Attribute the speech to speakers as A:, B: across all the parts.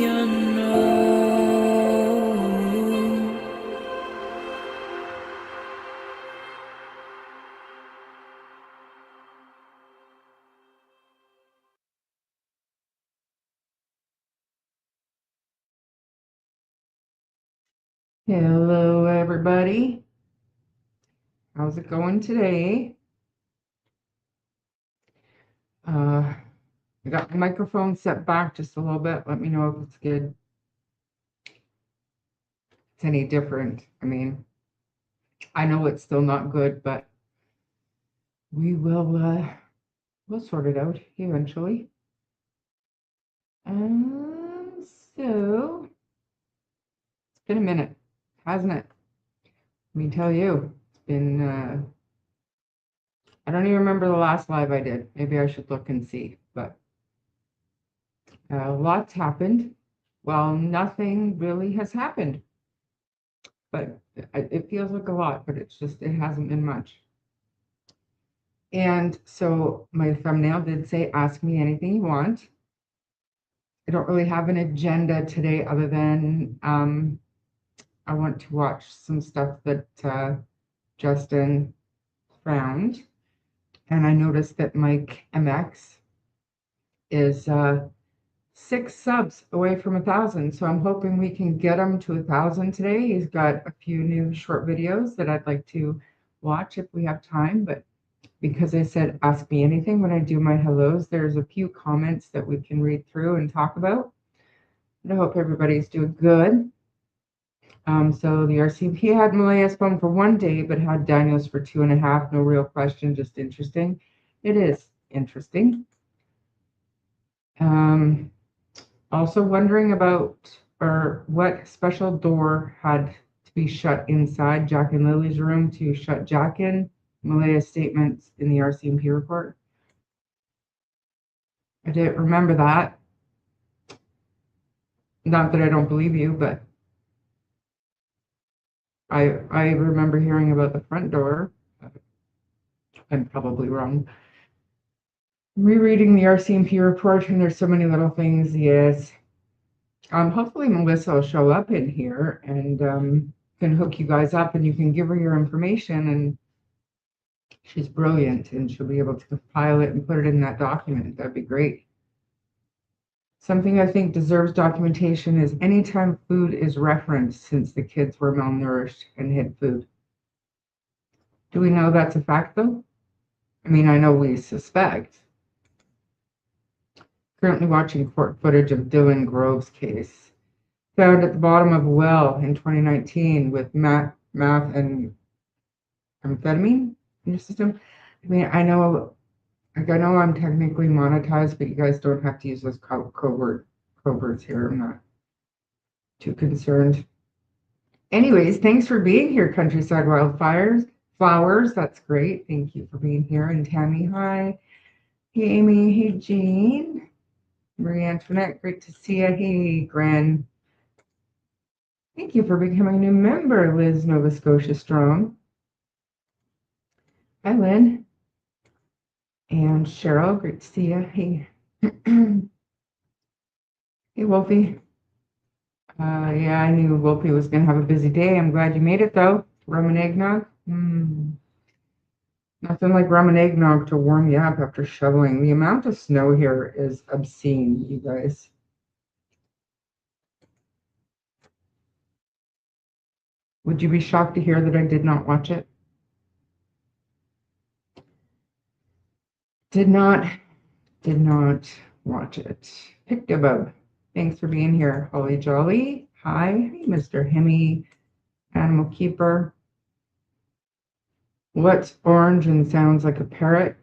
A: unknown.
B: Hello, everybody. How's it going today? I got my microphone set back just a little bit. Let me know if it's good. It's any different. I mean, I know it's still not good, but we'll sort it out eventually. So it's been a minute, hasn't it? Let me tell you, it's been I don't even remember the last live I did. Maybe I should look and see, but lots happened. Well, nothing really has happened, but it feels like a lot, but it hasn't been much. And so my thumbnail did say, ask me anything you want. I don't really have an agenda today other than I want to watch some stuff that Justin found. And I noticed that Mike MX is 6 subs away from 1,000. So I'm hoping we can get him to 1,000 today. He's got a few new short videos that I'd like to watch if we have time. But because I said ask me anything when I do my hellos, there's a few comments that we can read through and talk about. And I hope everybody's doing good. So the RCMP had Malaya's phone for 1 day, but had Daniel's for 2.5. No real question, just interesting. It is interesting. Also wondering about what special door had to be shut inside Jack and Lily's room to shut Jack in. Malaya's statements in the RCMP report. I didn't remember that. Not that I don't believe you, but I remember hearing about the front door. I'm probably wrong. Rereading the RCMP report, and there's so many little things. Yes. Hopefully Melissa will show up in here and can hook you guys up, and you can give her your information, and she's brilliant, and she'll be able to compile it and put it in that document. That'd be great. Something I think deserves documentation is anytime food is referenced since the kids were malnourished and hid food. Do we know that's a fact, though? I mean, I know we suspect. Currently watching court footage of Dylan Grove's case. Found at the bottom of a well in 2019 with meth and amphetamine in your system. I mean, I know I'm technically monetized, but you guys don't have to use those coverts here. I'm not too concerned. Anyways, thanks for being here, Countryside Wildfires. Flowers, that's great. Thank you for being here. And Tammy, hi. Hey, Amy. Hey, Jean. Marie Antoinette, great to see you. Hey, Gren. Thank you for becoming a new member, Liz Nova Scotia Strong. Hi, Lynn. And Cheryl, great to see you. Hey. Hey, Wolfie. Yeah, I knew Wolfie was going to have a busy day. I'm glad you made it, though. Rum and eggnog. Nothing like rum and eggnog to warm you up after shoveling. The amount of snow here is obscene, you guys. Would you be shocked to hear that I did not watch it? Did not watch it. Picked above. Thanks for being here, Holly Jolly. Hi, Mr. Hemi, Animal Keeper. What's orange and sounds like a parrot?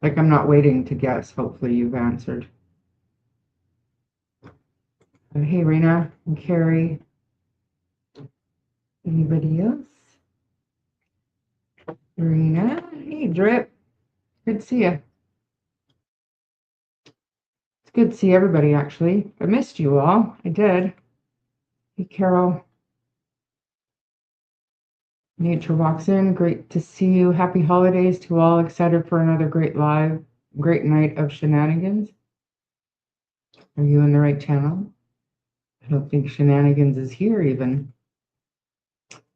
B: Like I'm not waiting to guess. Hopefully you've answered. Hey, Rena and Carrie. Anybody else? Rena. Hey, Drip. Good to see you. It's good to see everybody, actually. I missed you all. I did. Hey, Carol. Nature walks in. Great to see you. Happy holidays to all. Excited for another great night of shenanigans. Are you in the right channel? I don't think shenanigans is here even.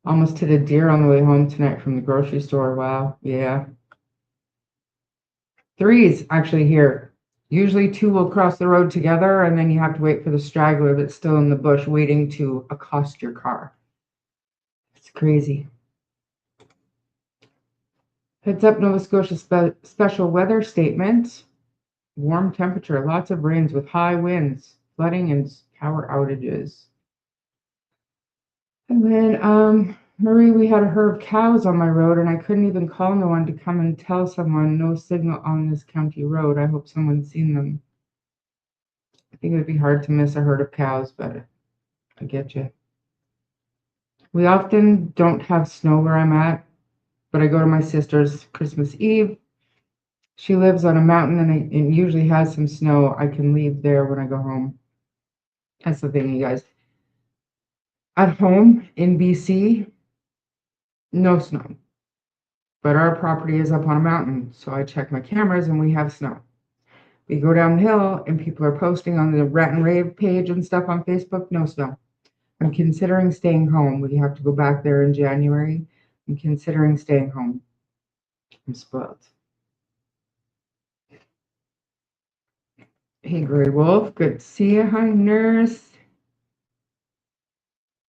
B: Almost hit a deer on the way home tonight from the grocery store. Wow. Yeah. 3's actually here. Usually 2 will cross the road together, and then you have to wait for the straggler that's still in the bush waiting to accost your car. It's crazy. Heads up, Nova Scotia special weather statement. Warm temperature, lots of rains with high winds, flooding, and power outages. And then, Marie, we had a herd of cows on my road, and I couldn't even call no one to come and tell someone no signal on this county road. I hope someone's seen them. I think it would be hard to miss a herd of cows, but I get you. We often don't have snow where I'm at, but I go to my sister's Christmas Eve. She lives on a mountain, and it usually has some snow. I can leave there when I go home. That's the thing, you guys. At home in BC, no snow. But our property is up on a mountain, so I check my cameras and we have snow. We go down the hill and people are posting on the Rant and Rave page and stuff on Facebook, no snow. I'm considering staying home. We have to go back there in January. I'm considering staying home. I'm spoiled. Hey, Grey Wolf, good to see you. Hi, Nurse.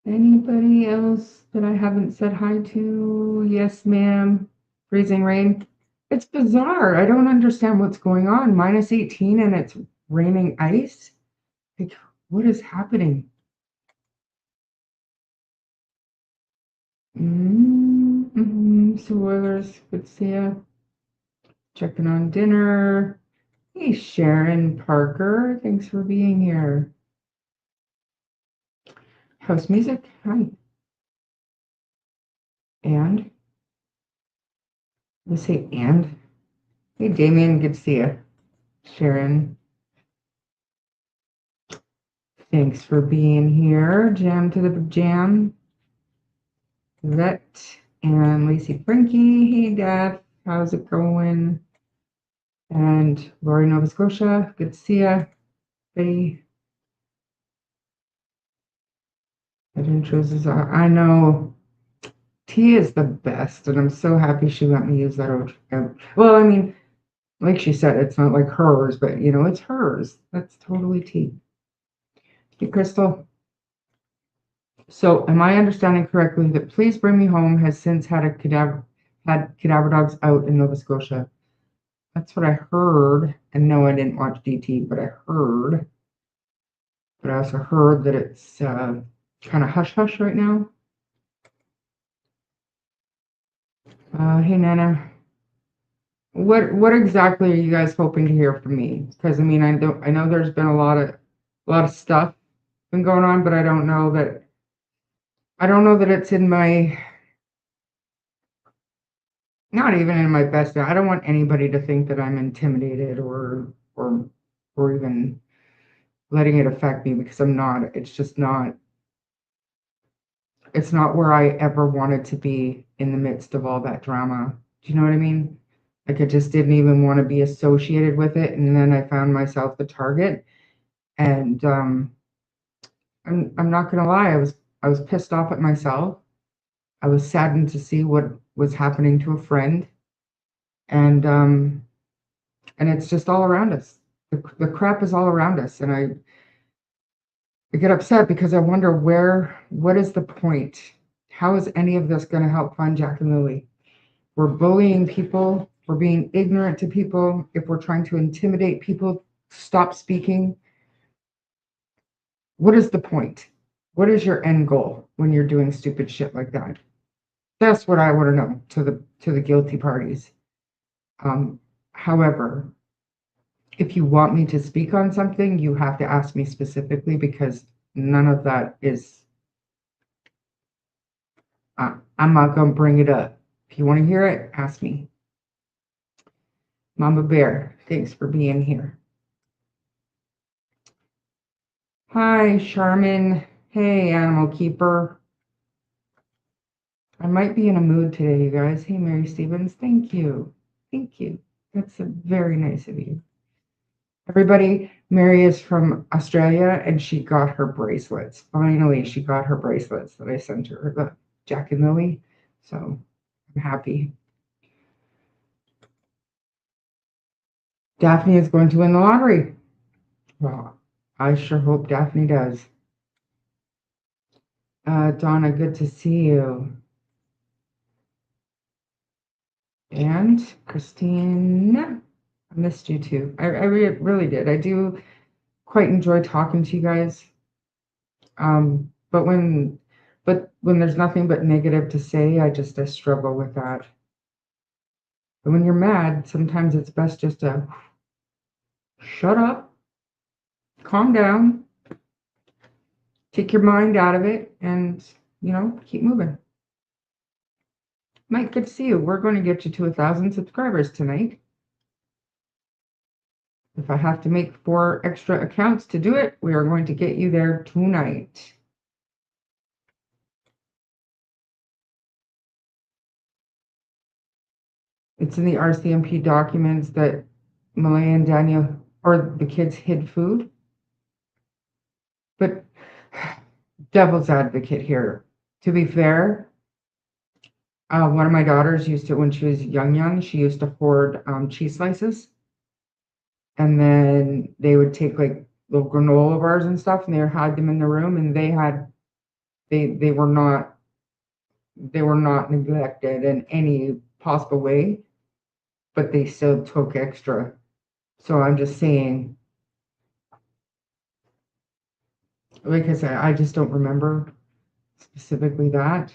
B: Anybody else that I haven't said hi to? Yes, ma'am. Freezing rain. It's bizarre. I don't understand what's going on. Minus 18 and it's raining ice. Like, what is happening? So Oilers, good to see you. Checking on dinner. Hey, Sharon Parker. Thanks for being here. House music. Hi. And? Let's say and. Hey, Damien. Good to see you. Sharon. Thanks for being here. Jam to the jam. Vet and Lacey Frankie. Hey, Dad. How's it going? And Lori, Nova Scotia. Good to see you. Betty. That intros is, I know. Tea is the best, and I'm so happy she let me use that. Well, I mean, like she said, it's not like hers, but it's hers. That's totally tea. Hey, Crystal. So, am I understanding correctly that Please Bring Me Home has since had cadaver dogs out in Nova Scotia? That's what I heard. And no, I didn't watch DT, but I heard. But I also heard that it's kind of hush hush right now. Hey, Nana. What exactly are you guys hoping to hear from me? Because I mean, I know there's been a lot of stuff been going on, but I don't know that it's in my, not even in my best. I don't want anybody to think that I'm intimidated or even letting it affect me, because I'm not. It's just not. It's not where I ever wanted to be in the midst of all that drama. Do you know what I mean? Like, I just didn't even want to be associated with it, and then I found myself the target. And I'm not gonna lie, I was pissed off at myself. I was saddened to see what was happening to a friend, and it's just all around us. The crap is all around us, and I get upset because I wonder what is the point? How is any of this going to help find Jack and Lily? We're bullying people. We're being ignorant to people. If we're trying to intimidate people, stop speaking. What is the point? What is your end goal when you're doing stupid shit like that? That's what I want to know to the guilty parties. However, if you want me to speak on something, you have to ask me specifically, because none of that is. I'm not going to bring it up. If you want to hear it, ask me. Mama Bear, thanks for being here. Hi, Charmin. Hey, Animal Keeper. I might be in a mood today, you guys. Hey, Mary Stevens, thank you. Thank you. That's very nice of you. Everybody, Mary is from Australia and she got her bracelets. Finally, she got her bracelets that I sent her, the Jack and Lily. So I'm happy. Daphne is going to win the lottery. Well, I sure hope Daphne does. Donna, good to see you. And Christine, I missed you too. I really did. I do quite enjoy talking to you guys. But when there's nothing but negative to say, I struggle with that. But when you're mad, sometimes it's best just to shut up, calm down, take your mind out of it, and keep moving. Mike, good to see you. We're going to get you to 1,000 subscribers tonight. If I have to make 4 extra accounts to do it, we are going to get you there tonight. It's in the RCMP documents that Malay and Daniel, or the kids, hid food. But devil's advocate here. To be fair, one of my daughters used to, when she was young, she used to hoard cheese slices. And then they would take like little granola bars and stuff, and they had them in the room, and they were not neglected in any possible way, but they still took extra. So I'm just saying, like I said, I just don't remember specifically that,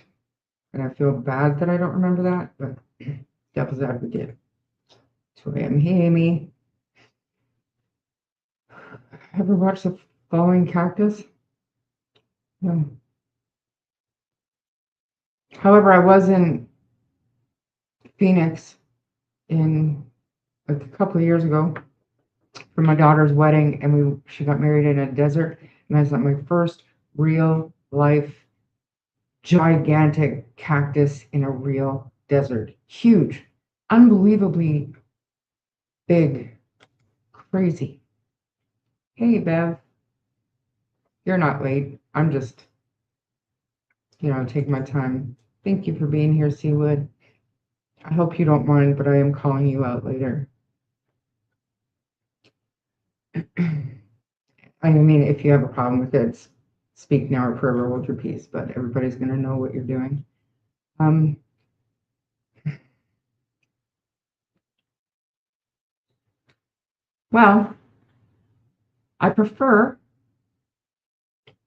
B: and I feel bad that I don't remember that, but devil's advocate. 2 a.m. Hey, Amy. Ever watched The Falling Cactus? No. However, I was in Phoenix in like a couple of years ago for my daughter's wedding, and she got married in a desert, and I saw my first real life gigantic cactus in a real desert. Huge, unbelievably big, crazy. Hey, Bev. You're not late. I'm just, taking my time. Thank you for being here, Seawood. I hope you don't mind, but I am calling you out later. I mean, if you have a problem with it, speak now or forever hold your peace, but everybody's going to know what you're doing. Well, I prefer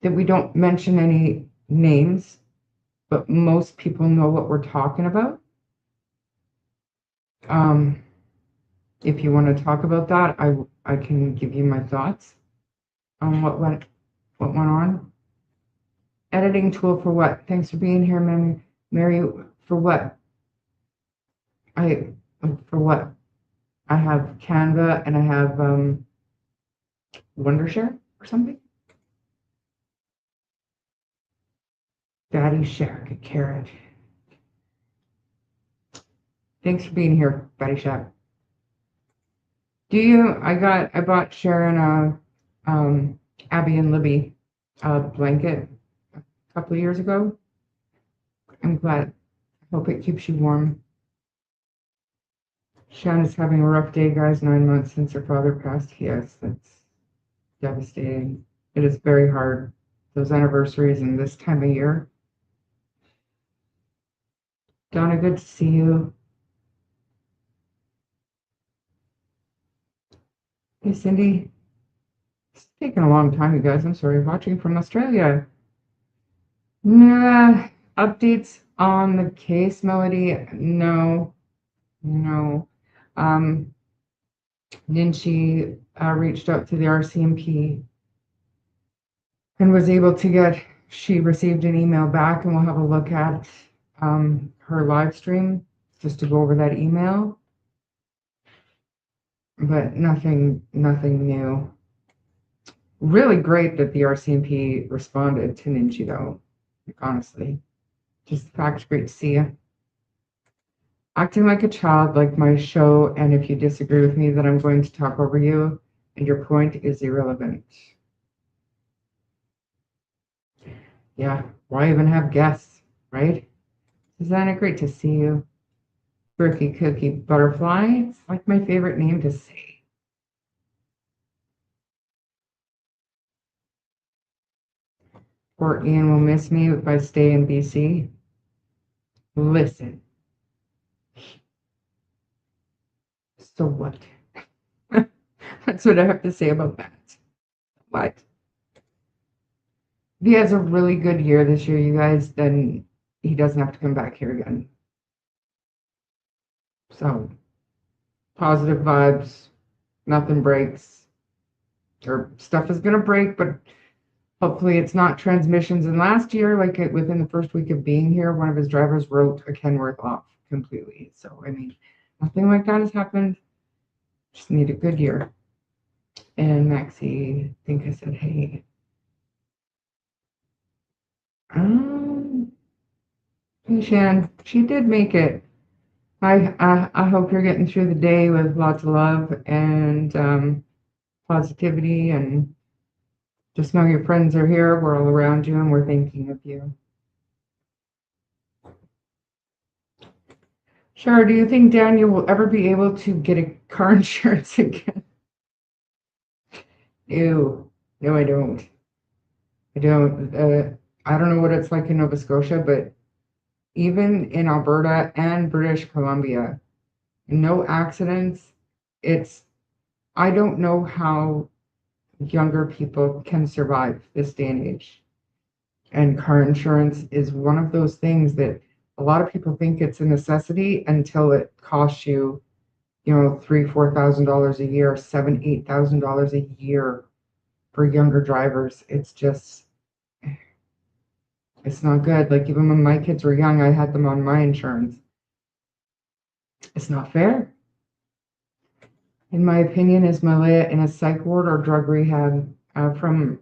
B: that we don't mention any names, but most people know what we're talking about. If you want to talk about that, I can give you my thoughts on what went on. Editing tool for what? Thanks for being here, Mary. For what? For what? I have Canva and I have Wondershare or something. Daddy Shack, a carrot. Thanks for being here, Daddy Shack. I bought Sharon Abby and Libby a blanket a couple of years ago. I'm glad. I hope it keeps you warm. Shannon's having a rough day, guys. 9 months since her father passed. Yes, that's devastating. It is very hard. Those anniversaries and this time of year. Donna, good to see you. Hey, Cindy. It's taken a long time, you guys. I'm sorry. Watching from Australia. Nah, updates on the case, Melody? No. Ninchi reached out to the RCMP and was able to she received an email back, and we'll have a look at her live stream just to go over that email. But nothing new. Really great that the RCMP responded to Ninchi, though, honestly. Just the fact, great to see you. Acting like a child, like my show, and if you disagree with me, then I'm going to talk over you, and your point is irrelevant. Yeah, why even have guests, right? Susanna, great to see you. Birthday Cookie Butterfly, it's like my favorite name to say. Or Ian will miss me if I stay in BC. Listen, so what? That's what I have to say about that. But if he has a really good year this year, you guys, then he doesn't have to come back here again. So, positive vibes, nothing breaks, or stuff is going to break, but hopefully it's not transmissions. And last year, within the first week of being here, one of his drivers wrote a Kenworth off completely. So, I mean, nothing like that has happened. Just need a good year. And Maxie, I think I said, hey. Hey, Shan, she did make it. I hope you're getting through the day with lots of love and positivity, and just know your friends are here. We're all around you, and we're thinking of you. Shar, do you think Daniel will ever be able to get a car insurance again? Ew. No, I don't. I don't. I don't know what it's like in Nova Scotia, but even in Alberta and British Columbia, no accidents. I don't know how younger people can survive this day and age. And car insurance is one of those things that a lot of people think it's a necessity until it costs you, $3,000-4,000 a year, $7,000-8,000 a year for younger drivers. It's not good. Like, even when my kids were young, I had them on my insurance. It's not fair. In my opinion, is Malaya in a psych ward or drug rehab? From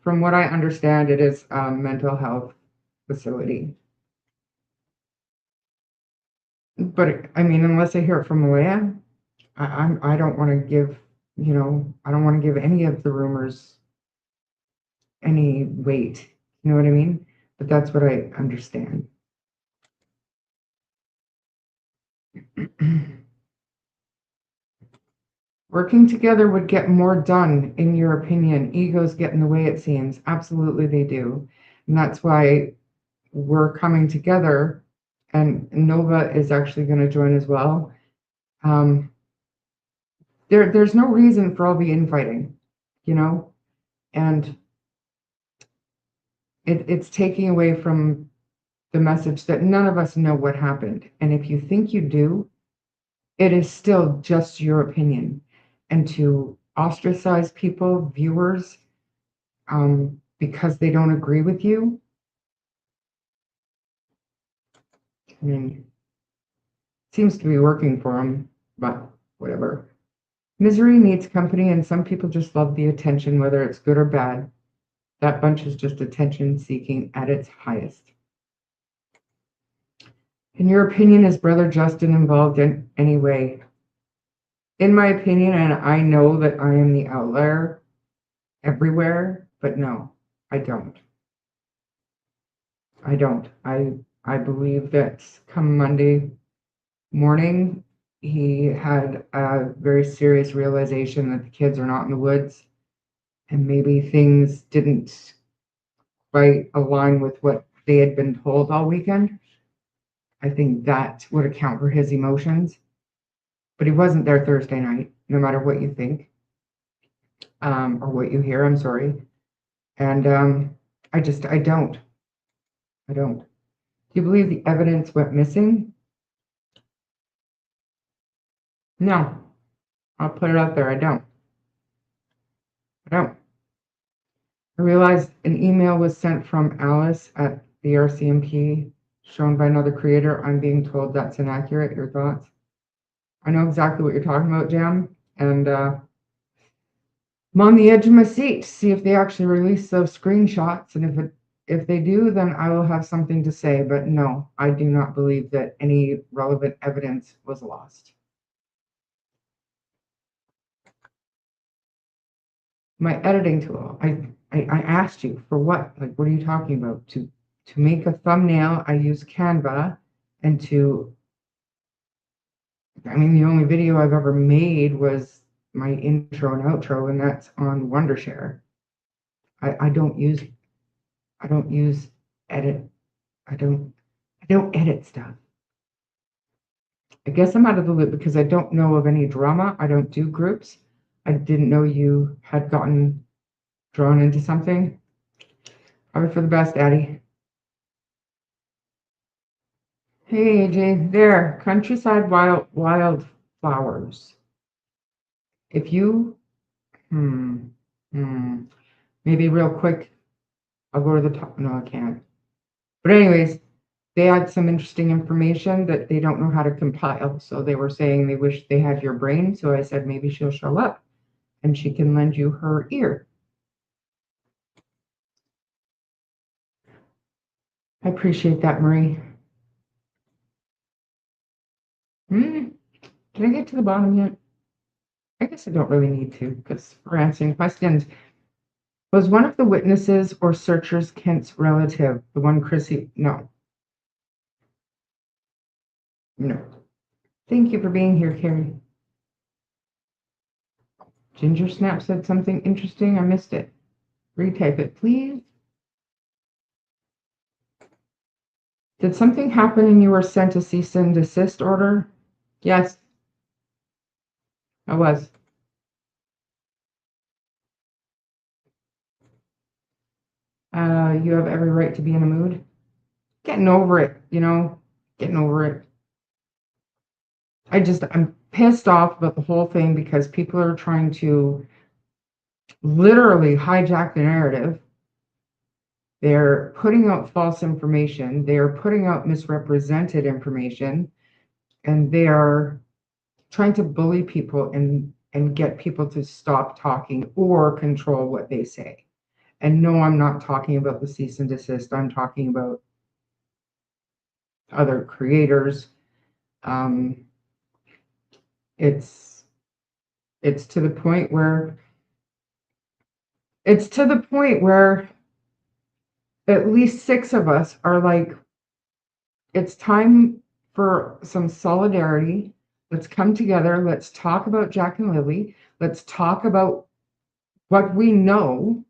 B: what I understand, it is a mental health facility. But I mean, unless I hear it from Malaya, I don't want to give, I don't want to give any of the rumors any weight. You know what I mean? But that's what I understand. Working together would get more done, in your opinion. Egos get in the way, it seems. Absolutely, they do. And that's why we're coming together, and Nova is actually going to join as well. There's no reason for all the infighting, and it's taking away from the message that none of us know what happened. And if you think you do, it is still just your opinion. And to ostracize people, viewers, because they don't agree with you, I mean, seems to be working for them, but whatever. Misery needs company, and some people just love the attention, whether it's good or bad. That bunch is just attention seeking at its highest. In your opinion, is Brother Justin involved in any way? In my opinion, and I know that I am the outlier everywhere, but no, I don't. I don't. I believe that come Monday morning, he had a very serious realization that the kids are not in the woods, and maybe things didn't quite align with what they had been told all weekend. I think that would account for his emotions. But he wasn't there Thursday night, no matter what you think, or what you hear. I'm sorry. And I don't. I don't. Do you believe the evidence went missing? No. I'll put it out there. I don't. I don't. I realized an email was sent from Alice at the RCMP, shown by another creator. I'm being told that's inaccurate. Your thoughts? I know exactly what you're talking about, Jam, and I'm on the edge of my seat to see if they actually release those screenshots, and if it if they do, then I will have something to say, but no, I do not believe that any relevant evidence was lost. My editing tool, I asked you for what? Like, what are you talking about? To make a thumbnail, I use Canva, and I mean, the only video I've ever made was my intro and outro, and that's on Wondershare. I don't use edit. I don't edit stuff. I guess I'm out of the loop because I don't know of any drama. I don't do groups. I didn't know you had gotten drawn into something. Probably for the best, Addie. Hey, AJ, there, countryside wildflowers. If you, maybe real quick, I'll go to the top. No, I can't. But anyways, they had some interesting information that they don't know how to compile. So they were saying they wish they had your brain. So I said maybe she'll show up and she can lend you her ear. I appreciate that, Marie. Can I get to the bottom yet? I guess I don't really need to because we're answering questions. Was one of the witnesses or searchers Kent's relative? The one Chrissy? No. No. Thank you for being here, Carrie. Ginger Snap said something interesting. I missed it. Retype it, please. Did something happen and you were sent a cease and desist order? Yes, I was. You have every right to be in a mood. Getting over it, getting over it. I'm pissed off about the whole thing because people are trying to literally hijack the narrative. They're putting out false information. They're putting out misrepresented information, and they are trying to bully people and get people to stop talking or control what they say. And no, I'm not talking about the cease and desist. I'm talking about other creators. It's to the point where at least 6 of us are like, it's time for some solidarity. Let's come together. Let's talk about Jack and Lilly. Let's talk about what we know.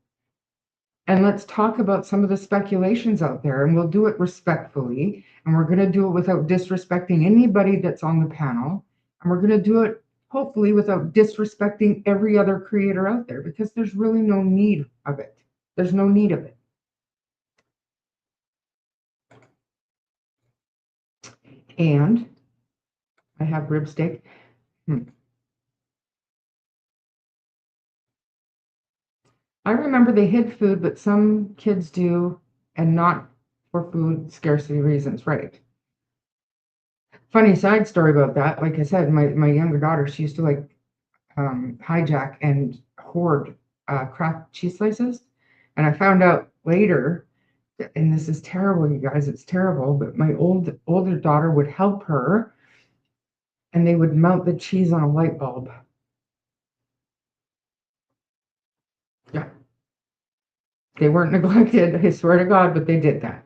B: And let's talk about some of the speculations out there. And we'll do it respectfully. And we're going to do it without disrespecting anybody that's on the panel. And we're going to do it, hopefully, without disrespecting every other creator out there, because there's really no need of it. There's no need of it. And I have rib steak. I remember they hid food, but some kids do, and not for food scarcity reasons, right? Funny side story about that. Like I said, my younger daughter, she used to like hijack and hoard Kraft cheese slices. And I found out later, and this is terrible, you guys, it's terrible, but my older daughter would help her and they would melt the cheese on a light bulb. Yeah. They weren't neglected, I swear to God, but they did that.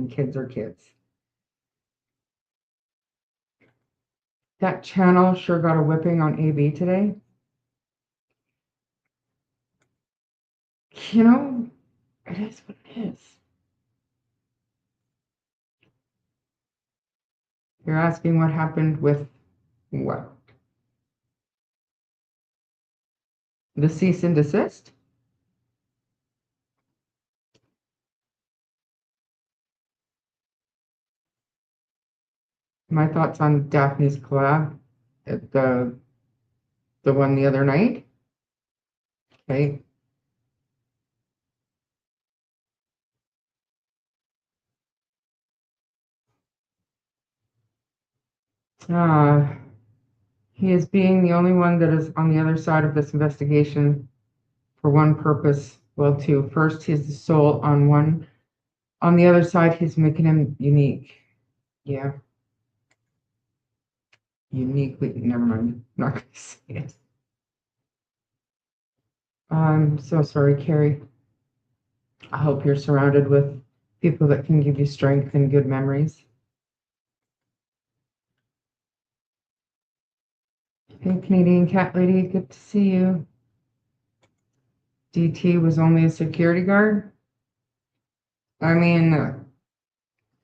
B: Kids are kids. That channel sure got a whipping on AB today. It is what it is. You're asking what happened with what? The cease and desist? My thoughts on Daphne's collab at the one the other night. Okay. He is being the only one that is on the other side of this investigation for one purpose Well, too. First, he's the soul on one. On the other side, he's making him unique. Yeah. Uniquely. Never mind. Not going to say it. I'm so sorry, Carrie. I hope you're surrounded with people that can give you strength and good memories. Hey, Canadian Cat Lady, good to see you. DT was only a security guard. I mean,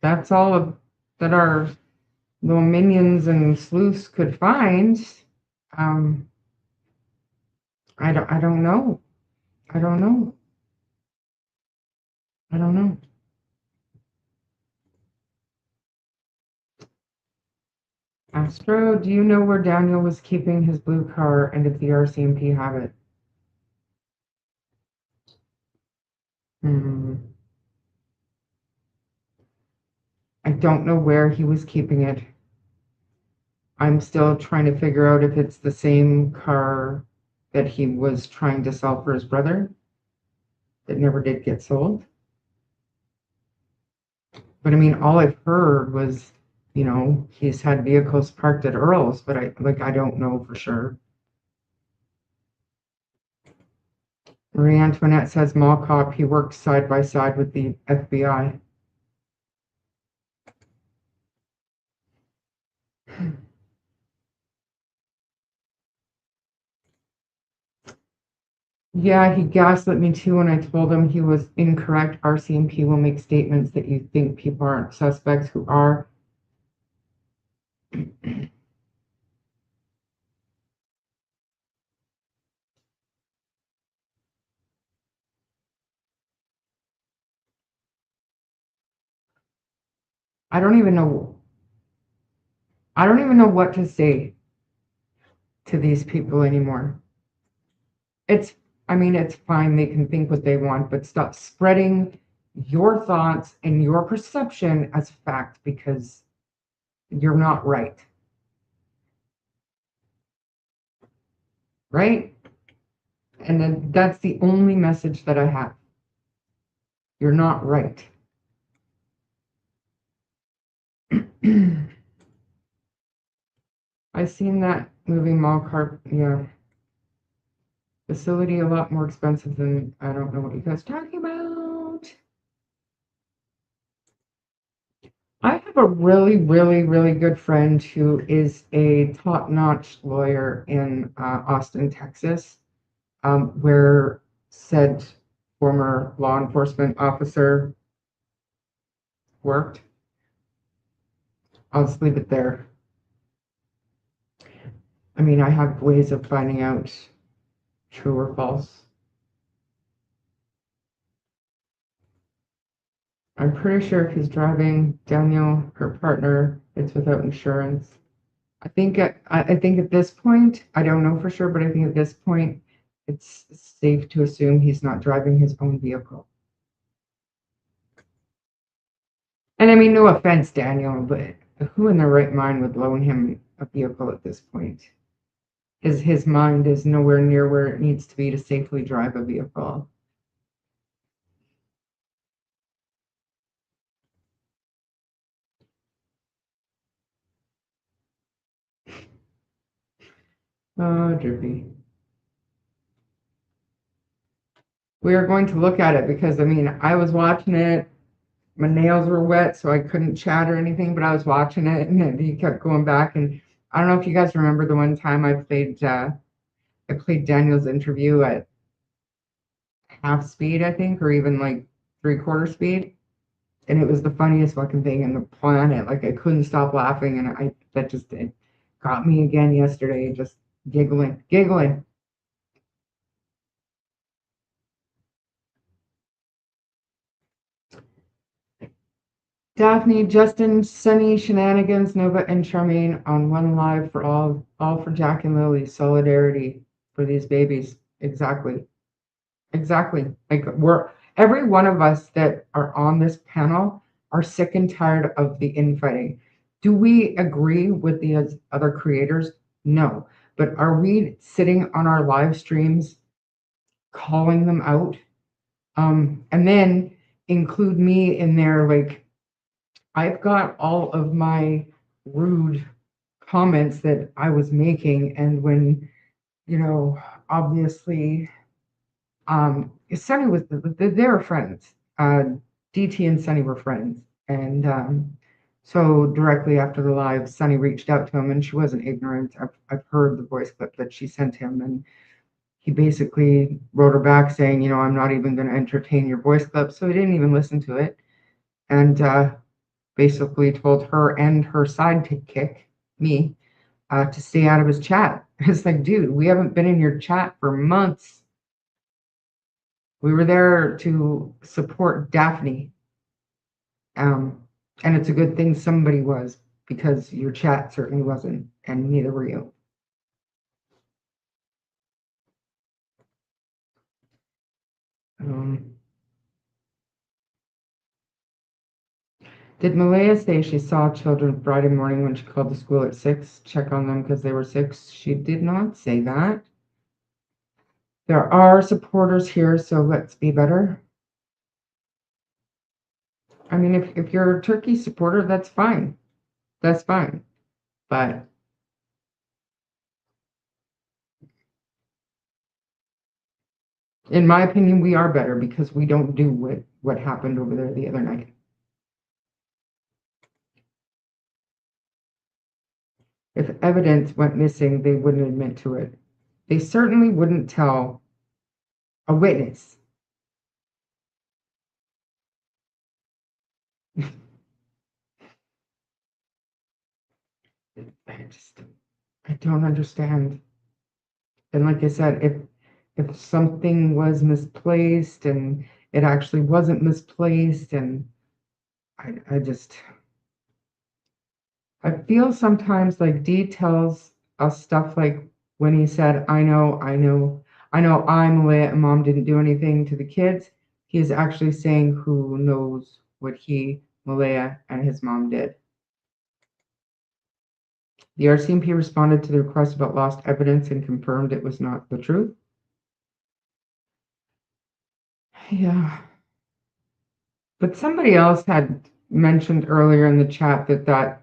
B: that's all that our little minions and sleuths could find. Um, I don't know. I don't know. I don't know. Astro, do you know where Daniel was keeping his blue car and if the RCMP have it? Hmm. I don't know where he was keeping it. I'm still trying to figure out if it's the same car that he was trying to sell for his brother that never did get sold. But I mean, all I've heard was, he's had vehicles parked at Earl's, but I don't know for sure. Marie Antoinette says mall cop, he worked side by side with the FBI. Yeah, he gaslit me too when I told him he was incorrect. RCMP will make statements that you think people aren't suspects who are. I don't even know. I don't even know what to say to these people anymore. It's, I mean, it's fine. They can think what they want, but stop spreading your thoughts and your perception as fact because you're not right. Right? And then that's the only message that I have. You're not right. I've seen that movie mall car, yeah. Facility a lot more expensive than I don't know what you guys are talking about. I have a really, really, really good friend who is a top-notch lawyer in Austin, Texas, where said former law enforcement officer worked. I'll just leave it there. I mean, I have ways of finding out true or false. I'm pretty sure if he's driving Daniel, her partner, it's without insurance. I think at this point, I don't know for sure, but I think at this point, it's safe to assume he's not driving his own vehicle. And I mean, no offense, Daniel, but who in their right mind would loan him a vehicle at this point? His mind is nowhere near where it needs to be to safely drive a vehicle. Oh, Drippy. We are going to look at it because I mean, I was watching it. My nails were wet, so I couldn't chat or anything, but I was watching it and he kept going back. And I don't know if you guys remember the one time I played Daniel's interview at half speed, I think, or even like three-quarter speed. And it was the funniest fucking thing in the planet. Like I couldn't stop laughing, and that just it got me again yesterday, just giggling, giggling. Daphne, Justin, Sunny, Shenanigans, Nova, and Charmaine on one live for all for Jack and Lily. Solidarity for these babies. Exactly. Exactly. Like every one of us that are on this panel are sick and tired of the infighting. Do we agree with the other creators? No. But are we sitting on our live streams calling them out? And then include me in there. Like, I've got all of my rude comments that I was making, and when, obviously, Sunny was, they were friends. DT and Sunny were friends. And so directly after the live, Sunny reached out to him, and she wasn't ignorant. I've heard the voice clip that she sent him, and he basically wrote her back saying, I'm not even going to entertain your voice clip. So he didn't even listen to it. And basically told her and her sidekick, me, to stay out of his chat. It's like, dude, we haven't been in your chat for months. We were there to support Daphne. And it's a good thing somebody was, because your chat certainly wasn't, and neither were you. Did Malaya say she saw children Friday morning when she called the school at 6, check on them because they were sick? She did not say that. There are supporters here, so let's be better. I mean, if you're a Turkey supporter, that's fine. That's fine. But in my opinion, we are better because we don't do what happened over there the other night. If evidence went missing, they wouldn't admit to it. They certainly wouldn't tell a witness. I don't understand. And like I said, if something was misplaced and it actually wasn't misplaced, and I feel sometimes like Dee tells us stuff like when he said, I know I'm Malaya and mom didn't do anything to the kids. He is actually saying who knows what he, Malaya, and his mom did. The RCMP responded to the request about lost evidence and confirmed it was not the truth. Yeah. But somebody else had mentioned earlier in the chat that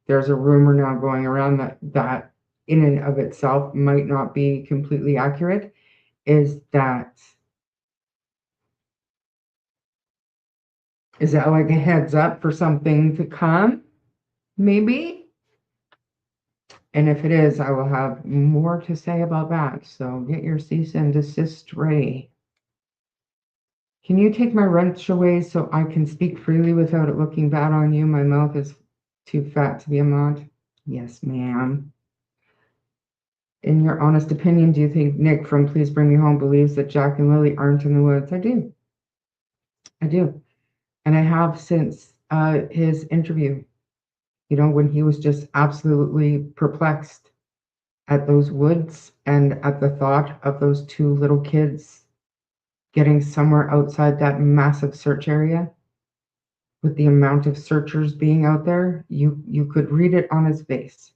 B: there's a rumor now going around that in and of itself might not be completely accurate. Is that like a heads up for something to come? Maybe. And if it is, I will have more to say about that. So get your cease and desist ready. Can you take my wrench away so I can speak freely without it looking bad on you? My mouth is too fat to be a mod. Yes, ma'am. In your honest opinion, do you think Nick from Please Bring Me Home believes that Jack and Lily aren't in the woods? I do. I do. And I have since his interview, when he was just absolutely perplexed at those woods and at the thought of those two little kids getting somewhere outside that massive search area. With the amount of searchers being out there, you could read it on his face.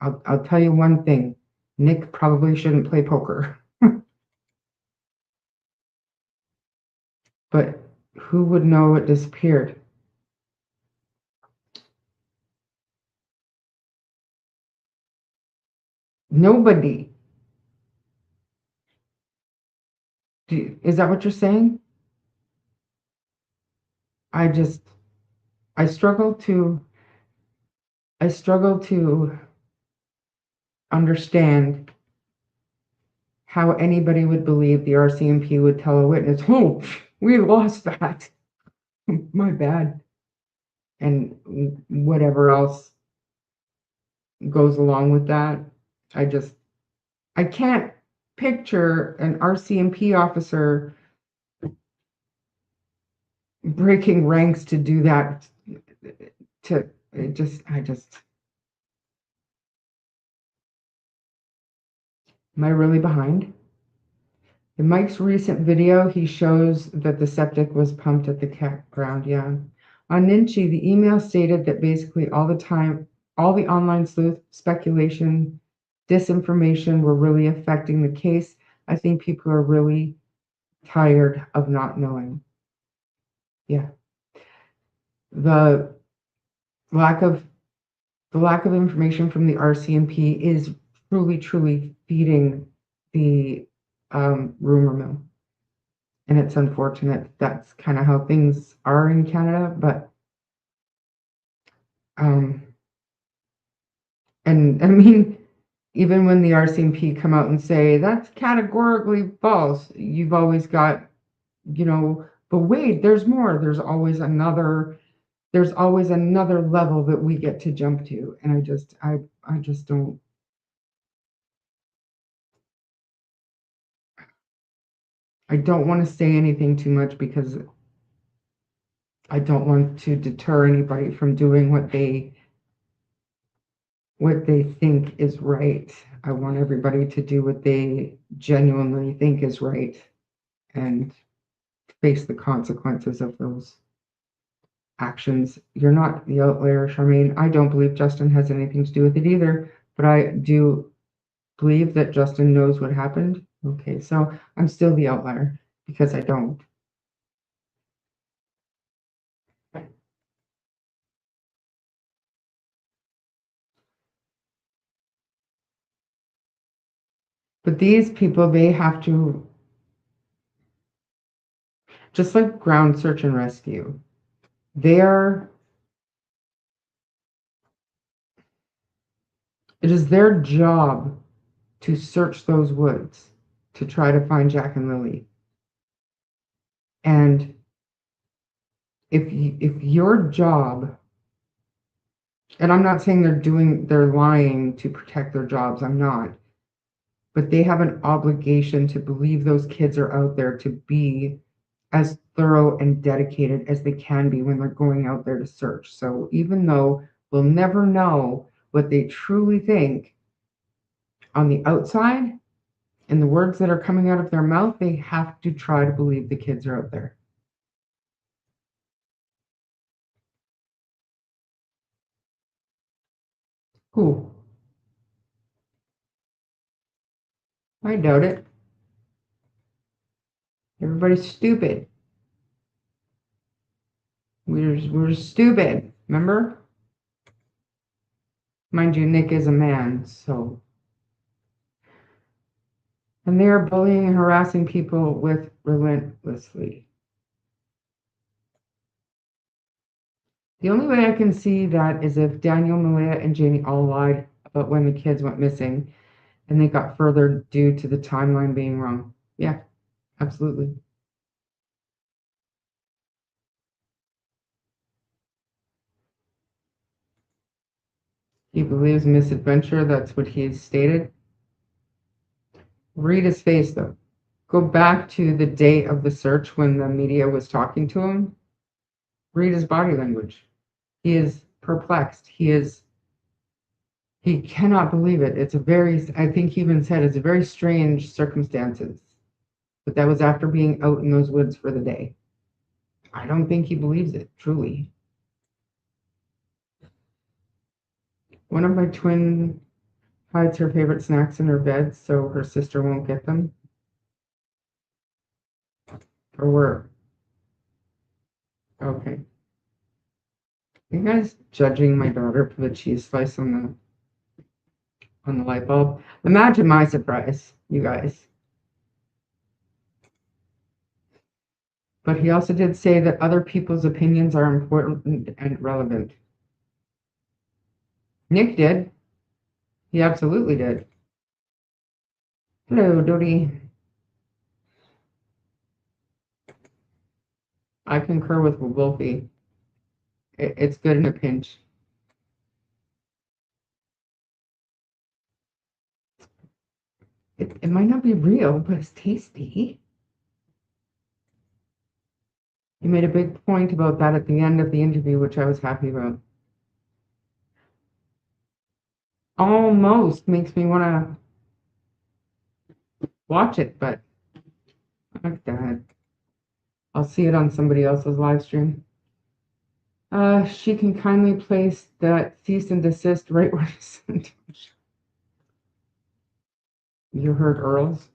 B: I'll tell you one thing. Nick probably shouldn't play poker. But who would know it disappeared? Nobody. Is that what you're saying? I struggle to understand how anybody would believe the RCMP would tell a witness, oh, we lost that. My bad. And whatever else goes along with that. I can't picture an RCMP officer breaking ranks to do that. Am I really behind? In Mike's recent video, he shows that the septic was pumped at the campground. Yeah. On Ninchi, the email stated that basically all the online sleuth, speculation, disinformation were really affecting the case. I think people are really tired of not knowing. Yeah. The lack of information from the RCMP is truly feeding the rumor mill. And it's unfortunate that's kind of how things are in Canada, but and I mean, even when the RCMP come out and say that's categorically false, you've always got, but wait, there's more. There's always another level that we get to jump to. And I just don't. I don't want to say anything too much because I don't want to deter anybody from doing what they think is right. I want everybody to do what they genuinely think is right and face the consequences of those actions. You're not the outlier, Charmaine. I don't believe Justin has anything to do with it either, but I do believe that Justin knows what happened. Okay, so I'm still the outlier because I don't. But these people, they have to, just like ground search and rescue, it is their job to search those woods to try to find Jack and Lily. And if your job, and I'm not saying they're lying to protect their jobs, I'm not, but they have an obligation to believe those kids are out there, to be as thorough and dedicated as they can be when they're going out there to search. So even though we'll never know what they truly think on the outside, and the words that are coming out of their mouth, they have to try to believe the kids are out there. Who? I doubt it. Everybody's stupid. We're stupid. Remember? Mind you, Nick is a man, so. And they are bullying and harassing people with relentlessly. The only way I can see that is if Daniel, Malia, and Jamie all lied about when the kids went missing and they got further due to the timeline being wrong. Yeah, absolutely. He believes misadventure. That's what he's stated. Read his face, though. Go back to the day of the search when the media was talking to him. Read his body language. He is perplexed. He cannot believe it. I think he even said it's a very strange circumstances. But that was after being out in those woods for the day. I don't think he believes it, truly. One of my twin hides her favorite snacks in her bed so her sister won't get them. Or we're okay. You guys judging my daughter for the cheese slice on the light bulb? Imagine my surprise, you guys. But he also did say that other people's opinions are important and relevant. Nick did. He absolutely did. Hello, Dodie. I concur with Wolfie. It's good in a pinch. It might not be real, but it's tasty. You made a big point about that at the end of the interview, which I was happy about. Almost makes me want to watch it, but like that. I'll see it on somebody else's live stream. She can kindly place that cease and desist right where it's sent. You heard Earl's?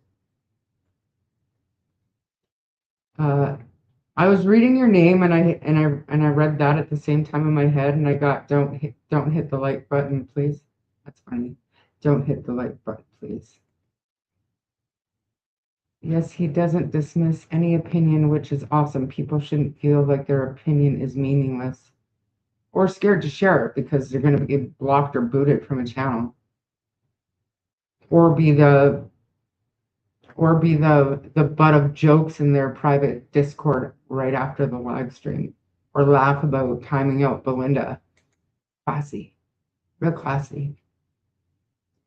B: I was reading your name and I read that at the same time in my head and I got don't hit the like button, please. That's funny. Don't hit the like button, please. Yes, he doesn't dismiss any opinion, which is awesome. People shouldn't feel like their opinion is meaningless or scared to share it because they're going to be blocked or booted from a channel or be the butt of jokes in their private Discord right after the live stream or laugh about timing out Belinda. Classy, real classy.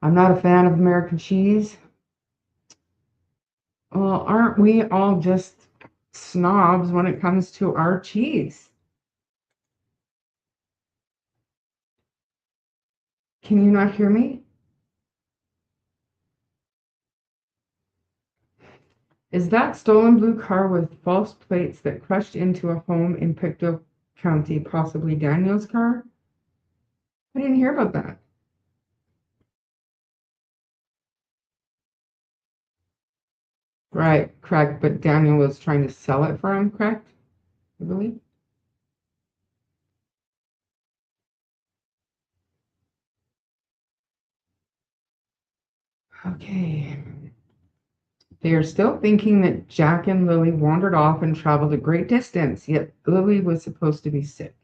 B: I'm not a fan of American cheese. Well, aren't we all just snobs when it comes to our cheese? Can you not hear me? Is that stolen blue car with false plates that crashed into a home in Pictou County possibly Daniel's car? I didn't hear about that. Right, correct. But Daniel was trying to sell it for him, correct? I believe. Okay. They are still thinking that Jack and Lily wandered off and traveled a great distance, yet Lily was supposed to be sick.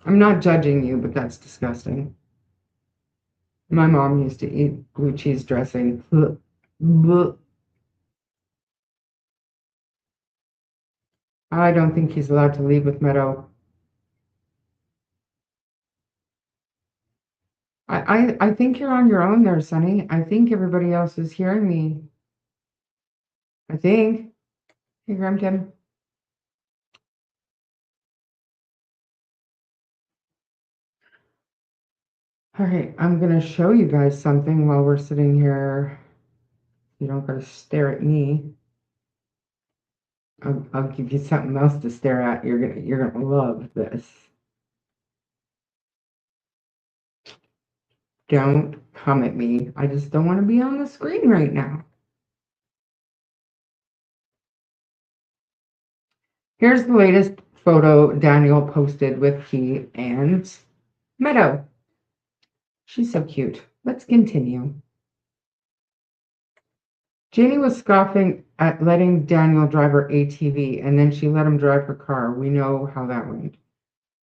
B: I'm not judging you, but that's disgusting. My mom used to eat blue cheese dressing. I don't think he's allowed to leave with Meadow. I think you're on your own there, Sonny. I think everybody else is hearing me. I think. Hey, Graham Tim. All right, I'm going to show you guys something while we're sitting here. You don't got to stare at me. I'll give you something else to stare at. You're gonna love this. Don't come at me. I just don't want to be on the screen right now. Here's the latest photo Daniel posted with he and Meadow. She's so cute. Let's continue. Janie was scoffing at letting Daniel drive her ATV, and then she let him drive her car. We know how that went.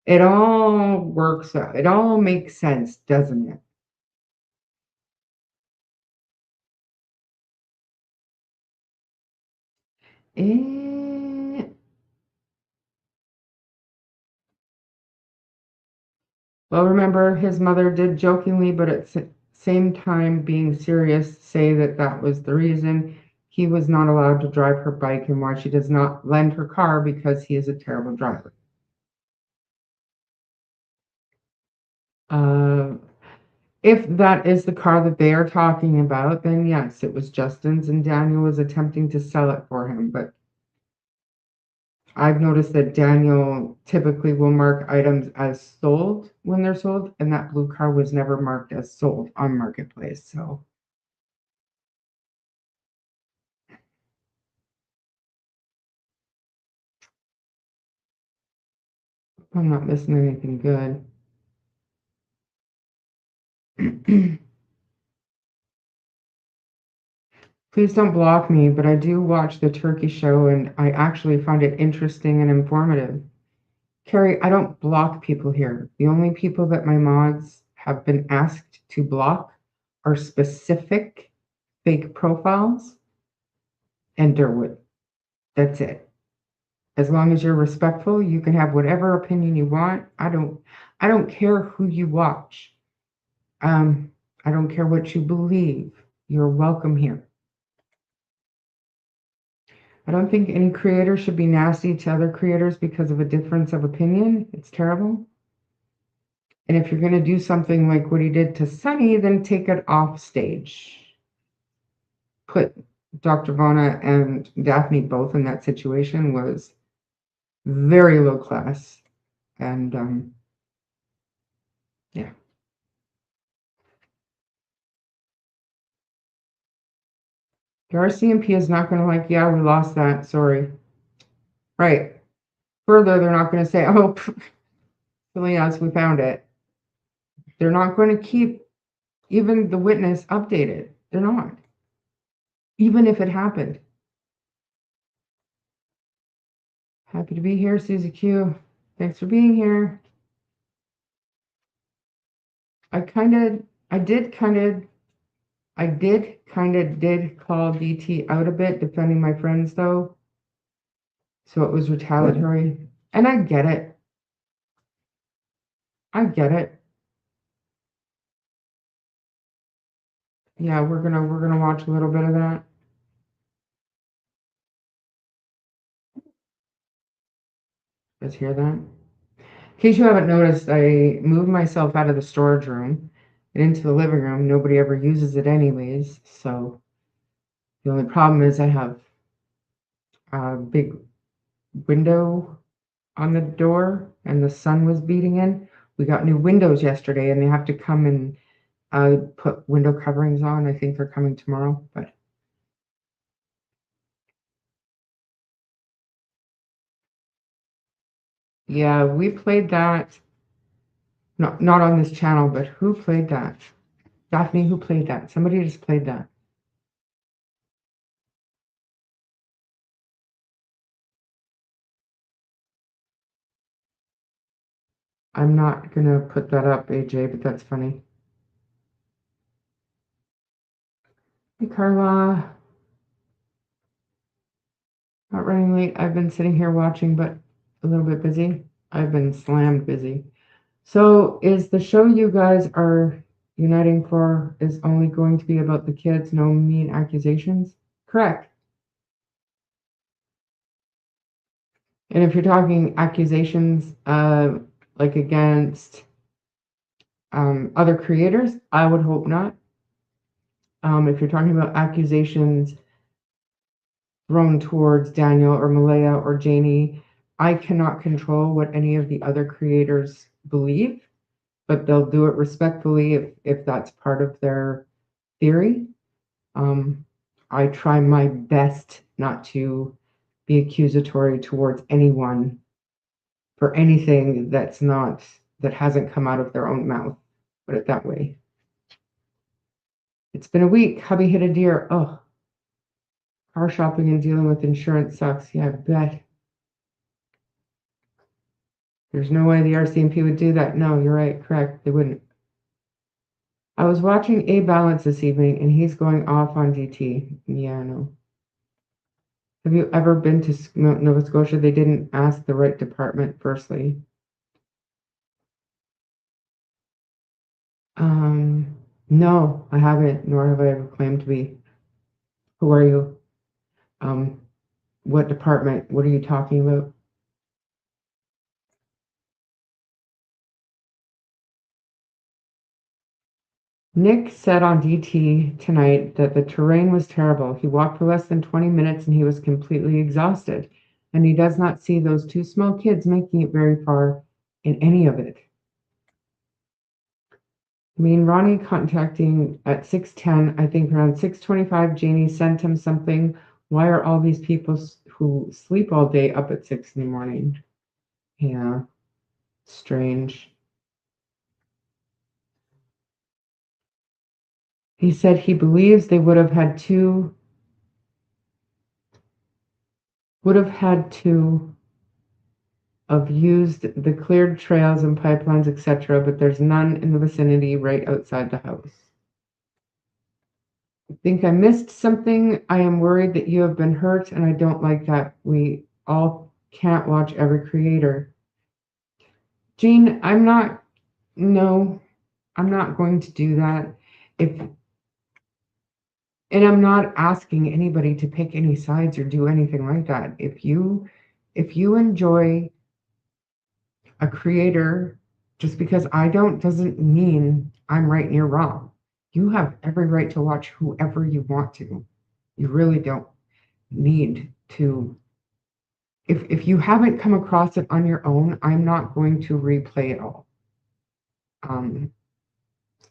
B: It all works out. It all makes sense, doesn't it? Eh, well, remember, his mother did jokingly, but at the same time being serious, say that that was the reason he was not allowed to drive her bike and why she does not lend her car because he is a terrible driver. Uh, if that is the car that they are talking about, then yes, it was Justin's and Daniel was attempting to sell it for him. But I've noticed that Daniel typically will mark items as sold when they're sold, and that blue car was never marked as sold on Marketplace. So I'm not missing anything good. Please don't block me, but I do watch the turkey show and I actually find it interesting and informative. Carrie, I don't block people here. The only people that my mods have been asked to block are specific fake profiles and Derwood. That's it. As long as you're respectful, you can have whatever opinion you want. I don't care who you watch. I don't care what you believe. You're welcome here. I don't think any creator should be nasty to other creators because of a difference of opinion. It's terrible. And if you're going to do something like what he did to Sunny, then take it off stage. Put Dr. Vana and Daphne both in that situation was very low class. And yeah. The RCMP is not going to like, yeah, we lost that. Sorry. Right. Further, they're not going to say, oh, silly us, we found it. They're not going to keep even the witness updated. They're not. Even if it happened. Happy to be here, Susie Q. Thanks for being here. I did call DT out a bit, defending my friends though. So it was retaliatory. And I get it. I get it. Yeah, we're gonna watch a little bit of that. Let's hear that. In case you haven't noticed, I moved myself out of the storage room and into the living room. Nobody ever uses it anyways. So the only problem is I have a big window on the door and the sun was beating in. We got new windows yesterday and they have to come and put window coverings on. I think they're coming tomorrow, but yeah, we played that. Not on this channel, but who played that? Daphne, who played that? Somebody just played that. I'm not gonna put that up, AJ, but that's funny. Hey, Carla. Not running late. I've been sitting here watching, but a little bit busy. I've been slammed busy. So, is the show you guys are uniting for is only going to be about the kids, no mean accusations? Correct. And if you're talking accusations, like against other creators, I would hope not. If you're talking about accusations thrown towards Daniel or Malaya or Janie, I cannot control what any of the other creators believe, but they'll do it respectfully if that's part of their theory. I try my best not to be accusatory towards anyone for anything that hasn't come out of their own mouth. Put it that way. It's been a week. Hubby hit a deer. Oh, car shopping and dealing with insurance sucks. Yeah, I bet. There's no way the RCMP would do that. No, you're right. Correct. They wouldn't. I was watching A Balance this evening and he's going off on DT. Yeah, no. Have you ever been to Nova Scotia? They didn't ask the right department, firstly. No, I haven't, nor have I ever claimed to be. Who are you? What department? What are you talking about? Nick said on DT tonight that the terrain was terrible. He walked for less than 20 minutes and he was completely exhausted. And he does not see those two small kids making it very far in any of it. Me and Ronnie contacting at 6:10, I think around 6:25, Janie sent him something. Why are all these people who sleep all day up at 6 in the morning? Yeah, strange. He said he believes they would have had to have used the cleared trails and pipelines, etc., but there's none in the vicinity right outside the house. I think I missed something. I am worried that you have been hurt, and I don't like that. We all can't watch every creator. Jean, no, I'm not going to do that. And I'm not asking anybody to pick any sides or do anything like that. If you enjoy a creator, just because I don't doesn't mean I'm right and you're wrong. You have every right to watch whoever you want to. You really don't need to. If you haven't come across it on your own, I'm not going to replay it all. And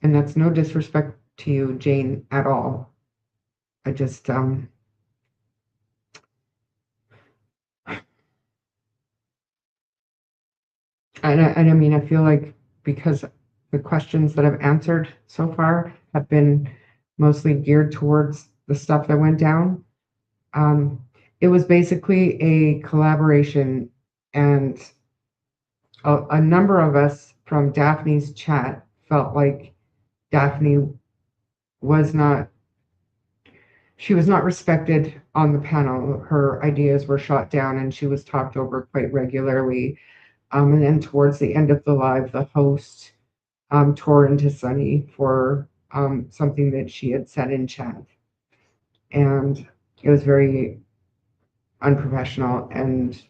B: that's no disrespect to you, Jane, at all. I just, and I mean, I feel like because the questions that I've answered so far have been mostly geared towards the stuff that went down. Um, it was basically a collaboration, and a number of us from Daphne's chat felt like Daphne was not, she was not respected on the panel. Her ideas were shot down and she was talked over quite regularly. And then towards the end of the live, the host tore into Sunny for something that she had said in chat. And it was very unprofessional. And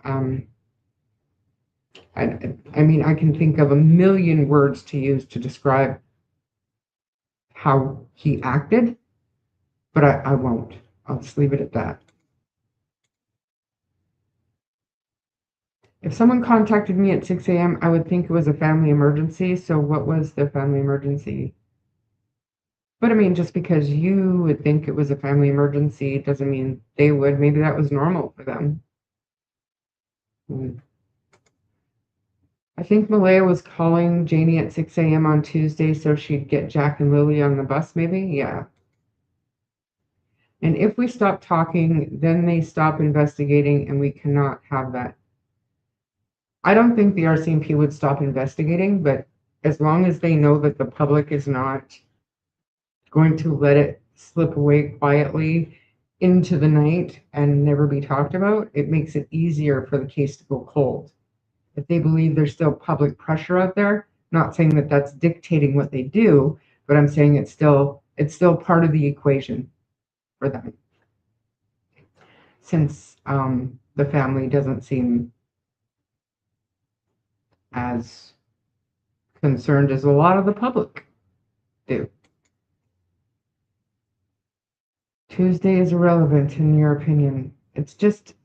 B: um, I mean, I can think of a million words to use to describe how he acted, but I won't. I'll just leave it at that. If someone contacted me at 6 a.m., I would think it was a family emergency. So, what was the family emergency? But I mean, just because you would think it was a family emergency doesn't mean they would. Maybe that was normal for them. I think Malaya was calling Janie at 6 a.m. on Tuesday so she'd get Jack and Lily on the bus, maybe? Yeah. And if we stop talking, then they stop investigating, and we cannot have that. I don't think the RCMP would stop investigating, but as long as they know that the public is not going to let it slip away quietly into the night and never be talked about, it makes it easier for the case to go cold. If they believe there's still public pressure out there, not saying that that's dictating what they do, but I'm saying it's still part of the equation for them. Since the family doesn't seem as concerned as a lot of the public do. Tuesday is irrelevant in your opinion. It's just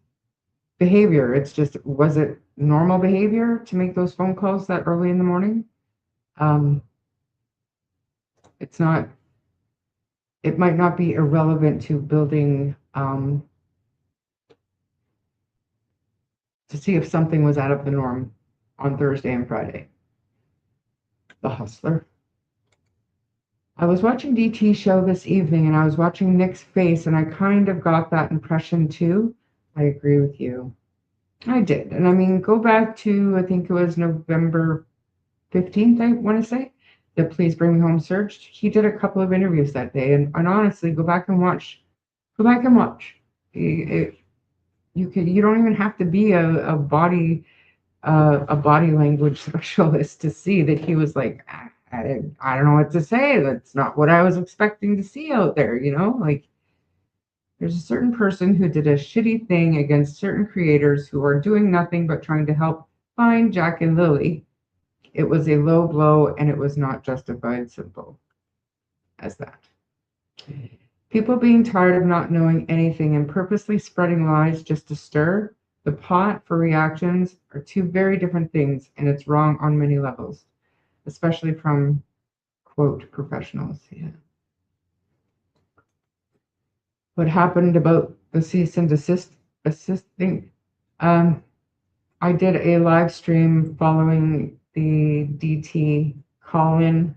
B: behavior. It's just, was it normal behavior to make those phone calls that early in the morning? Um, it's not, it might not be irrelevant to building, to see if something was out of the norm on Thursday and Friday. The Hustler. I was watching DT show this evening and I was watching Nick's face and I kind of got that impression too. I agree with you. I did. And I mean, go back to, I think it was November 15th, I want to say, the Please Bring Me Home Searched. He did a couple of interviews that day. And honestly, go back and watch. Go back and watch. You don't even have to be a body language specialist to see that he was like, I don't know what to say. That's not what I was expecting to see out there, Like, there's a certain person who did a shitty thing against certain creators who are doing nothing but trying to help find Jack and Lily. It was a low blow and it was not justified. Simple as that. People being tired of not knowing anything and purposely spreading lies just to stir the pot for reactions are two very different things, and it's wrong on many levels, especially from, quote, professionals. Yeah. What happened about the cease and desist thing? I did a live stream following the DT call-in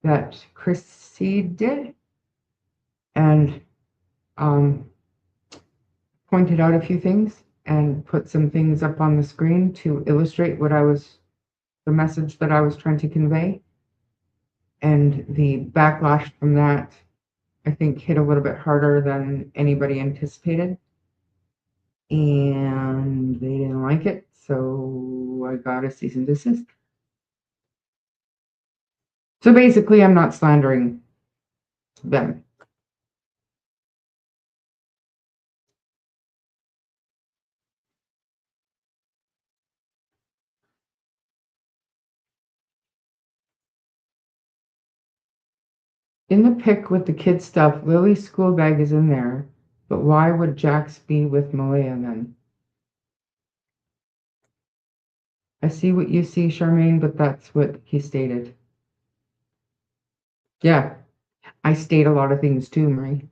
B: that Chrissy did, and pointed out a few things and put some things up on the screen to illustrate the message that I was trying to convey. And the backlash from that, I think, hit a little bit harder than anybody anticipated. And they didn't like it, so I got a cease and desist. So basically, I'm not slandering them. In the pic with the kid stuff, Lily's school bag is in there, but why would Jax be with Malaya then? I see what you see, Charmaine, but that's what he stated. Yeah. I state a lot of things too, Marie.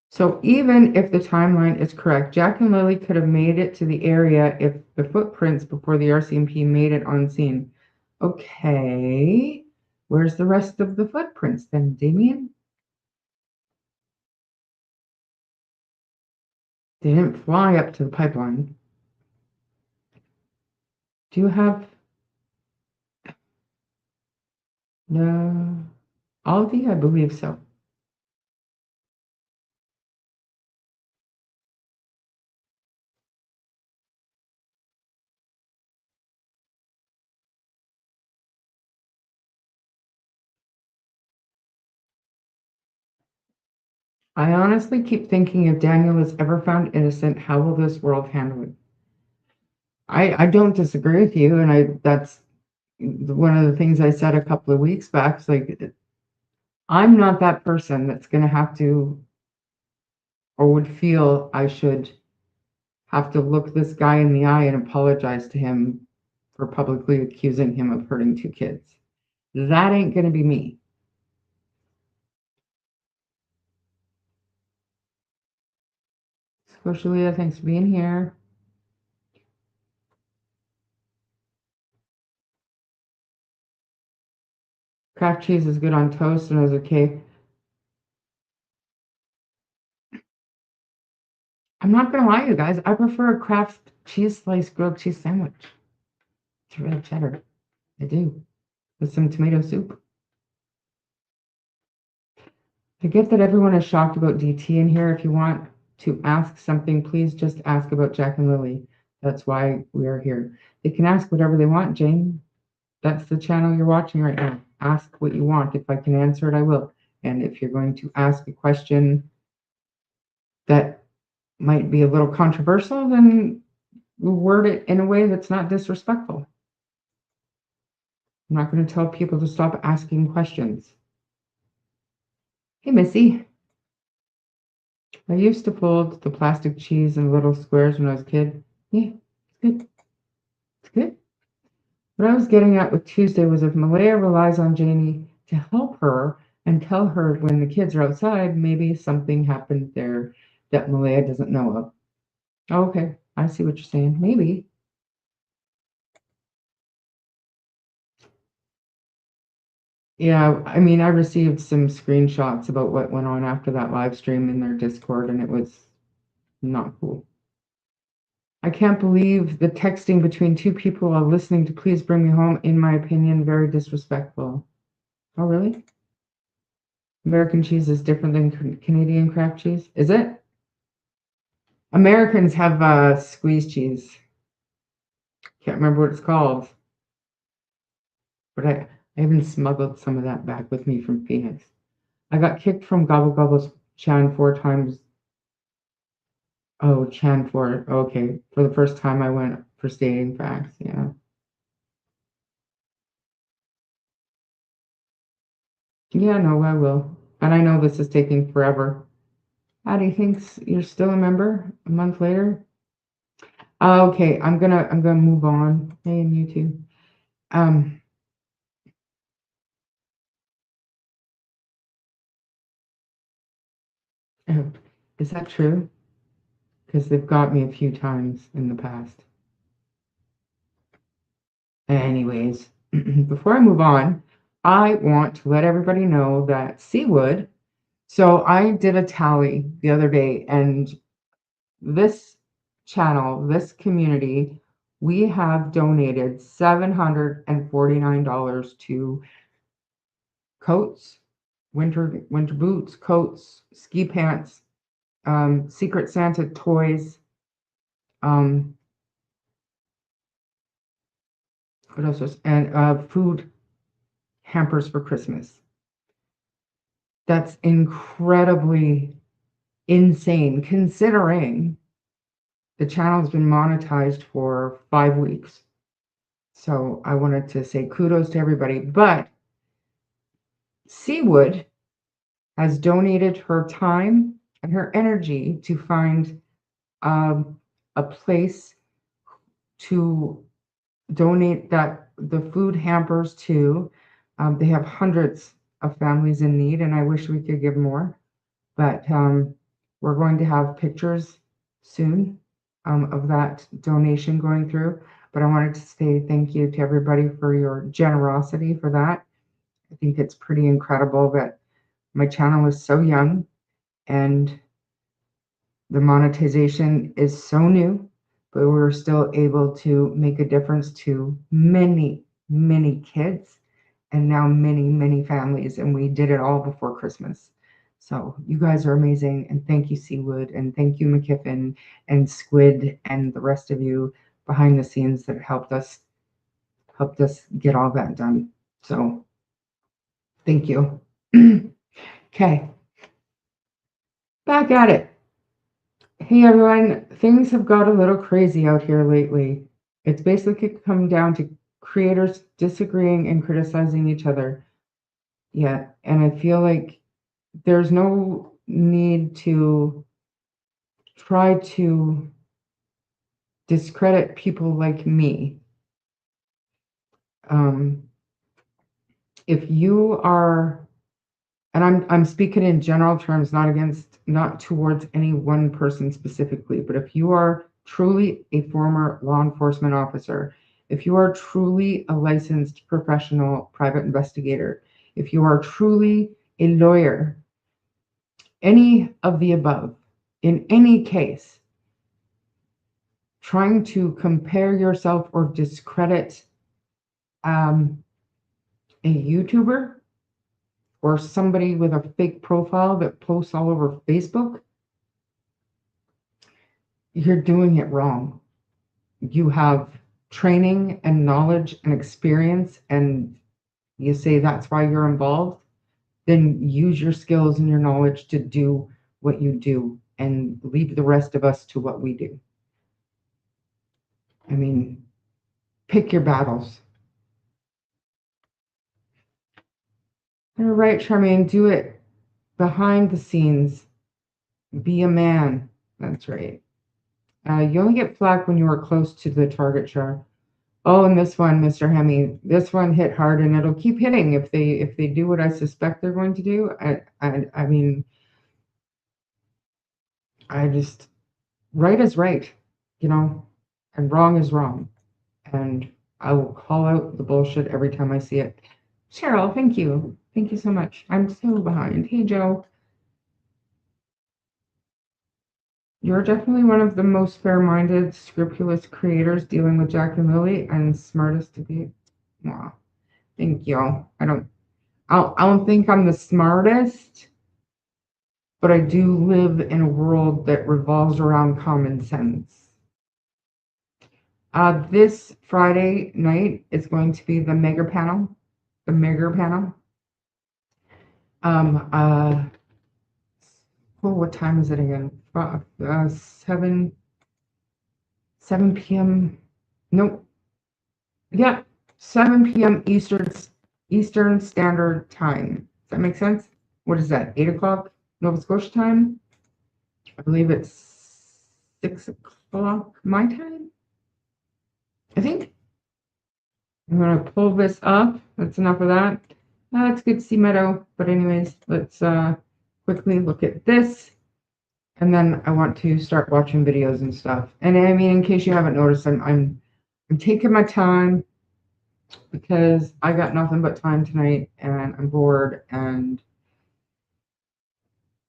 B: So even if the timeline is correct, Jack and Lily could have made it to the area if the footprints before the RCMP made it on scene. Okay, where's the rest of the footprints then, Damien? They didn't fly up to the pipeline. Do you have... No. Aldi, I believe so. I honestly keep thinking if Daniel is ever found innocent, how will this world handle it? I don't disagree with you, and that's one of the things I said a couple of weeks back. It's like I'm not that person that's going to have to or would feel I should have to look this guy in the eye and apologize to him for publicly accusing him of hurting two kids. That ain't going to be me. Squishalia, thanks for being here. Kraft cheese is good on toast and is okay. I'm not going to lie, you guys. I prefer a Kraft cheese slice grilled cheese sandwich. It's real cheddar. I do. With some tomato soup. I get that everyone is shocked about DT in here. If you want to ask something, please just ask about Jack and Lily. That's why we are here. They can ask whatever they want, Jane. That's the channel you're watching right now. Ask what you want. If I can answer it, I will. And if you're going to ask a question that might be a little controversial, then we'll word it in a way that's not disrespectful. I'm not going to tell people to stop asking questions. Hey, Missy. I used to fold the plastic cheese in little squares when I was a kid. Yeah, it's good. It's good. What I was getting at with Tuesday was if Malaya relies on Janie to help her and tell her when the kids are outside, maybe something happened there that Malaya doesn't know of. Okay, I see what you're saying. Maybe. Yeah, I mean, I received some screenshots about what went on after that live stream in their Discord, and it was not cool. I can't believe the texting between two people while listening to Please Bring Me Home, in my opinion, very disrespectful. Oh, really? American cheese is different than Canadian craft cheese? Is it? Americans have squeeze cheese. Can't remember what it's called, but I even smuggled some of that back with me from Phoenix. I got kicked from Gobble Gobble's Chan 4 times. Oh, Chan 4. Okay. For the first time I went for stating facts. Yeah. Yeah, no, I will. And I know this is taking forever. Addie thinks you're still a member a month later. Okay, I'm gonna move on. Hey, and you too. Um, oh, is that true? Because they've got me a few times in the past. Anyways, before I move on, I want to let everybody know that Seawood. So I did a tally the other day, and this channel, this community, we have donated $749 to coats, winter boots, coats, ski pants, Secret Santa toys, um, what else was, and food hampers for Christmas. That's incredibly insane considering the channel's been monetized for 5 weeks. So I wanted to say kudos to everybody. But Seawood has donated her time and her energy to find a place to donate the food hampers to. They have hundreds of families in need, and I wish we could give more. But we're going to have pictures soon of that donation going through. But I wanted to say thank you to everybody for your generosity for that. I think it's pretty incredible that my channel is so young and the monetization is so new, but we're still able to make a difference to many, many kids and now many, many families. And we did it all before Christmas. So you guys are amazing. And thank you, Seawood, and thank you, McKiffin and Squid and the rest of you behind the scenes that helped us get all that done. So thank you. Okay. Back at it. Hey everyone, things have got a little crazy out here lately. It's basically come down to creators disagreeing and criticizing each other. Yeah, and I feel like there's no need to try to discredit people like me. Um, if you are, and I'm speaking in general terms, not towards any one person specifically, but if you are truly a former law enforcement officer, if you are truly a licensed professional private investigator, if you are truly a lawyer, any of the above, in any case, trying to compare yourself or discredit a YouTuber or somebody with a fake profile that posts all over Facebook, you're doing it wrong. You have training and knowledge and experience, and you say that's why you're involved, then use your skills and your knowledge to do what you do and leave the rest of us to what we do. I mean, pick your battles. You're right, Charmaine, do it behind the scenes. Be a man. That's right. You only get flack when you are close to the target, Char. Oh, and this one, Mr. Hemi, this one hit hard, and it'll keep hitting if they do what I suspect they're going to do. I mean, I just right is right, you know, and wrong is wrong, and I will call out the bullshit every time I see it. Cheryl, thank you so much. I'm so behind. Hey, Joe, you're definitely one of the most fair-minded, scrupulous creators dealing with Jack and Lily, and smartest to be. Wow, thank you. I don't think I'm the smartest, but I do live in a world that revolves around common sense. This Friday night is going to be the mega panel. The mega panel. Um, uh, well, what time is it again? 7 p.m. Nope. Yeah, 7 p.m. Eastern Standard Time. Does that make sense? What is that? 8 o'clock Nova Scotia time? I believe it's 6 o'clock my time. I think I'm going to pull this up. That's enough of that. It's good to see Meadow. But anyways, let's quickly look at this. And then I want to start watching videos and stuff. And I mean, in case you haven't noticed, I'm taking my time because I got nothing but time tonight and I'm bored and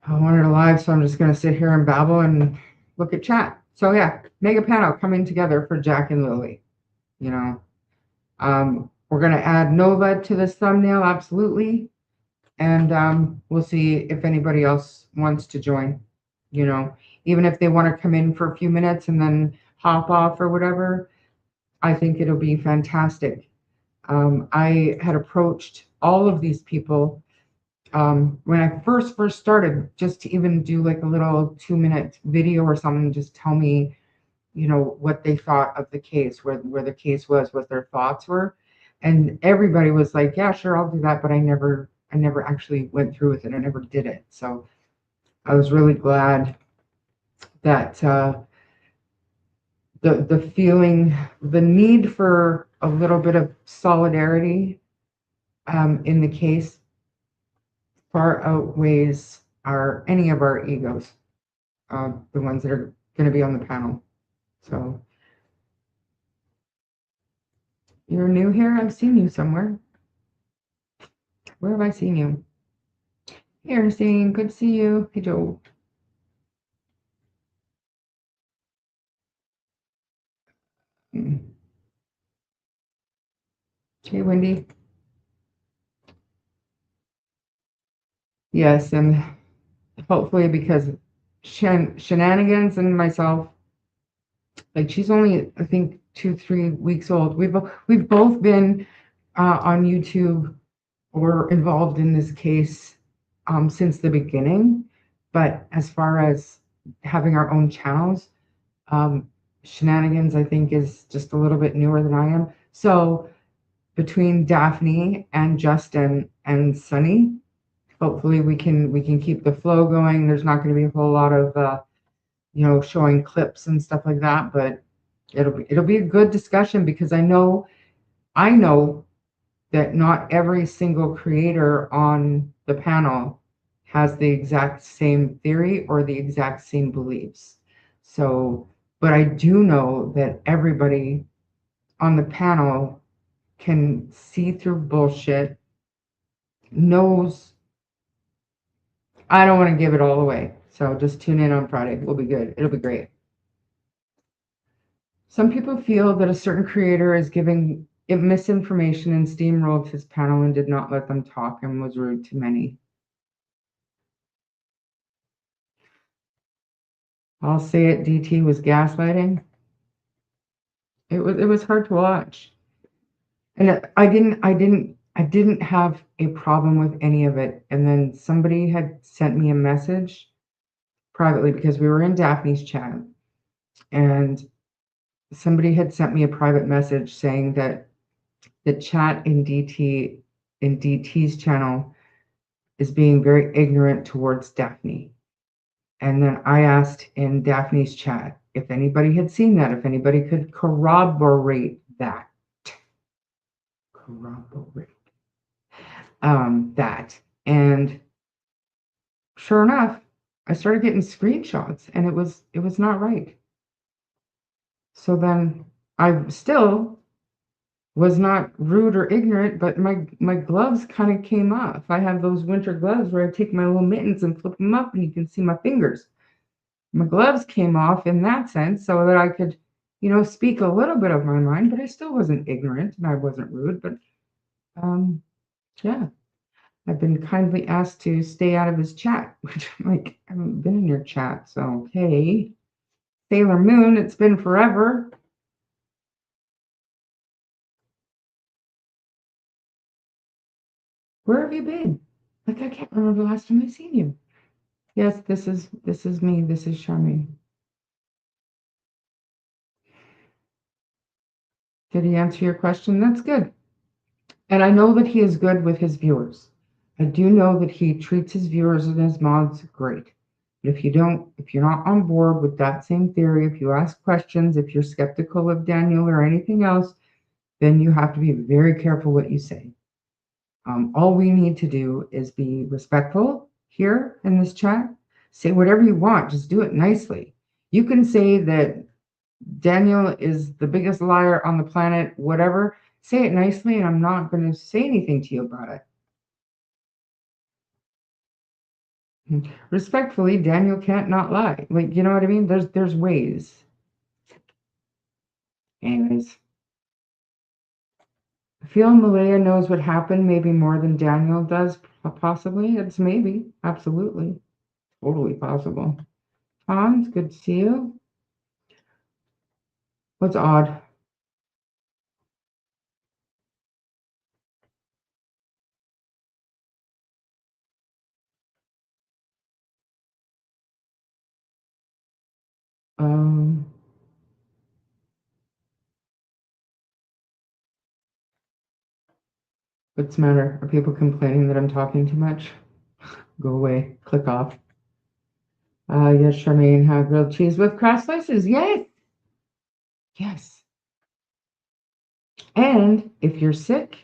B: I wanted a live, so I'm just going to sit here and babble and look at chat. So yeah, mega panel coming together for Jack and Lily. You know, we're going to add Nova to this thumbnail, absolutely. And we'll see if anybody else wants to join, you know, even if they want to come in for a few minutes and then hop off or whatever. I think it'll be fantastic. I had approached all of these people when I first started, just to even do like a little 2-minute video or something, just tell me, you know, what they thought of the case, where the case was, what their thoughts were. And everybody was like, yeah, sure, I'll do that. But I never actually went through with it. I never did it. So I was really glad that the feeling, the need for a little bit of solidarity in the case far outweighs any of our egos, the ones that are going to be on the panel. So you're new here. I've seen you somewhere. Where have I seen you? Hey, Ernestine, good to see you. Hey, Joe. Hey, Wendy. Yes, and hopefully because shenanigans and myself, like she's only, I think, 2, 3 weeks old. We've both been on YouTube or involved in this case since the beginning. But as far as having our own channels, shenanigans, I think, is just a little bit newer than I am. So between Daphne and Justin and Sunny, hopefully we can keep the flow going. There's not going to be a whole lot of showing clips and stuff like that, but it'll be a good discussion because I know that not every single creator on the panel has the exact same theory or the exact same beliefs. So, but I do know that everybody on the panel can see through bullshit, knows. I don't want to give it all away. So just tune in on Friday. We'll be good. It'll be great. Some people feel that a certain creator is giving it misinformation and steamrolled his panel and did not let them talk and was rude to many. I'll say it, DT was gaslighting. It was hard to watch. And I didn't have a problem with any of it. And then somebody had sent me a message privately because we were in Daphne's chat, and somebody had sent me a private message saying that the chat in DT's channel is being very ignorant towards Daphne. And then I asked in Daphne's chat if anybody had seen that, if anybody could corroborate that. Corroborate that. And sure enough, I started getting screenshots, and it was not right. So then I still was not rude or ignorant, but my gloves kind of came off. I have those winter gloves where I take my little mittens and flip them up, and you can see my fingers. My gloves came off in that sense so that I could, speak a little bit of my mind, but I still wasn't ignorant and I wasn't rude. But yeah, I've been kindly asked to stay out of his chat, which I'm like, I haven't been in your chat, so hey, Sailor Moon, it's been forever. Where have you been? Like, I can't remember the last time I've seen you. Yes, this is me. This is Charmaine. Did he answer your question? That's good. And I know that he is good with his viewers. I do know that he treats his viewers and his mods great. But if you're not on board with that same theory, if you ask questions, if you're skeptical of Daniel or anything else, then you have to be very careful what you say. All we need to do is be respectful here in this chat. Say whatever you want, just do it nicely. You can say that Daniel is the biggest liar on the planet, whatever. Say it nicely, and I'm not going to say anything to you about it. Respectfully, Daniel can't not lie. Like, you know what I mean? There's ways. Anyways, I feel Malaya knows what happened maybe more than Daniel does, possibly. It's maybe, absolutely, totally possible. Tom, it's good to see you. What's odd? Um, what's the matter? Are people complaining that I'm talking too much? Go away. Click off. Yes, Charmaine, have grilled cheese with crust slices. Yes. Yes. And if you're sick,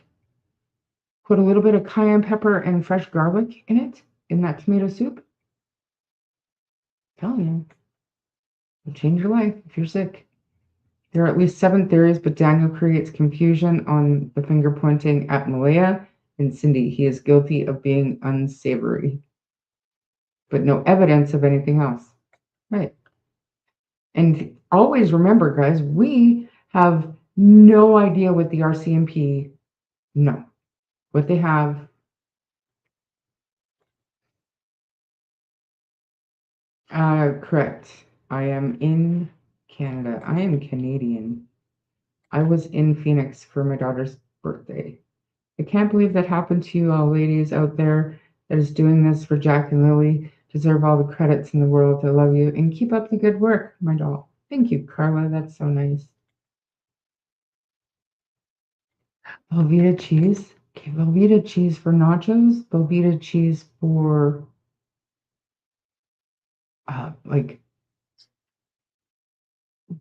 B: put a little bit of cayenne pepper and fresh garlic in it, in that tomato soup. Tell you, it'll change your life if you're sick. There are at least 7 theories, but Daniel creates confusion on the finger pointing at Malaya and Cindy. He is guilty of being unsavory, but no evidence of anything else. Right. And always remember, guys, we have no idea what the RCMP know. What they have. Correct. I am in Canada. I am Canadian. I was in Phoenix for my daughter's birthday. I can't believe that happened to you all ladies out there that is doing this for Jack and Lily. Deserve all the credits in the world. I love you. And keep up the good work, my doll. Thank you, Carla. That's so nice. Velveeta cheese. Okay, Velveeta cheese for nachos. Velveeta cheese for like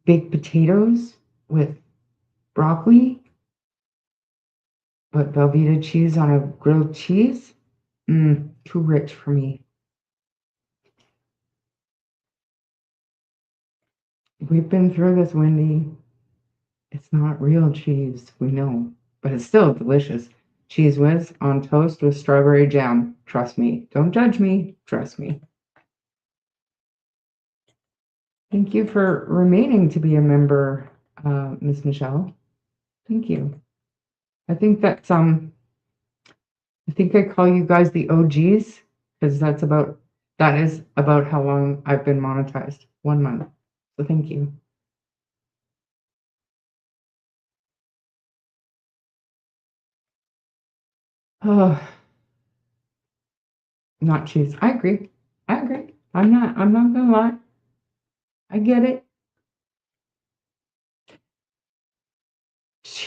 B: baked potatoes with broccoli. But Velveeta cheese on a grilled cheese? Too rich for me. We've been through this, Wendy. It's not real cheese, we know, but it's still delicious. Cheese whiz on toast with strawberry jam. Trust me. Don't judge me. Trust me. Thank you for remaining to be a member, Miss Michelle. Thank you. I think that's I think I call you guys the OGs because that is about how long I've been monetized. 1 month. So thank you. Oh, not cheese. I agree. I agree. I'm not gonna lie. I get it.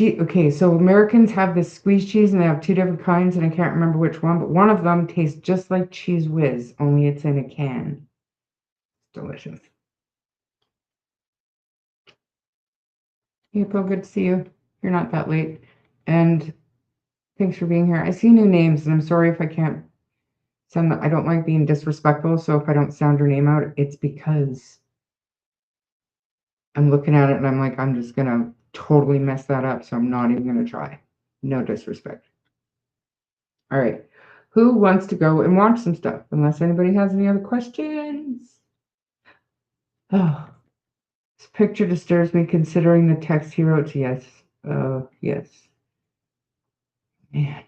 B: Okay, so Americans have this squeeze cheese and they have 2 different kinds, and I can't remember which one, but one of them tastes just like Cheese Whiz, only it's in a can. It's delicious. April, good to see you. You're not that late. And thanks for being here. I see new names, and I'm sorry if I can't send them. I don't like being disrespectful, so if I don't sound your name out, it's because I'm looking at it and I'm like, I'm just gonna totally mess that up, so I'm not even gonna try. No disrespect. All right. Who wants to go and watch some stuff? Unless anybody has any other questions. Oh, this picture disturbs me considering the text he wrote to yes. Yes. Man.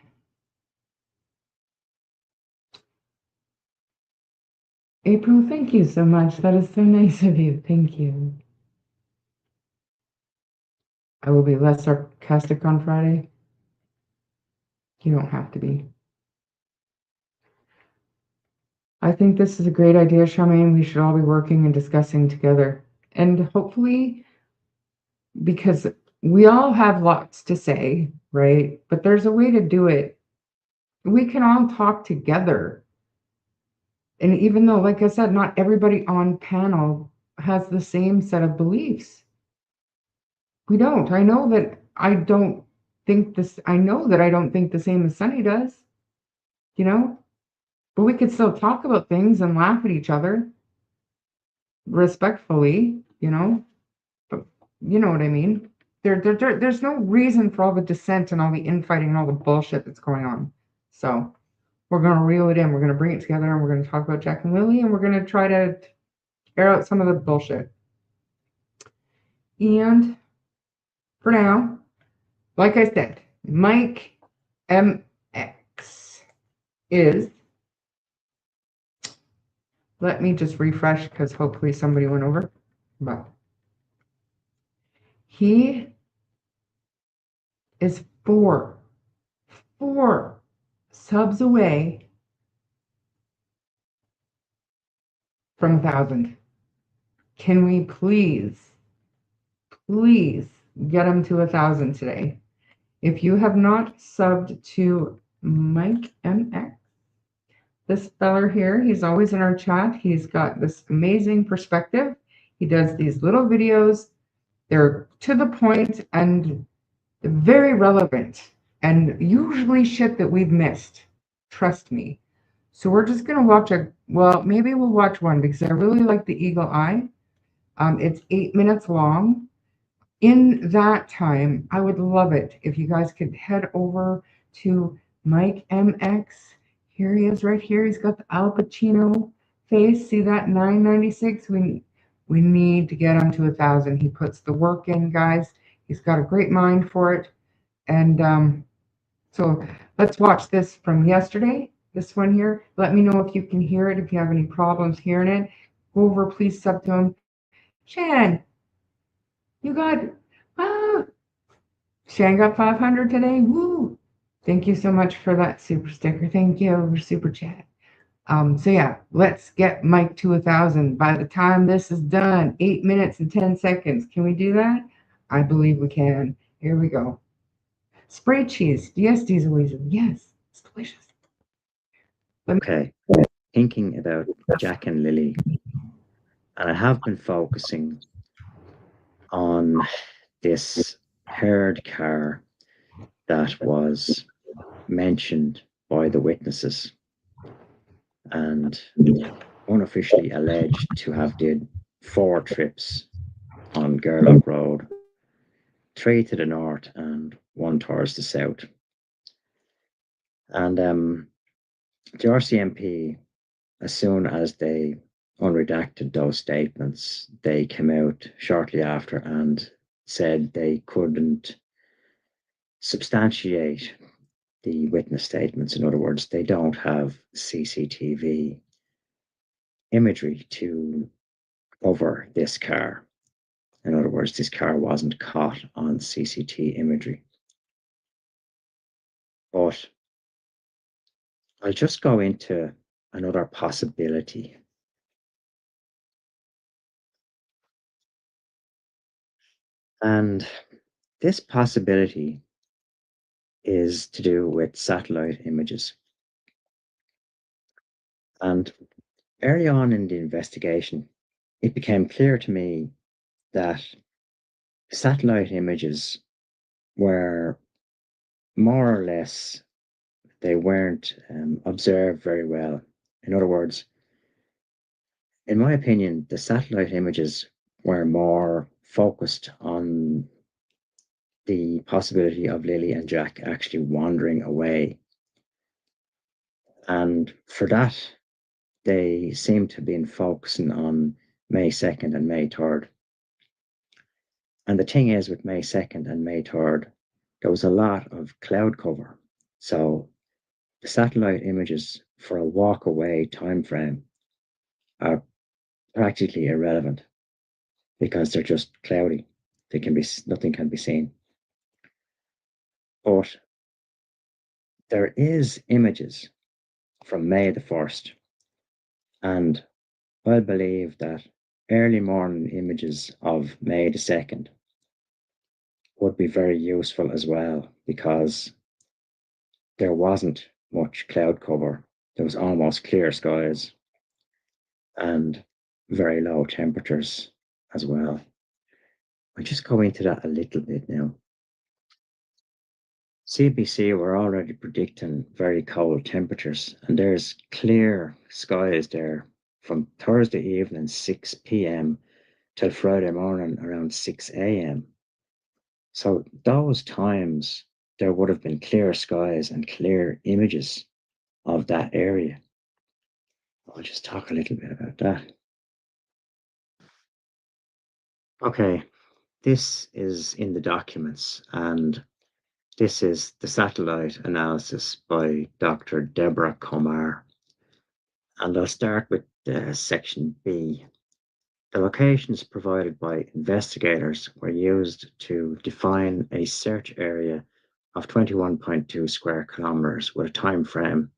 B: April, thank you so much. That is so nice of you. Thank you. I will be less sarcastic on Friday. You don't have to be. I think this is a great idea, Charmaine. We should all be working and discussing together. And hopefully, because we all have lots to say, right? But there's a way to do it. We can all talk together. And even though, like I said, not everybody on panel has the same set of beliefs. We don't. I know that I don't think this, I know that I don't think the same as Sunny does, you know? But we could still talk about things and laugh at each other respectfully, you know? But you know what I mean? There's no reason for all the dissent and all the infighting and all the bullshit that's going on. So we're going to reel it in. We're going to bring it together and we're going to talk about Jack and Lily and we're going to try to air out some of the bullshit. And for now, like I said, Mike MX is, let me just refresh because hopefully somebody went over, but he is four subs away from 1,000. Can we please get him to 1,000 today? If you have not subbed to Mike MX, this feller here, he's always in our chat. He's got this amazing perspective. He does these little videos They're to the point and very relevant, and usually shit that we've missed. Trust me. So we're just gonna watch well, maybe we'll watch one because I really like the Eagle Eye. It's 8 minutes long. In that time, I would love it if you guys could head over to Mike MX. Here he is right here. He's got the Al Pacino face. See that 996? We need to get him to 1,000. He puts the work in, guys. He's got a great mind for it. And so let's watch this from yesterday. This one here. Let me know if you can hear it. If you have any problems hearing it, go over, please sub to him. Shan, you got, ah, Shan got 500 today. Woo! Thank you so much for that super sticker. Thank you for super chat. So yeah, let's get Mike to 1,000 by the time this is done. 8 minutes and 10 seconds. Can we do that? I believe we can. Here we go. Spray cheese. Yes, Diesel Weasel. Yes, it's delicious.
A: Okay, thinking about Jack and Lily, and I have been focusing on this third car that was mentioned by the witnesses and unofficially alleged to have did 4 trips on Gerlock Road, 3 to the north and 1 towards the south. And the RCMP, as soon as they unredacted those statements, they came out shortly after and said they couldn't substantiate the witness statements. In other words, they don't have CCTV imagery to cover this car. In other words, this car wasn't caught on CCTV imagery. But I'll just go into another possibility. And this possibility is to do with satellite images. And early on in the investigation, it became clear to me that satellite images were more or less, they weren't observed very well. In other words, in my opinion, the satellite images were more focused on the possibility of Lily and Jack actually wandering away. And for that, they seem to have been focusing on May 2nd and May 3rd. And the thing is, with May 2nd and May 3rd, there was a lot of cloud cover. So the satellite images for a walk away time frame are practically irrelevant because they're just cloudy. They can be, nothing can be seen. But there is images from May the 1st, and I believe that early morning images of May the 2nd would be very useful as well, because there wasn't much cloud cover. There was almost clear skies and very low temperatures as well. I'll just go into that a little bit now. CBC were already predicting very cold temperatures, and there's clear skies there from Thursday evening 6 p.m. till Friday morning around 6 a.m. So those times there would have been clear skies and clear images of that area. I'll just talk a little bit about that. Okay, this is in the documents, and this is the satellite analysis by Dr. Deborah Komar. And I'll start with section B. The locations provided by investigators were used to define a search area of 21.2 square kilometers with a time frame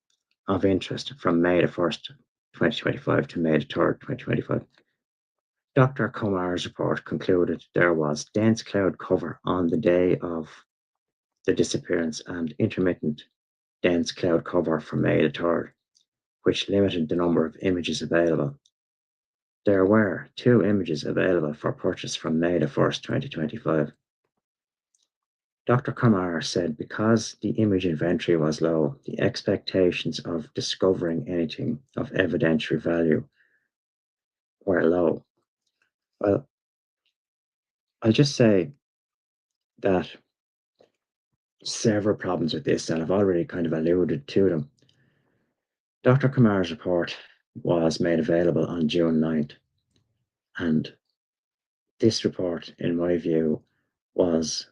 A: of interest from May the 1st, 2025 to May the 3rd, 2025. Dr. Komar's report concluded there was dense cloud cover on the day of the disappearance and intermittent dense cloud cover from May the 3rd, which limited the number of images available. There were two images available for purchase from May the 1st, 2025. Dr. Kamar said because the image inventory was low, the expectations of discovering anything of evidentiary value were low. Well, I'll just say that several problems with this, and I've already kind of alluded to them. Dr. Kamar's report was made available on June 9th, and this report, in my view, was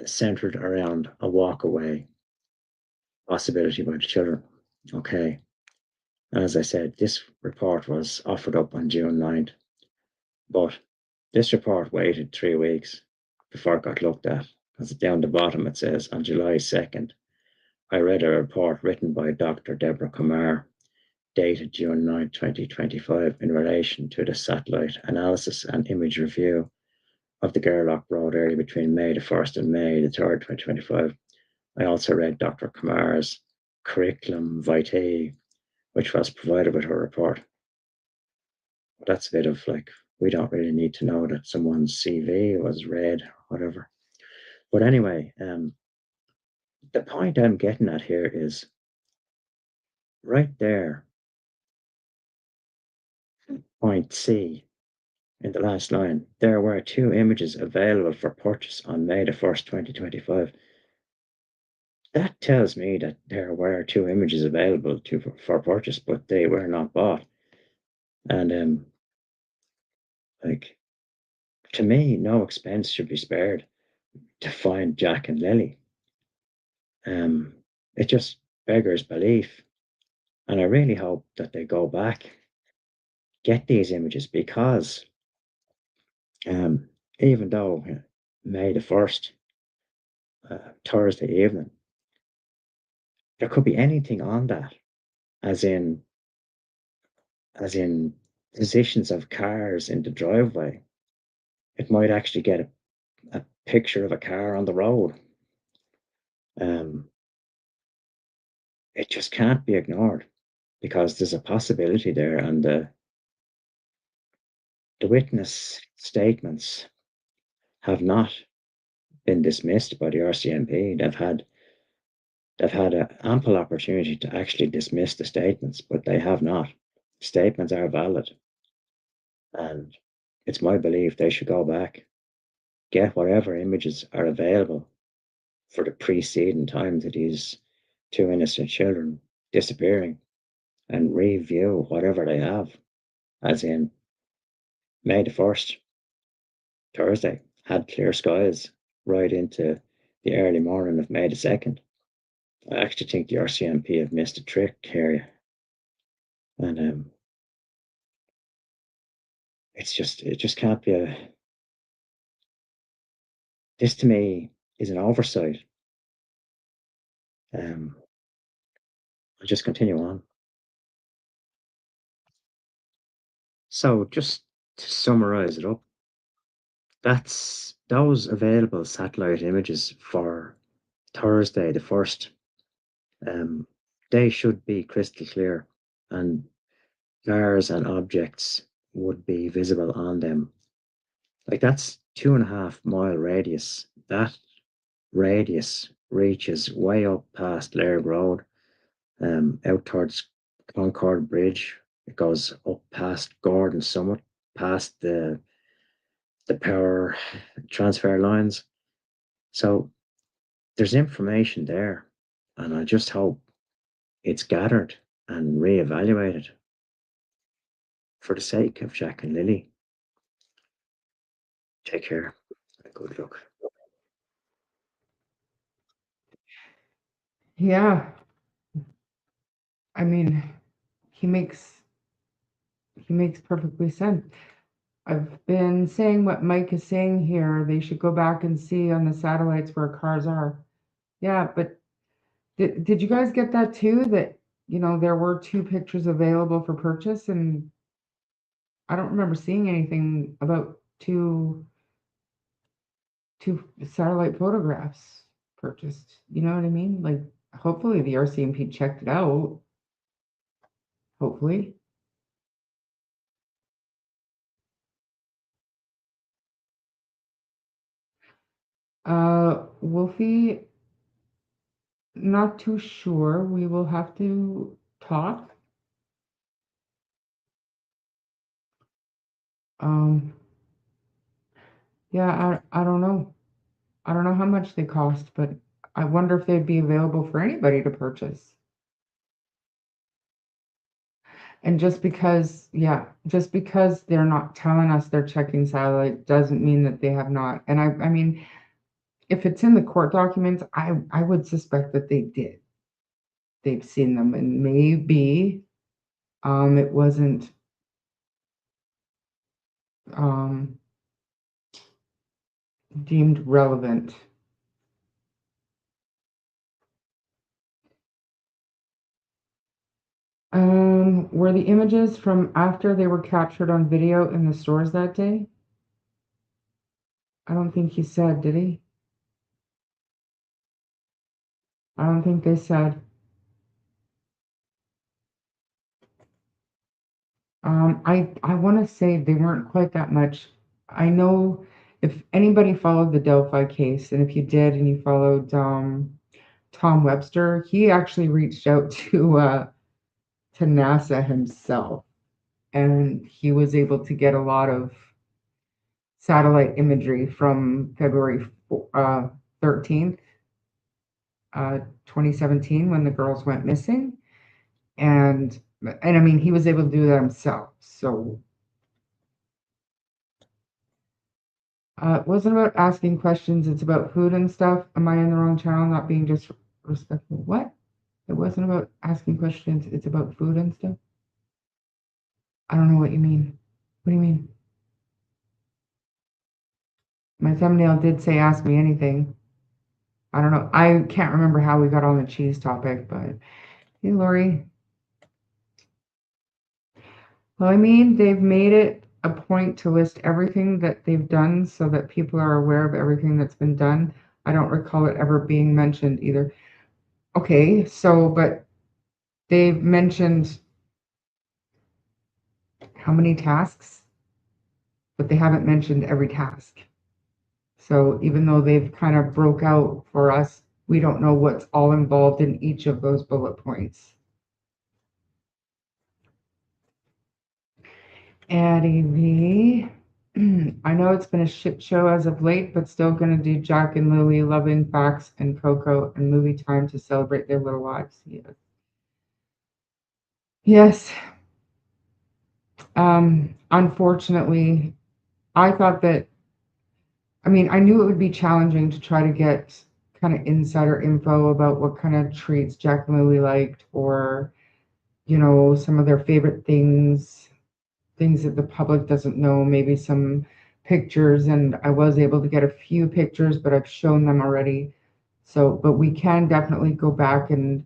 A: centered around a walk away possibility by the children. Okay. And as I said, this report was offered up on June 9th, but this report waited 3 weeks before it got looked at. Because down the bottom it says on July 2nd, I read a report written by Dr. Deborah Kamar, dated June 9, 2025, in relation to the satellite analysis and image review of the Gerlach Road area between May the 1st and May the 3rd, 2025. I also read Dr. Kamar's curriculum vitae, which was provided with her report. That's a bit of like, we don't really need to know that someone's CV was read, or whatever. But anyway, the point I'm getting at here is right there, point C, in the last line, there were two images available for purchase on May the 1st, 2025. That tells me that there were two images available for purchase, but they were not bought. And like, to me, no expense should be spared to find Jack and Lily. It just beggars belief. And I really hope that they go back, get these images, because even though May the 1st, Thursday evening, there could be anything on that, as in positions of cars in the driveway. It might actually get a picture of a car on the road. Um, it just can't be ignored because there's a possibility there, and the witness statements have not been dismissed by the RCMP. They've had an ample opportunity to actually dismiss the statements, but they have not. Statements are valid, and it's my belief they should go back, get whatever images are available for the preceding times of these two innocent children disappearing, and review whatever they have, as in May the 1st, Thursday, had clear skies right into the early morning of May the 2nd. I actually think the RCMP have missed a trick here, and it just can't be a. This to me is an oversight. Um, I'll just continue on. So just to summarize it up, that's those available satellite images for Thursday the 1st. Um, they should be crystal clear, and cars and objects would be visible on them. Like, that's 2.5 mile radius. That radius reaches way up past Lairg Road, out towards Concord Bridge. It goes up past Gordon Summit, past the power transfer lines. So there's information there, and I just hope it's gathered and reevaluated for the sake of Jack and Lily. Take care. Good luck.
B: Yeah, I mean, he makes he makes perfectly sense. I've been saying what Mike is saying here. They should go back and see on the satellites where cars are. Yeah, but did you guys get that too? That there were two pictures available for purchase, and I don't remember seeing anything about two satellite photographs purchased. You know what I mean? Like, hopefully the RCMP checked it out. Hopefully. Wolfie, not too sure. We will have to talk. Um, yeah, I don't know. I don't know how much they cost, but I wonder if they'd be available for anybody to purchase. And just because they're not telling us they're checking satellite doesn't mean that they have not. And I mean, if it's in the court documents, I would suspect that they did. They've seen them, and maybe it wasn't um, deemed relevant. Were the images from after they were captured on video in the stores that day? I don't think he said, did he? I don't think they said. I want to say they weren't quite that much. I know if anybody followed the Delphi case, and if you did, and you followed Tom Webster, he actually reached out to NASA himself, and he was able to get a lot of satellite imagery from February 13th, 2017, when the girls went missing, and I mean he was able to do that himself. So it wasn't about asking questions. It's about food and stuff. Am I in the wrong channel? Not being disrespectful. What? It wasn't about asking questions. It's about food and stuff. I don't know what you mean. What do you mean? My thumbnail did say ask me anything. I don't know. I can't remember how we got on the cheese topic, but hey, Lori. Well, I mean, they've made it a point to list everything that they've done so that people are aware of everything that's been done. I don't recall it ever being mentioned either. Okay, so, but they've mentioned how many tasks, but they haven't mentioned every task. So even though they've kind of broke out for us, we don't know what's all involved in each of those bullet points. Addie V. I know it's been a shit show as of late, but still gonna do Jack and Lily, Loving Facts, and Coco and movie time to celebrate their little lives. Yes. Yes. Unfortunately, I thought that, I mean, I knew it would be challenging to try to get kind of insider info about what kind of treats Jack and Lily liked, or, some of their favorite things that the public doesn't know, maybe some pictures. And I was able to get a few pictures, but I've shown them already. So, but we can definitely go back, and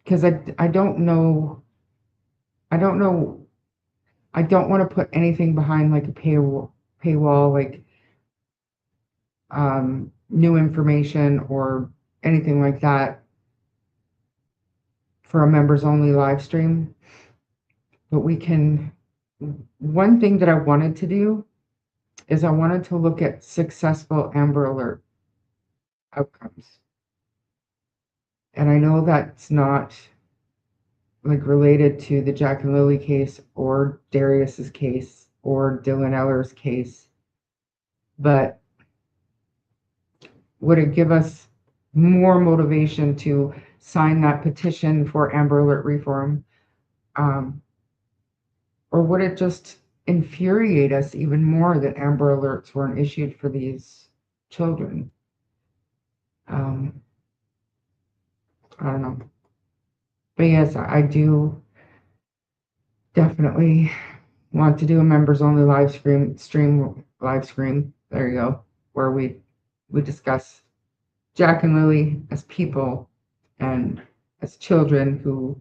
B: because I don't know, I don't know, I don't want to put anything behind like a paywall, like new information or anything like that for a members only live stream. But we can, one thing that I wanted to do is I wanted to look at successful Amber Alert outcomes. And I know that's not like related to the Jack and Lily case or Darius's case or Dylan Eller's case, but would it give us more motivation to sign that petition for Amber Alert reform? Or would it just infuriate us even more that Amber Alerts weren't issued for these children? I don't know. But yes, I do definitely want to do a members only live stream. There you go, where we discuss Jack and Lily as people and as children who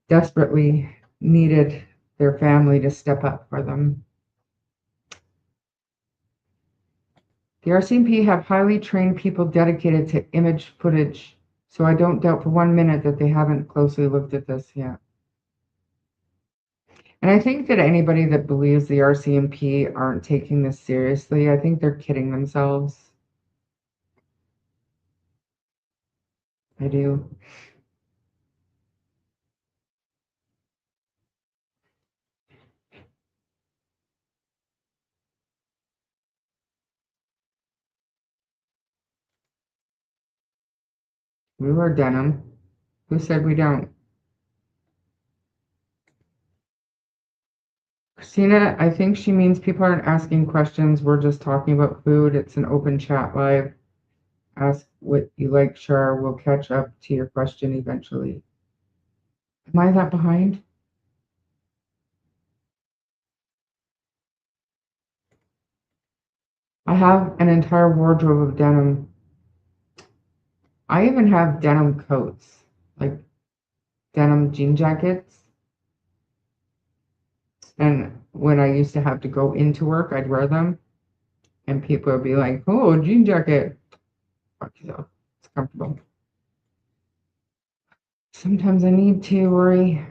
B: desperately needed their family to step up for them. The RCMP have highly trained people dedicated to image footage, so I don't doubt for 1 minute that they haven't closely looked at this yet. And I think that anybody that believes the RCMP aren't taking this seriously, I think they're kidding themselves. I do. We wear denim. Who said we don't? Christina, I think she means people aren't asking questions. We're just talking about food. It's an open chat live. Ask what you like, Char. We'll catch up to your question eventually. Am I that behind? I have an entire wardrobe of denim. I even have denim coats, like denim jean jackets. And when I used to have to go into work, I'd wear them, and people would be like, "Oh, jean jacket." Fuck yourself. It's comfortable. Sometimes I need to worry.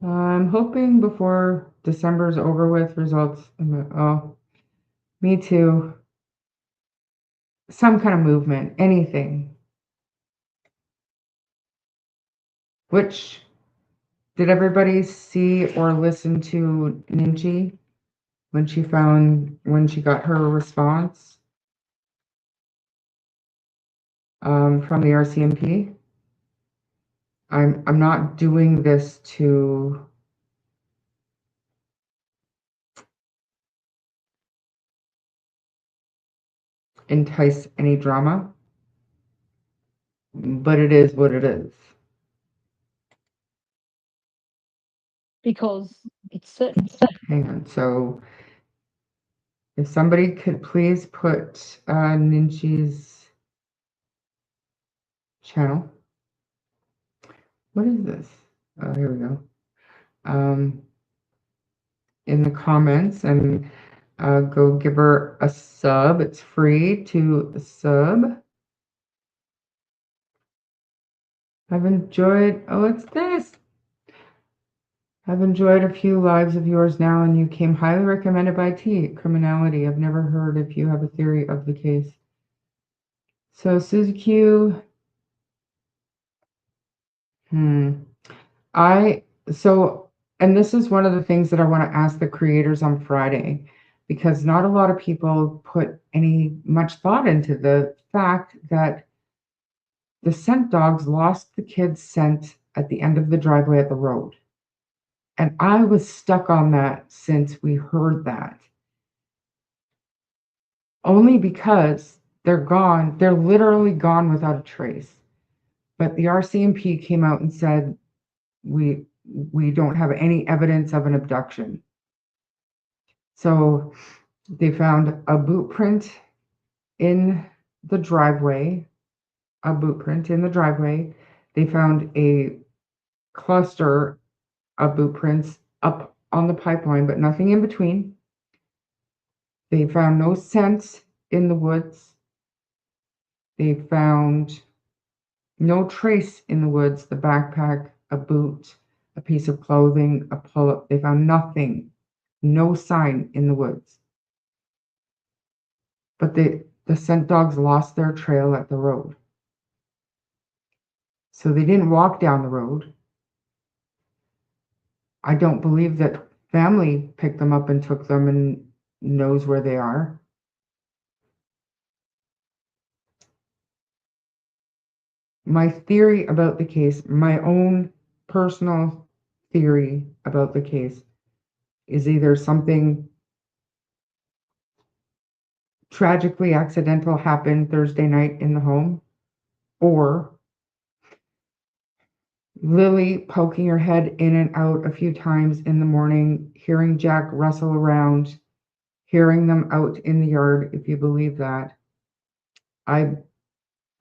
B: I'm hoping before December's over with, results. Oh, me too. Some kind of movement, anything. Which did everybody see or listen to Ninji when she got her response from the RCMP? I'm not doing this to entice any drama, but it is what it is.
C: Because it's certain.
B: Hang on. So if somebody could please put Ninji's channel. What is this? Oh, here we go. In the comments and go give her a sub. It's free to sub. I've enjoyed, oh, it's this. I've enjoyed a few lives of yours now, and you came highly recommended by T. Criminality. I've never heard if you have a theory of the case. So Suzuki, and this is one of the things that I want to ask the creators on Friday, because not a lot of people put any much thought into the fact that the scent dogs lost the kids' scent at the end of the driveway at the road. And I was stuck on that since we heard that. Only because they're gone, they're literally gone without a trace. But the RCMP came out and said, we don't have any evidence of an abduction. So they found a boot print in the driveway, They found a cluster of boot prints up on the pipeline, but nothing in between. They found no scent in the woods. They found no trace in the woods, the backpack, a boot, a piece of clothing, a pull-up. They found nothing, no sign in the woods. But the scent dogs lost their trail at the road. So they didn't walk down the road. I don't believe that family picked them up and took them and knows where they are. My theory about the case, my own personal theory about the case, is either something tragically accidental happened Thursday night in the home, or Lilly poking her head in and out a few times in the morning, hearing Jack wrestle around, hearing them out in the yard, if you believe that. I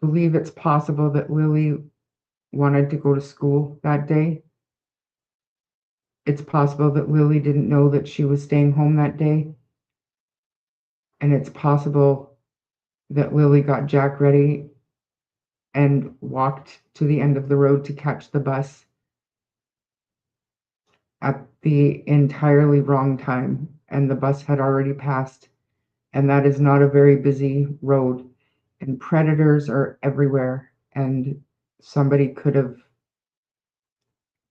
B: believe it's possible that Lilly wanted to go to school that day. It's possible that Lilly didn't know that she was staying home that day. And it's possible that Lilly got Jack ready and walked to the end of the road to catch the bus at the entirely wrong time, and the bus had already passed, and that is not a very busy road, and predators are everywhere, and somebody could have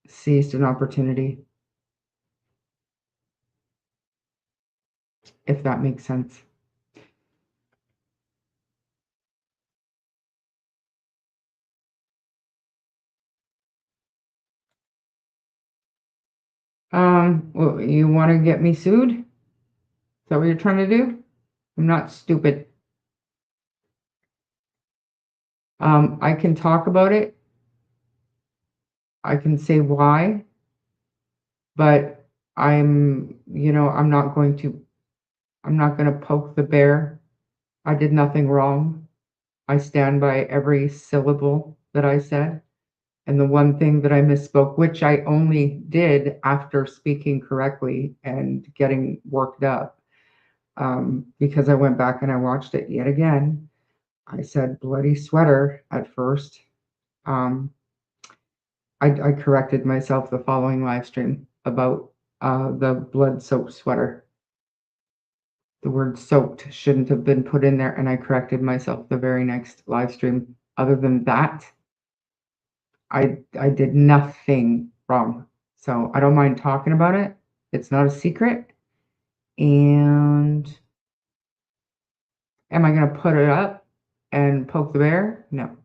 B: seized an opportunity, if that makes sense. Well, you want to get me sued? Is that what you're trying to do? I'm not stupid. I can talk about it. I can say why, but I'm not going to poke the bear. I did nothing wrong. I stand by every syllable that I said. And the one thing that I misspoke, which I only did after speaking correctly and getting worked up, because I went back and I watched it yet again. I said bloody sweater at first. Um, I corrected myself the following live stream about the blood soaked sweater. The word soaked shouldn't have been put in there, and I corrected myself the very next live stream. Other than that, I did nothing wrong. So I don't mind talking about it. It's not a secret. And am I going to put it up and poke the bear? No.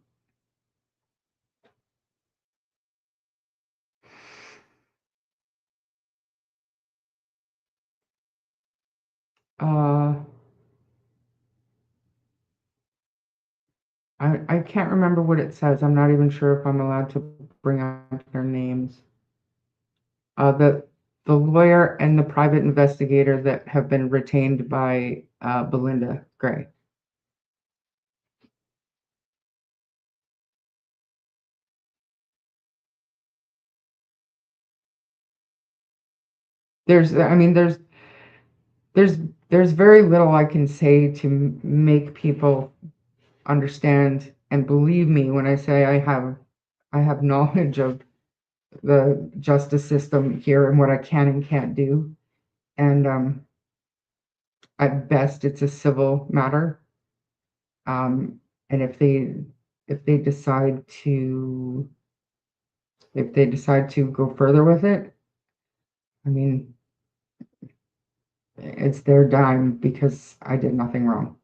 B: Uh, I can't remember what it says. I'm not even sure if I'm allowed to bring out their names. The lawyer and the private investigator that have been retained by Belinda Gray. There's, I mean, there's there's very little I can say to make people understand and believe me when I say I have knowledge of the justice system here and what I can and can't do. And at best, it's a civil matter. And if they decide to go further with it, I mean, it's their dime because I did nothing wrong.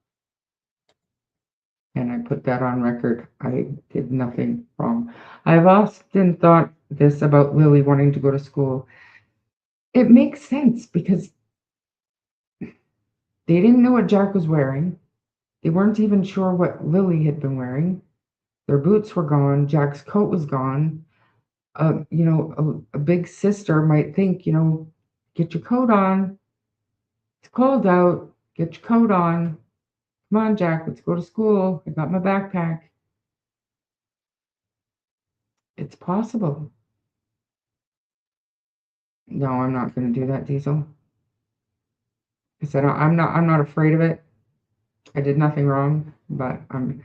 B: And I put that on record. I did nothing wrong. I've often thought this about Lily wanting to go to school. It makes sense because they didn't know what Jack was wearing. They weren't even sure what Lily had been wearing. Their boots were gone. Jack's coat was gone. A big sister might think, get your coat on. It's cold out. Get your coat on. Come on, Jack, let's go to school. I got my backpack. It's possible. No, I'm not going to do that, Diesel. I said I'm not afraid of it. I did nothing wrong, but I'm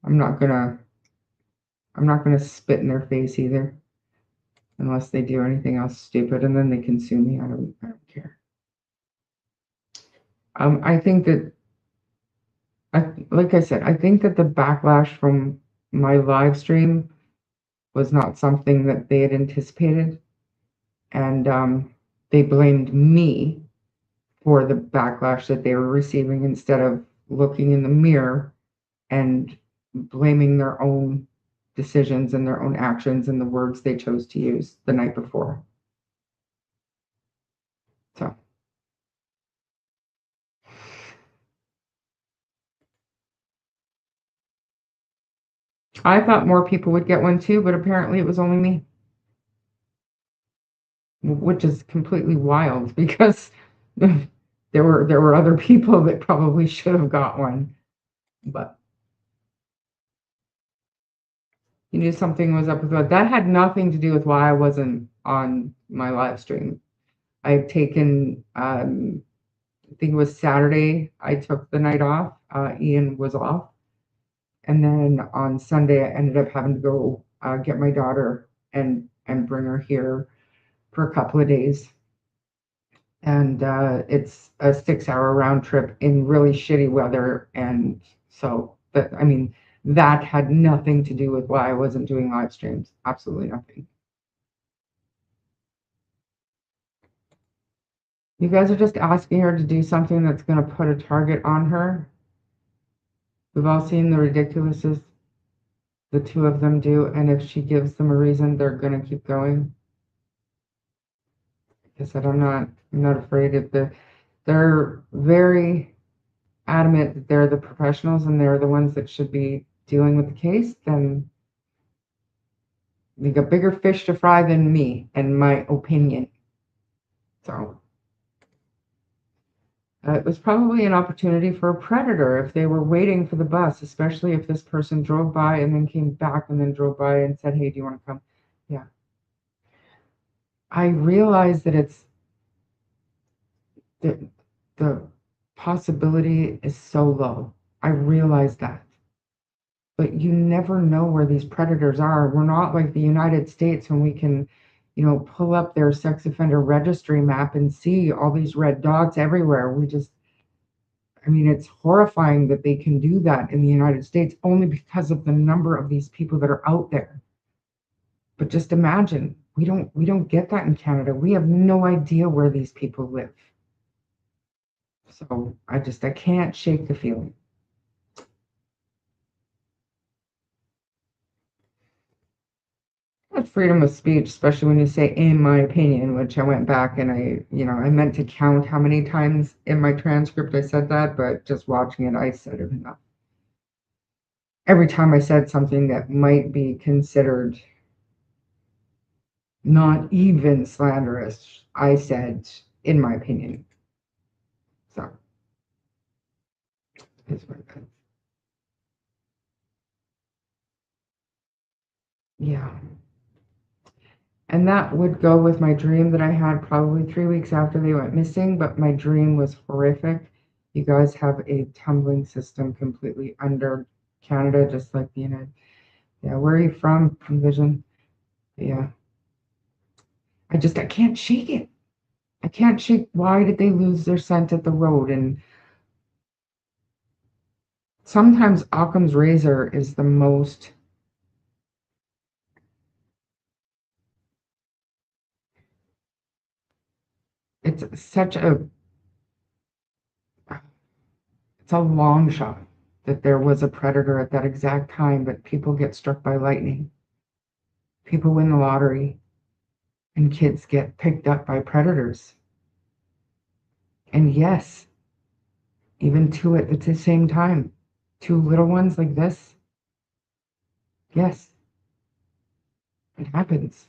B: not gonna I'm not gonna spit in their face either, unless they do anything else stupid, and then they can sue me. I don't care. I think that like I said, I think that the backlash from my live stream was not something that they had anticipated, and they blamed me for the backlash that they were receiving instead of looking in the mirror and blaming their own decisions and their own actions and the words they chose to use the night before. So I thought more people would get one too, but apparently it was only me, which is completely wild because there were other people that probably should have got one, but you knew something was up with that. That had nothing to do with why I wasn't on my live stream. I had taken, I think it was Saturday, I took the night off. Ian was off. And then on Sunday, I ended up having to go get my daughter and bring her here for a couple of days. And it's a 6 hour round trip in really shitty weather. And so, but I mean, that had nothing to do with why I wasn't doing live streams. Absolutely nothing. You guys are just asking her to do something that's going to put a target on her. We've all seen the ridiculousness the two of them do, and if she gives them a reason, they're going to keep going. Like I said, I'm not afraid of they're very adamant that they're the professionals and they're the ones that should be dealing with the case. Then they got bigger fish to fry than me, in my opinion. So it was probably an opportunity for a predator if they were waiting for the bus, especially if this person drove by and then came back and then drove by and said, "Hey, do you want to come?" Yeah. I realize that the, the possibility is so low. I realize that. But you never know where these predators are. We're not like the United States when we can, pull up their sex offender registry map and see all these red dots everywhere. I mean, it's horrifying that they can do that in the United States only because of the number of these people that are out there. But just imagine, we don't get that in Canada. We have no idea where these people live. So I can't shake the feeling. That's freedom of speech, especially when you say "in my opinion," which I went back and I meant to count how many times in my transcript I said that, but just watching it, I said it enough. Every time I said something that might be considered not even slanderous, I said, "in my opinion." So, it's what it is. Yeah. And that would go with my dream that I had probably 3 weeks after they went missing, but my dream was horrific. You guys have a tumbling system completely under Canada, just like the United. Yeah, where are you from Vision? Yeah. I can't shake it. I can't shake why did they lose their scent at the road? And sometimes Occam's razor is the most, it's such it's a long shot that there was a predator at that exact time, but people get struck by lightning. People win the lottery and kids get picked up by predators. And yes, even two at the same time. Two little ones like this. Yes, it happens.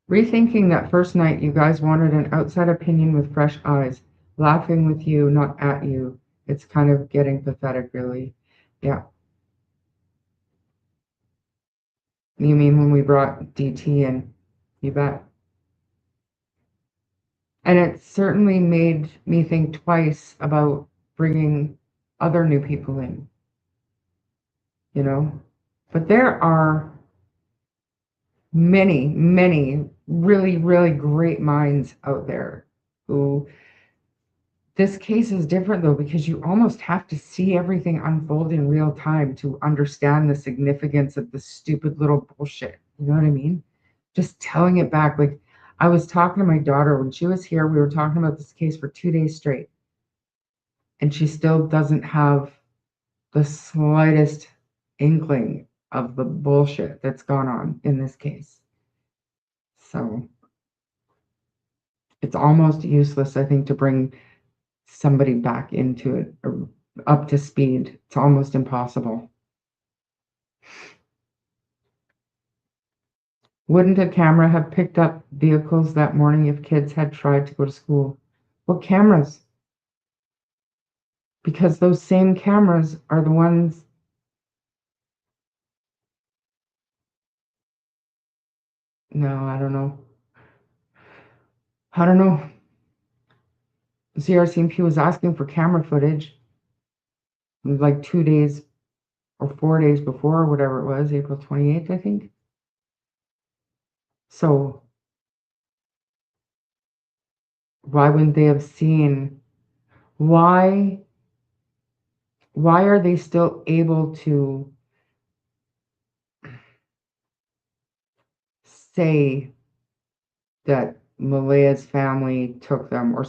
B: Rethinking that first night, you guys wanted an outside opinion with fresh eyes, laughing with you, not at you. It's kind of getting pathetic, really. Yeah. You mean when we brought DT in? You bet. And it certainly made me think twice about bringing other new people in, you know? But there are many, many really, really great minds out there who this case is different though, because you almost have to see everything unfold in real time to understand the significance of the stupid little bullshit. You know what I mean? Just telling it back. Like I was talking to my daughter when she was here, we were talking about this case for 2 days straight, and she still doesn't have the slightest inkling of the bullshit that's gone on in this case. So it's almost useless, I think, to bring somebody back into it or up to speed. It's almost impossible. Wouldn't a camera have picked up vehicles that morning if kids had tried to go to school? What cameras? Because those same cameras are the ones. No, I don't know. I don't know. CRCMP was asking for camera footage like 2 days or 4 days before, or whatever it was, April 28th, I think. So why wouldn't they have seen? Why are they still able to say that Malaya's family took them, or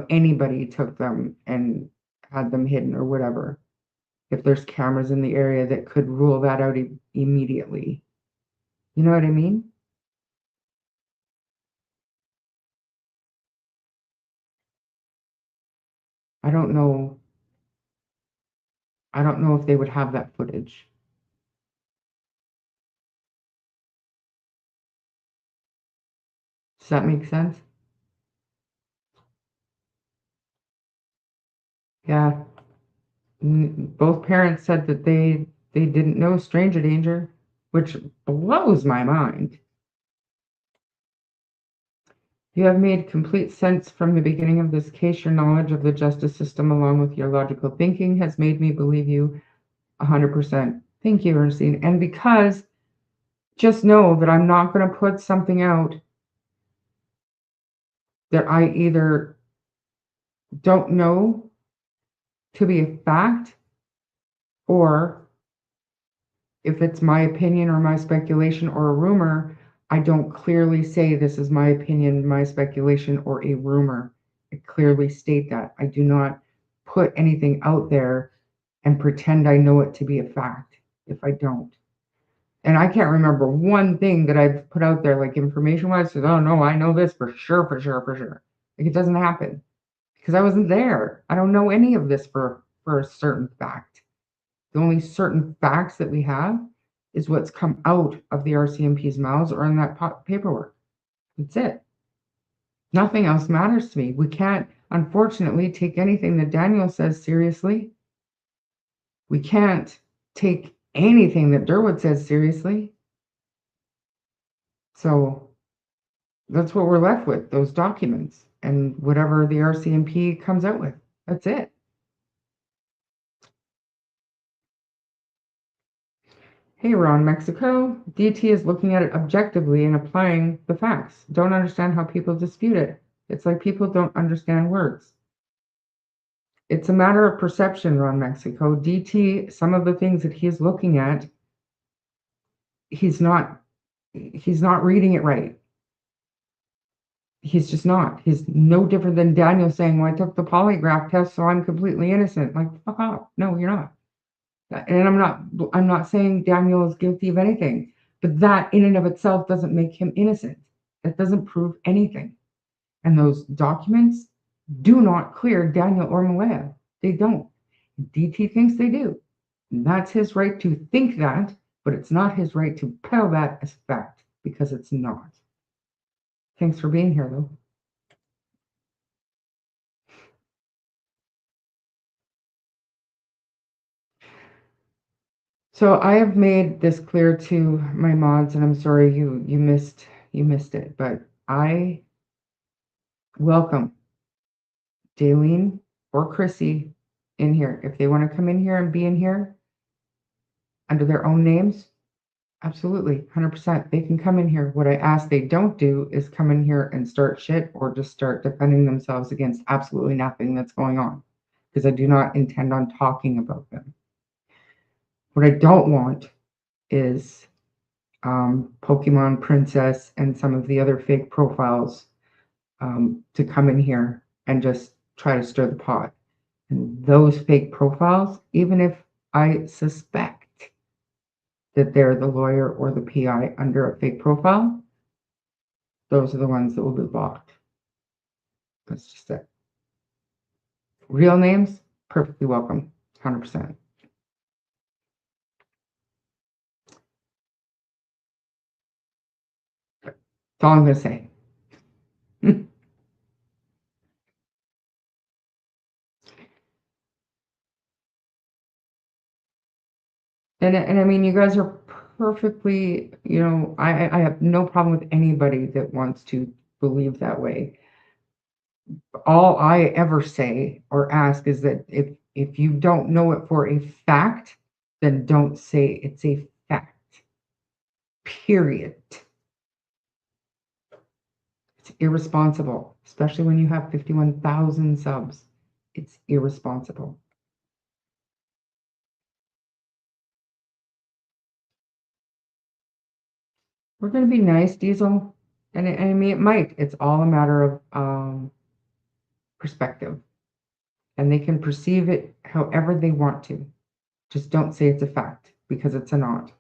B: anybody took them and had them hidden or whatever, if there's cameras in the area that could rule that out immediately? You know what I mean? I don't know. I don't know if they would have that footage. Does that make sense? Yeah. Both parents said that they didn't know stranger danger, which blows my mind. You have made complete sense from the beginning of this case. Your knowledge of the justice system, along with your logical thinking, has made me believe you 100%. Thank you, Ernestine. And because just know that I'm not going to put something out that I either don't know to be a fact, or if it's my opinion or my speculation or a rumor, I don't clearly say this is my opinion, my speculation, or a rumor. I clearly state that. I do not put anything out there and pretend I know it to be a fact if I don't. And I can't remember one thing that I've put out there, like information wise, says, oh no, I know this for sure, for sure, for sure. Like it doesn't happen because I wasn't there. I don't know any of this for a certain fact. The only certain facts that we have is what's come out of the RCMP's mouths or in that paperwork. That's it. Nothing else matters to me. We can't, unfortunately, take anything that Daniel says seriously. We can't take anything that Durwood says seriously. So that's what we're left with, those documents and whatever the RCMP comes out with. That's it. Hey, Ron, Mexico. DT is looking at it objectively and applying the facts. Don't understand how people dispute it. It's like people don't understand words. It's a matter of perception, Ron, Mexico. DT, some of the things that he's looking at, he's not reading it right. He's just not. He's no different than Daniel saying, well, I took the polygraph test, so I'm completely innocent. Like, fuck off. No, you're not. And I'm not saying Daniel is guilty of anything, but that in and of itself doesn't make him innocent. That doesn't prove anything. And those documents do not clear Daniel or Malaya. They don't. DT thinks they do. And that's his right to think that, but it's not his right to peddle that as fact, because it's not. Thanks for being here, though. So I have made this clear to my mods, and I'm sorry you missed it, but I welcome Daleen or Chrissy in here. If they want to come in here and be in here under their own names, absolutely, 100%. They can come in here. What I ask they don't do is come in here and start shit or just start defending themselves against absolutely nothing that's going on, because I do not intend on talking about them. What I don't want is Pokemon Princess and some of the other fake profiles to come in here and just try to stir the pot. And those fake profiles, even if I suspect that they're the lawyer or the PI under a fake profile, those are the ones that will be blocked. That's just it. Real names, perfectly welcome, 100%. That's all I'm going to say. And I mean, you guys are perfectly, I have no problem with anybody that wants to believe that way. all I ever say or ask is that if you don't know it for a fact, then don't say it's a fact. Period. It's irresponsible, especially when you have 51,000 subs. It's irresponsible. We're going to be nice, Diesel. And I mean, it might. It's all a matter of perspective. And they can perceive it however they want to. Just don't say it's a fact because it's a not.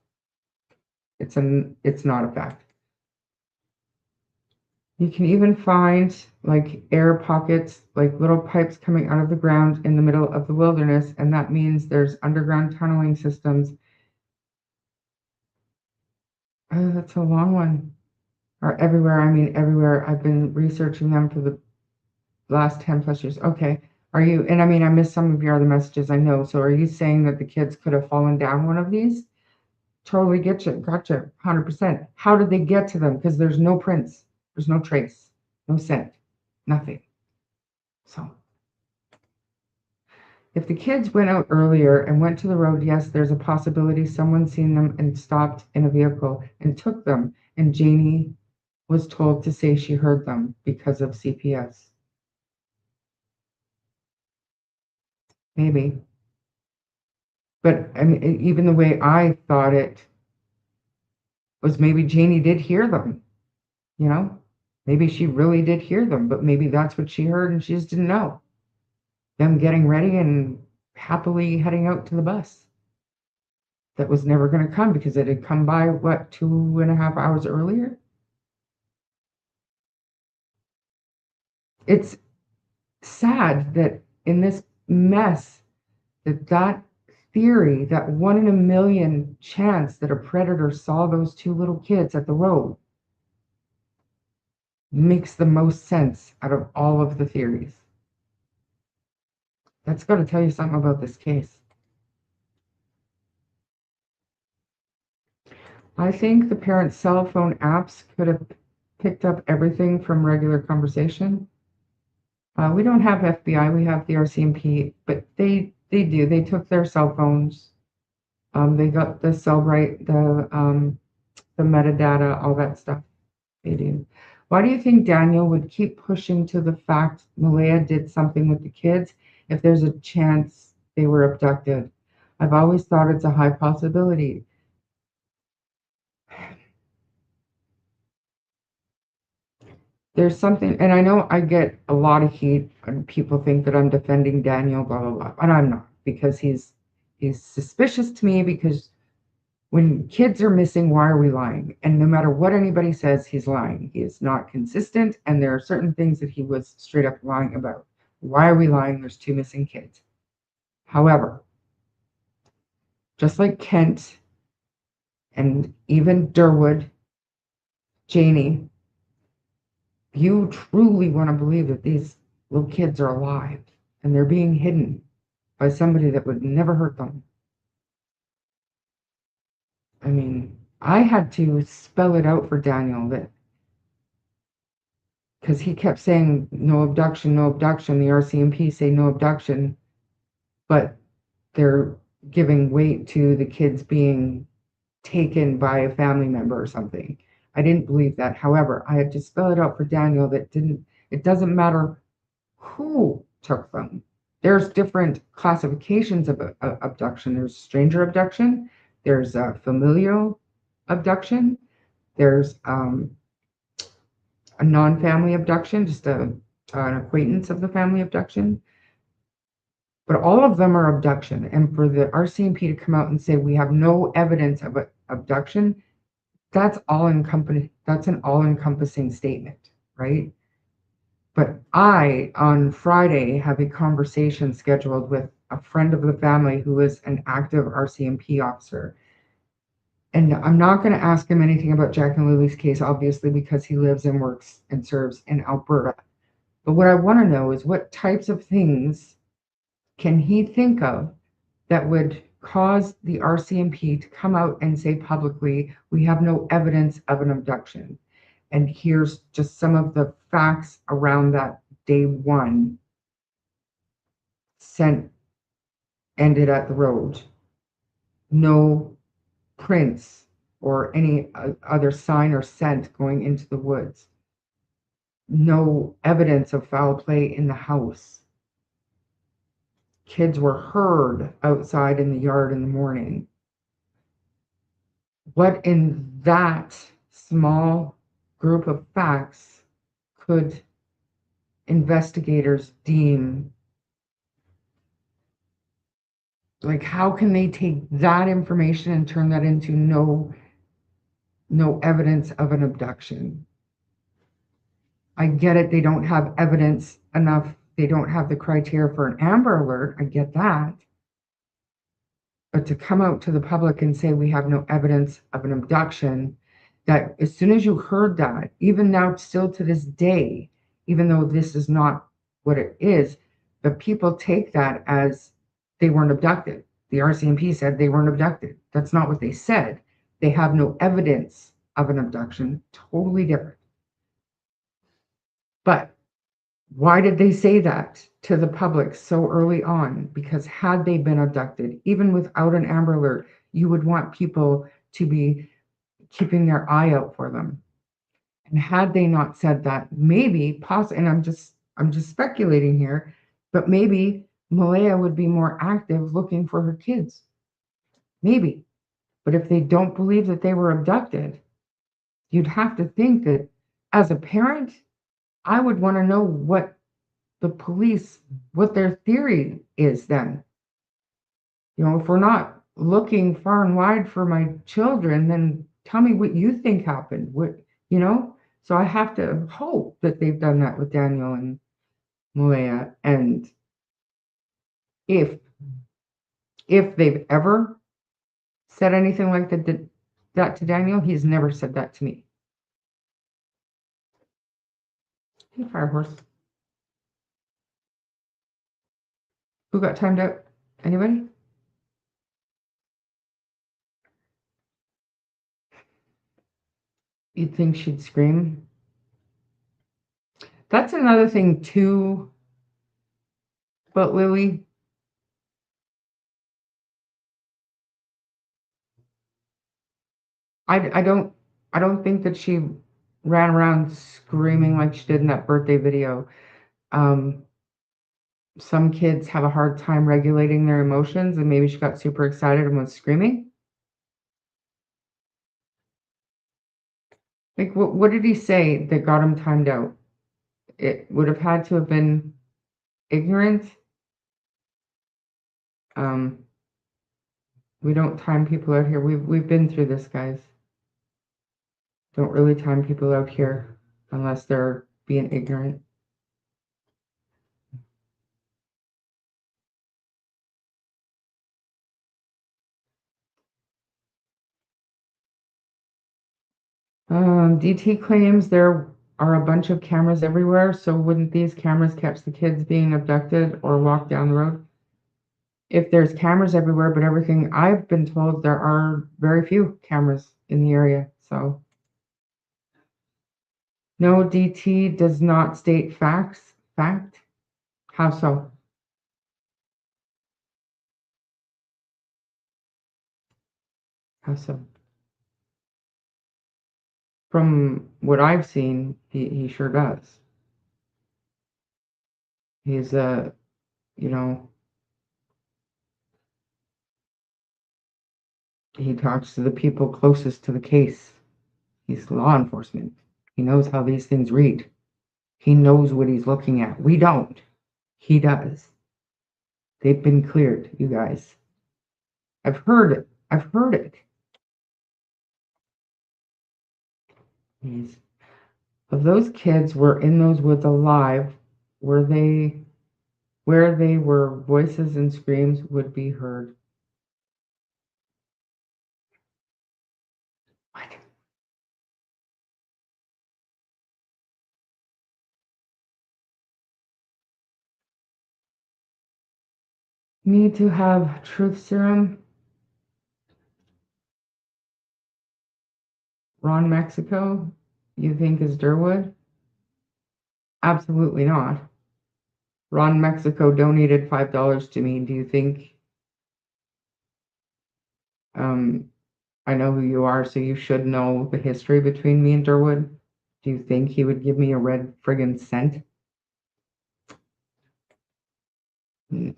B: It's not a fact. You can even find like air pockets, like little pipes coming out of the ground in the middle of the wilderness, and that means there's underground tunneling systems. Oh, that's a long one. Or everywhere. I mean, everywhere. I've been researching them for the last 10 plus years. Okay. Are you, and I mean, I missed some of your other messages, I know. So are you saying that the kids could have fallen down one of these? Totally get you. Gotcha. 100%. How did they get to them? Because there's no prints, there's no trace, no scent, nothing. So if the kids went out earlier and went to the road, yes, there's a possibility someone seen them and stopped in a vehicle and took them. And Janie was told to say she heard them because of CPS. Maybe. But I mean, even the way I thought it was maybe Janie did hear them, you know? Maybe she really did hear them, but maybe that's what she heard and she just didn't know. Them getting ready and happily heading out to the bus that was never going to come because it had come by, what, 2.5 hours earlier? It's sad that in this mess, that theory, that 1 in a million chance that a predator saw those two little kids at the road makes the most sense out of all of the theories. That's got to tell you something about this case. I think the parents' cell phone apps could have picked up everything from regular conversation. We don't have FBI, we have the RCMP, but they do. They took their cell phones. They got the cell right, the metadata, all that stuff. They do. Why do you think Daniel would keep pushing to the fact Malaya did something with the kids if there's a chance they were abducted? I've always thought it's a high possibility. There's something, and I know I get a lot of heat, and people think that I'm defending Daniel, blah blah blah, and I'm not because he's suspicious to me because when kids are missing, why are we lying? And no matter what anybody says, he's lying. He is not consistent, and there are certain things that he was straight up lying about. Why are we lying? There's two missing kids. However, just like Kent and even Durwood, Janie, you truly want to believe that these little kids are alive and they're being hidden by somebody that would never hurt them. I mean, I had to spell it out for Daniel that because he kept saying no abduction, no abduction. The RCMP say no abduction, but they're giving weight to the kids being taken by a family member or something. I didn't believe that. However, I had to spell it out for Daniel that it doesn't matter who took them. There's different classifications of abduction. There's stranger abduction, there's familial abduction, there's a non-family abduction, just an acquaintance of the family abduction. But all of them are abduction. And for the RCMP to come out and say we have no evidence of abduction, that's an all-encompassing statement, right? But I, on Friday, have a conversation scheduled with a friend of the family who is an active RCMP officer. And I'm not going to ask him anything about Jack and Lily's case, obviously, because he lives and works and serves in Alberta. But what I want to know is what types of things can he think of that would cause the RCMP to come out and say publicly, we have no evidence of an abduction. And here's just some of the facts around that day one sent ended at the road. No prints or any other sign or scent going into the woods. No evidence of foul play in the house. Kids were heard outside in the yard in the morning. What in that small group of facts could investigators deem, like, how can they take that information and turn that into no evidence of an abduction? I get it, they don't have evidence enough, they don't have the criteria for an Amber Alert, I get that. But to come out to the public and say we have no evidence of an abduction, that as soon as you heard that, even now, still to this day, even though this is not what it is, but people take that as they weren't abducted. The RCMP said they weren't abducted. That's not what they said. They have no evidence of an abduction. Totally different. But why did they say that to the public so early on? Because had they been abducted, even without an Amber Alert, you would want people to be keeping their eye out for them. And had they not said that, maybe, and I'm just speculating here, but maybe Malaya would be more active looking for her kids. Maybe. But if they don't believe that they were abducted, you'd have to think that as a parent, I would want to know what the police, what their theory is then. You know, if we're not looking far and wide for my children, then tell me what you think happened. What, you know? So I have to hope that they've done that with Daniel and Malaya. And if they've ever said anything like that to Daniel, he's never said that to me. Hey, Firehorse. Who got timed out? Anybody? You'd think she'd scream. That's another thing too. But Lily, I don't think that she ran around screaming like she did in that birthday video. Um, some kids have a hard time regulating their emotions, and maybe she got super excited and was screaming. Like, what did he say that got him timed out? It would have had to have been ignorant. Um, we don't time people out here. We've been through this, guys. Don't really time people out here unless they're being ignorant. DT claims there are a bunch of cameras everywhere, so wouldn't these cameras catch the kids being abducted or walked down the road? If there's cameras everywhere, but everything I've been told, there are very few cameras in the area. So no, DT does not state facts. Fact? How so? How so? From what I've seen, he sure does. He's you know, he talks to the people closest to the case. He's law enforcement. He knows how these things read. He knows what he's looking at. We don't. He does. They've been cleared, you guys. I've heard it. I've heard it. He's, if those kids were in those woods alive, were they where they were voices and screams would be heard. What? Me to have truth serum? Ron Mexico? You think is Durwood? Absolutely not. Ron Mexico donated $5 to me. Do you think um, I know who you are, so you should know the history between me and Durwood? Do you think he would give me a red friggin' cent? Mm.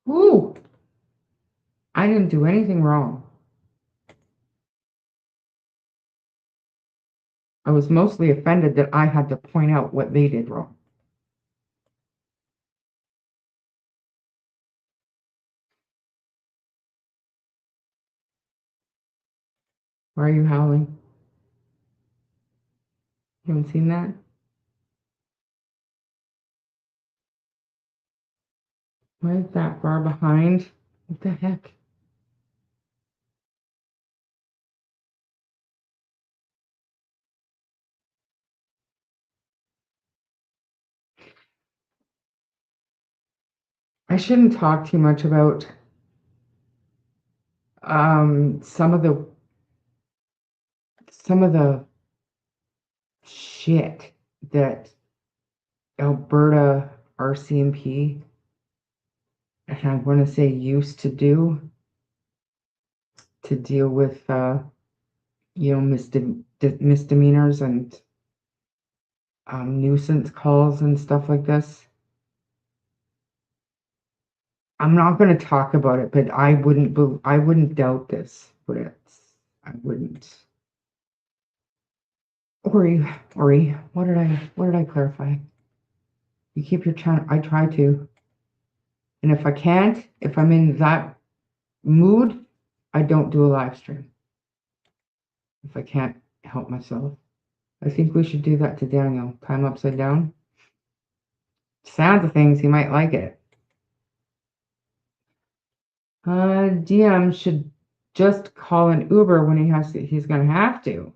B: Ooh, I didn't do anything wrong. I was mostly offended that I had to point out what they did wrong. Why are you howling? You haven't seen that? Why is that far behind? What the heck? I shouldn't talk too much about some of the shit that Alberta RCMP, and I want to say used to do to deal with misdemeanors and nuisance calls and stuff like this. I'm not going to talk about it, but I wouldn't doubt this, but I wouldn't. Ori, what did I clarify? You keep your channel. I try to, and if I can't, if I'm in that mood, I don't do a live stream. If I can't help myself, I think we should do that to Daniel. Time upside down. Sounds of things, he might like it. DM should just call an Uber when he's gonna have to.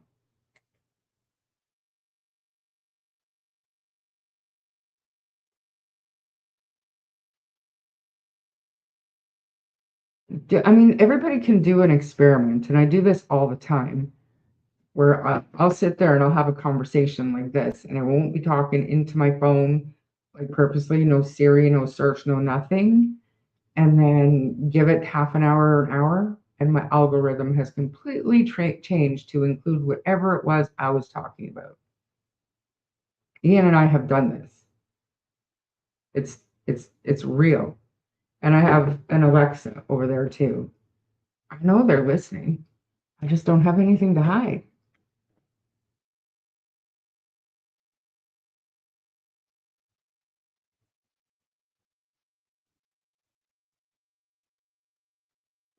B: I mean, everybody can do an experiment, and I do this all the time, where I'll sit there and I'll have a conversation like this, and I won't be talking into my phone, like purposely, no Siri, no search, no nothing, and then give it half an hour, and my algorithm has completely changed to include whatever it was I was talking about. Ian and I have done this. It's real. And I have an Alexa over there too. I know they're listening. I just don't have anything to hide.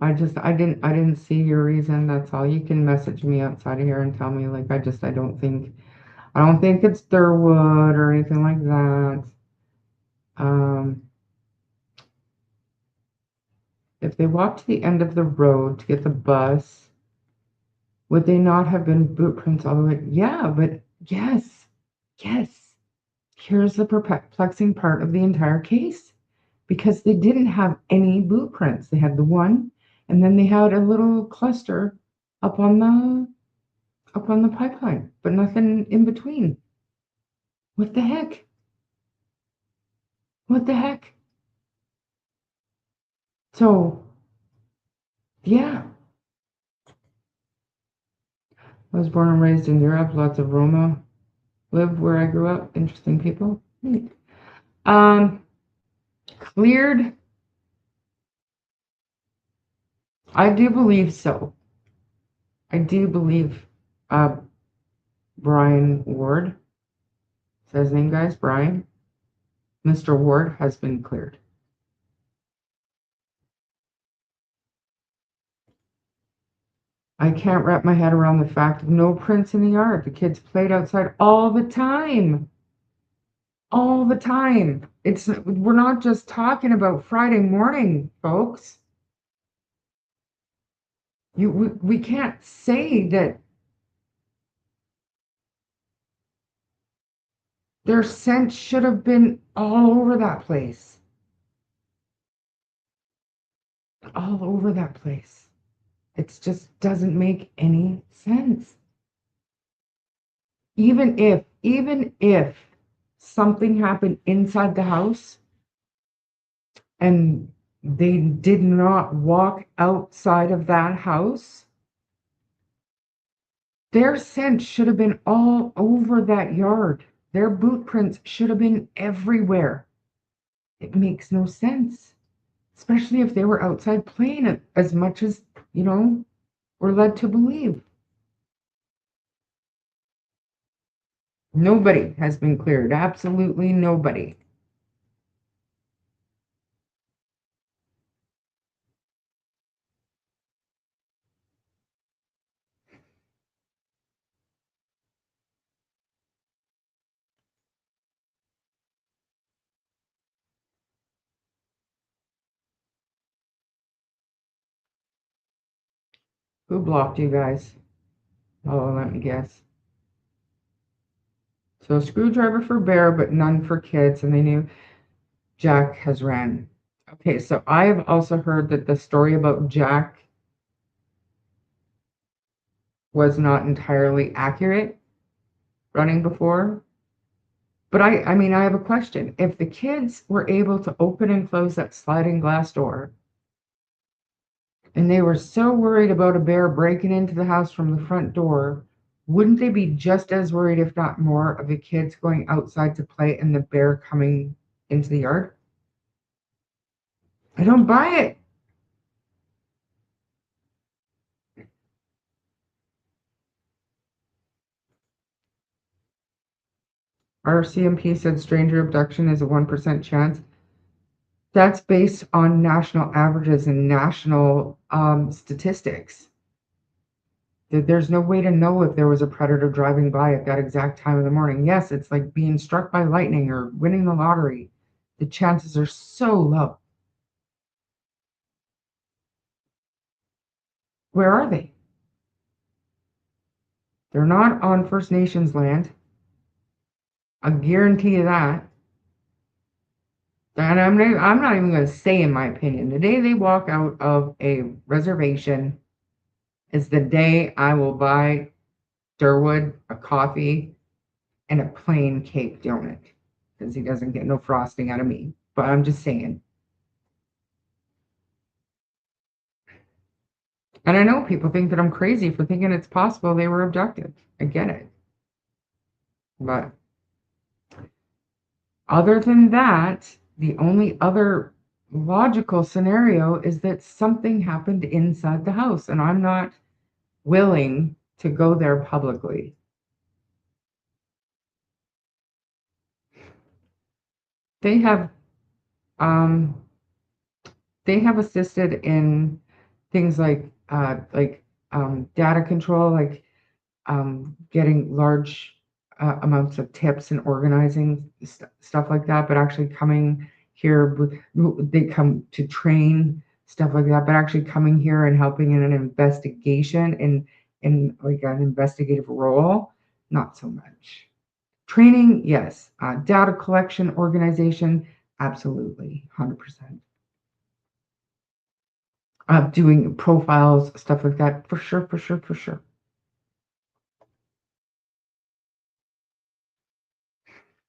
B: I didn't see your reason. That's all. You can message me outside of here and tell me like I don't think it's Durwood or anything like that. Um, if they walked to the end of the road to get the bus, would they not have been boot prints all the way? Yeah, but yes, yes. Here's the perplexing part of the entire case, because they didn't have any boot prints. They had the one, and then they had a little cluster up on the pipeline, but nothing in between. What the heck? What the heck? So, yeah, I was born and raised in Europe. Lots of Roma lived where I grew up. Interesting people. Neat. Um, Cleared. I do believe so. I do believe uh, Brian Ward. Say his name, guys. Brian. Mr. Ward has been cleared. I can't wrap my head around the fact of no prints in the yard. The kids played outside all the time. All the time. We're not just talking about Friday morning, folks. We can't say that their scent should have been all over that place. All over that place. It just doesn't make any sense. even if something happened inside the house and they did not walk outside of that house, their scent should have been all over that yard. Their boot prints should have been everywhere. It makes no sense, especially if they were outside playing as much as, you know, we're led to believe. Nobody has been cleared. Absolutely nobody. Who blocked you guys? Oh, let me guess. So screwdriver for bear, but none for kids, and they knew Jack has ran. Okay, so I have also heard that the story about Jack was not entirely accurate running before. But I mean, I have a question. If the kids were able to open and close that sliding glass door, and they were so worried about a bear breaking into the house from the front door, wouldn't they be just as worried, if not more, of the kids going outside to play and the bear coming into the yard? I don't buy it. Our CMP said stranger abduction is a 1% chance. That's based on national averages and national statistics. There's no way to know if there was a predator driving by at that exact time of the morning. Yes, it's like being struck by lightning or winning the lottery. The chances are so low. Where are they? They're not on First Nations land. I guarantee you that. And I'm not even going to say in my opinion. The day they walk out of a reservation is the day I will buy Durwood a coffee and a plain cake donut because he doesn't get no frosting out of me. But I'm just saying. And I know people think that I'm crazy for thinking it's possible they were abducted. I get it. But other than that, the only other logical scenario is that something happened inside the house, and I'm not willing to go there publicly. They have um, they have assisted in things like data control, like getting large amounts of tips and organizing stuff like that, but actually coming here with, they come to train stuff like that, but actually coming here and helping in an investigation in like an investigative role, not so much. Training, yes. Data collection, organization, absolutely, 100%. Doing profiles, stuff like that, for sure, for sure, for sure.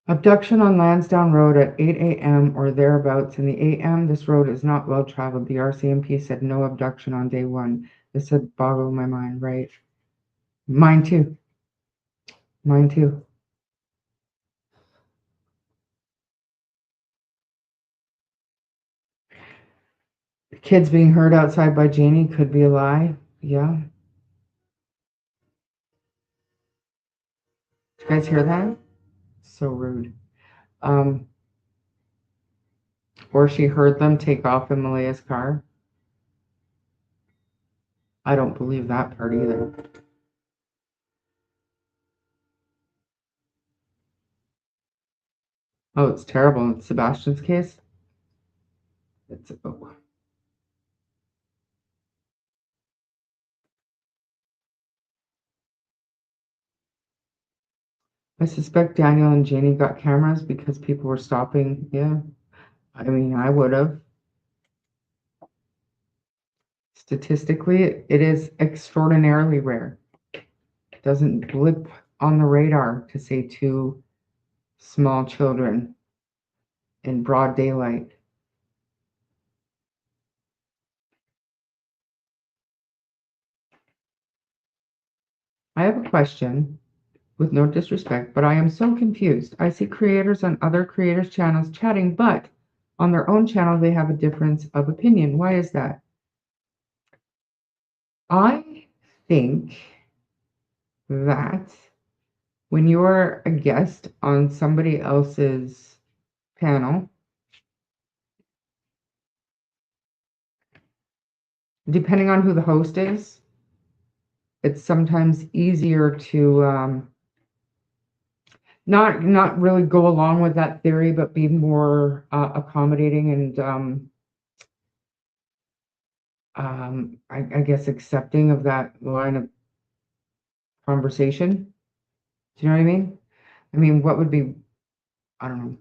B: Abduction on Lansdowne Road at 8 a.m. or thereabouts in the a.m. This road is not well traveled. The RCMP said no abduction on day one. This had boggled my mind, right? Mine too. Mine too. The kids being heard outside by Janie could be a lie. Yeah. Did you guys hear that? So rude. Um, or she heard them take off in Malaya's car. I don't believe that part either. Oh, it's terrible. In Sebastian's case, it's oh. I suspect Daniel and Janie got cameras because people were stopping. Yeah, I mean, I would have. Statistically, it is extraordinarily rare. It doesn't blip on the radar to say to small children in broad daylight. I have a question with no disrespect, but I am so confused. I see creators on other creators' channels chatting, but on their own channel, they have a difference of opinion. Why is that? I think that when you're a guest on somebody else's panel, depending on who the host is, it's sometimes easier to not really go along with that theory, but be more accommodating and I guess accepting of that line of conversation. Do you know what I mean? I mean, what would be, I don't know,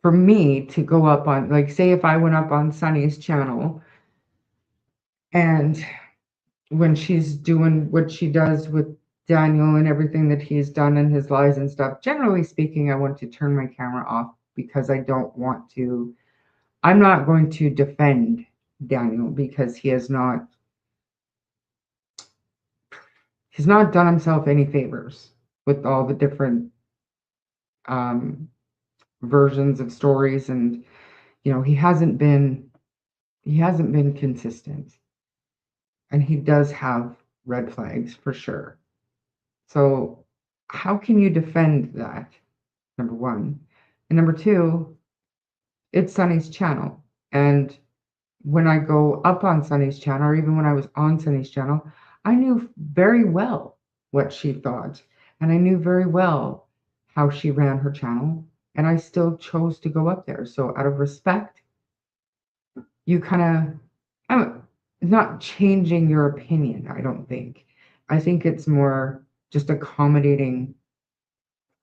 B: for me to go up on, like, say if I went up on Sunny's channel and when she's doing what she does with Daniel and everything that he's done and his lies and stuff, generally speaking, I want to turn my camera off because I don't want to, I'm not going to defend Daniel because he's not done himself any favors with all the different um, versions of stories, and he hasn't been consistent, and he does have red flags for sure. So how can you defend that? Number one. And number two, it's Sunny's channel. And when I go up on Sunny's channel, or even when I was on Sunny's channel, I knew very well what she thought. And I knew very well how she ran her channel. And I still chose to go up there. So out of respect, you kind of, not changing your opinion, I don't think. I think it's more just accommodating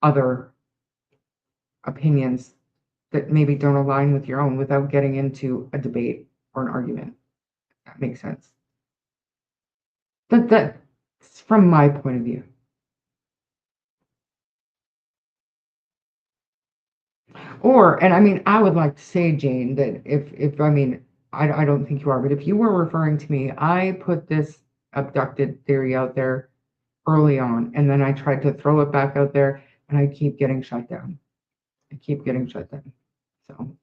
B: other opinions that maybe don't align with your own without getting into a debate or an argument. That makes sense. That's from my point of view. And I mean, I would like to say, Jane, that if I mean, I don't think you are, but if you were referring to me, I put this abducted theory out there early on, and then I tried to throw it back out there, and I keep getting shut down. I keep getting shut down. So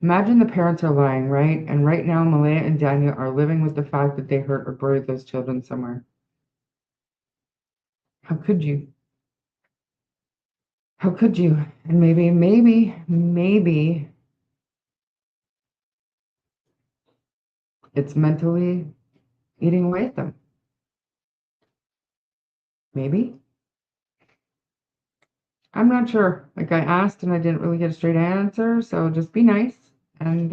B: imagine the parents are lying, right? And right now, Malaya and Daniel are living with the fact that they hurt or buried those children somewhere. How could you? How could you? And maybe it's mentally eating away at them. Maybe. I'm not sure. Like I asked and I didn't really get a straight answer, so just be nice. And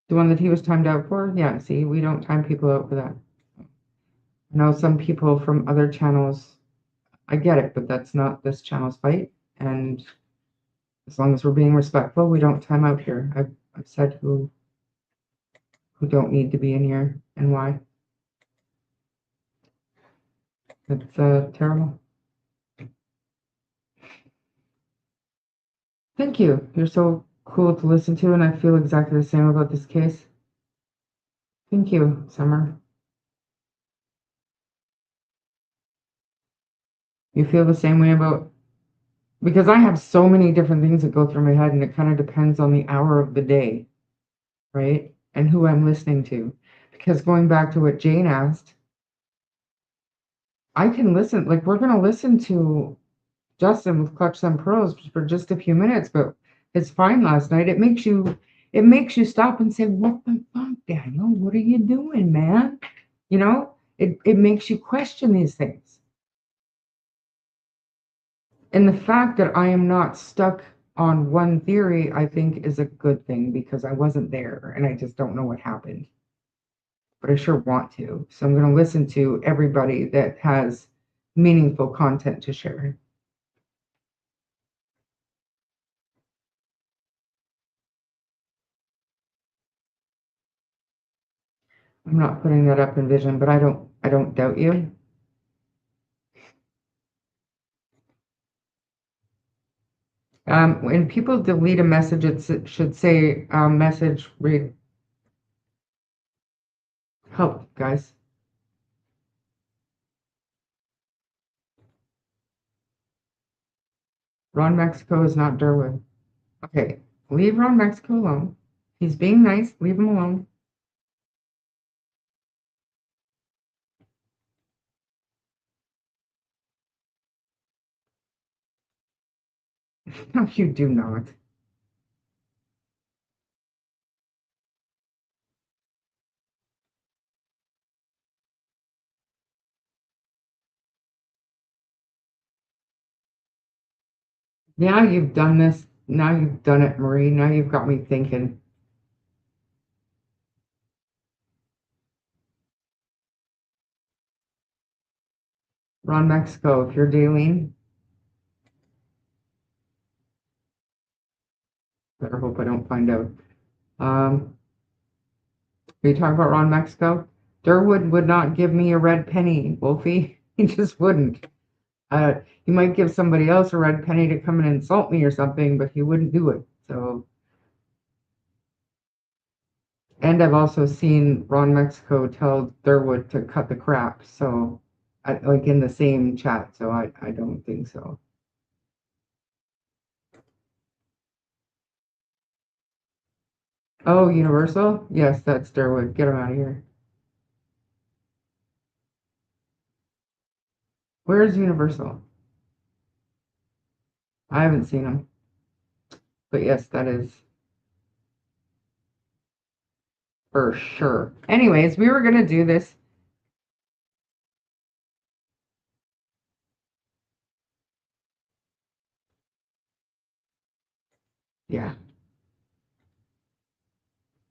B: the one that he was timed out for, yeah, see, we don't time people out for that. I know some people from other channels, I get it, but that's not this channel's fight. And as long as we're being respectful, we don't time out here. I've said who don't need to be in here and why. It's terrible. Thank you. You're so cool to listen to, and I feel exactly the same about this case. Thank you, Summer. You feel the same way about, because I have so many different things that go through my head, and it kind of depends on the hour of the day, right? And who I'm listening to. Because going back to what Jane asked, I can listen, like we're gonna listen to Justin with Clutch Some Pearls for just a few minutes, but it's fine last night. It makes you stop and say, what the fuck, Daniel? What are you doing, man? You know, it makes you question these things. And the fact that I am not stuck on one theory, I think is a good thing because I wasn't there and I just don't know what happened. But I sure want to. So I'm going to listen to everybody that has meaningful content to share. I'm not putting that up in vision, but I don't doubt you. When people delete a message, it should say message read help, guys. Ron Mexico is not Derwood. Okay, leave Ron Mexico alone. He's being nice. Leave him alone. No, you do not. Now you've done this. Now you've done it, Marie. Now you've got me thinking. Ron Mexico, if you're dealing, better hope I don't find out. Are you talking about Ron Mexico? Durwood would not give me a red penny, Wolfie. He just wouldn't. He might give somebody else a red penny to come and insult me or something, but he wouldn't do it. So, and I've also seen Ron Mexico tell Durwood to cut the crap. So, like in the same chat. So I don't think so. Oh, Universal? Yes, that's Durwood. Get him out of here. Where's Universal? I haven't seen him. But yes, that is for sure. Anyways, we were going to do this. Yeah.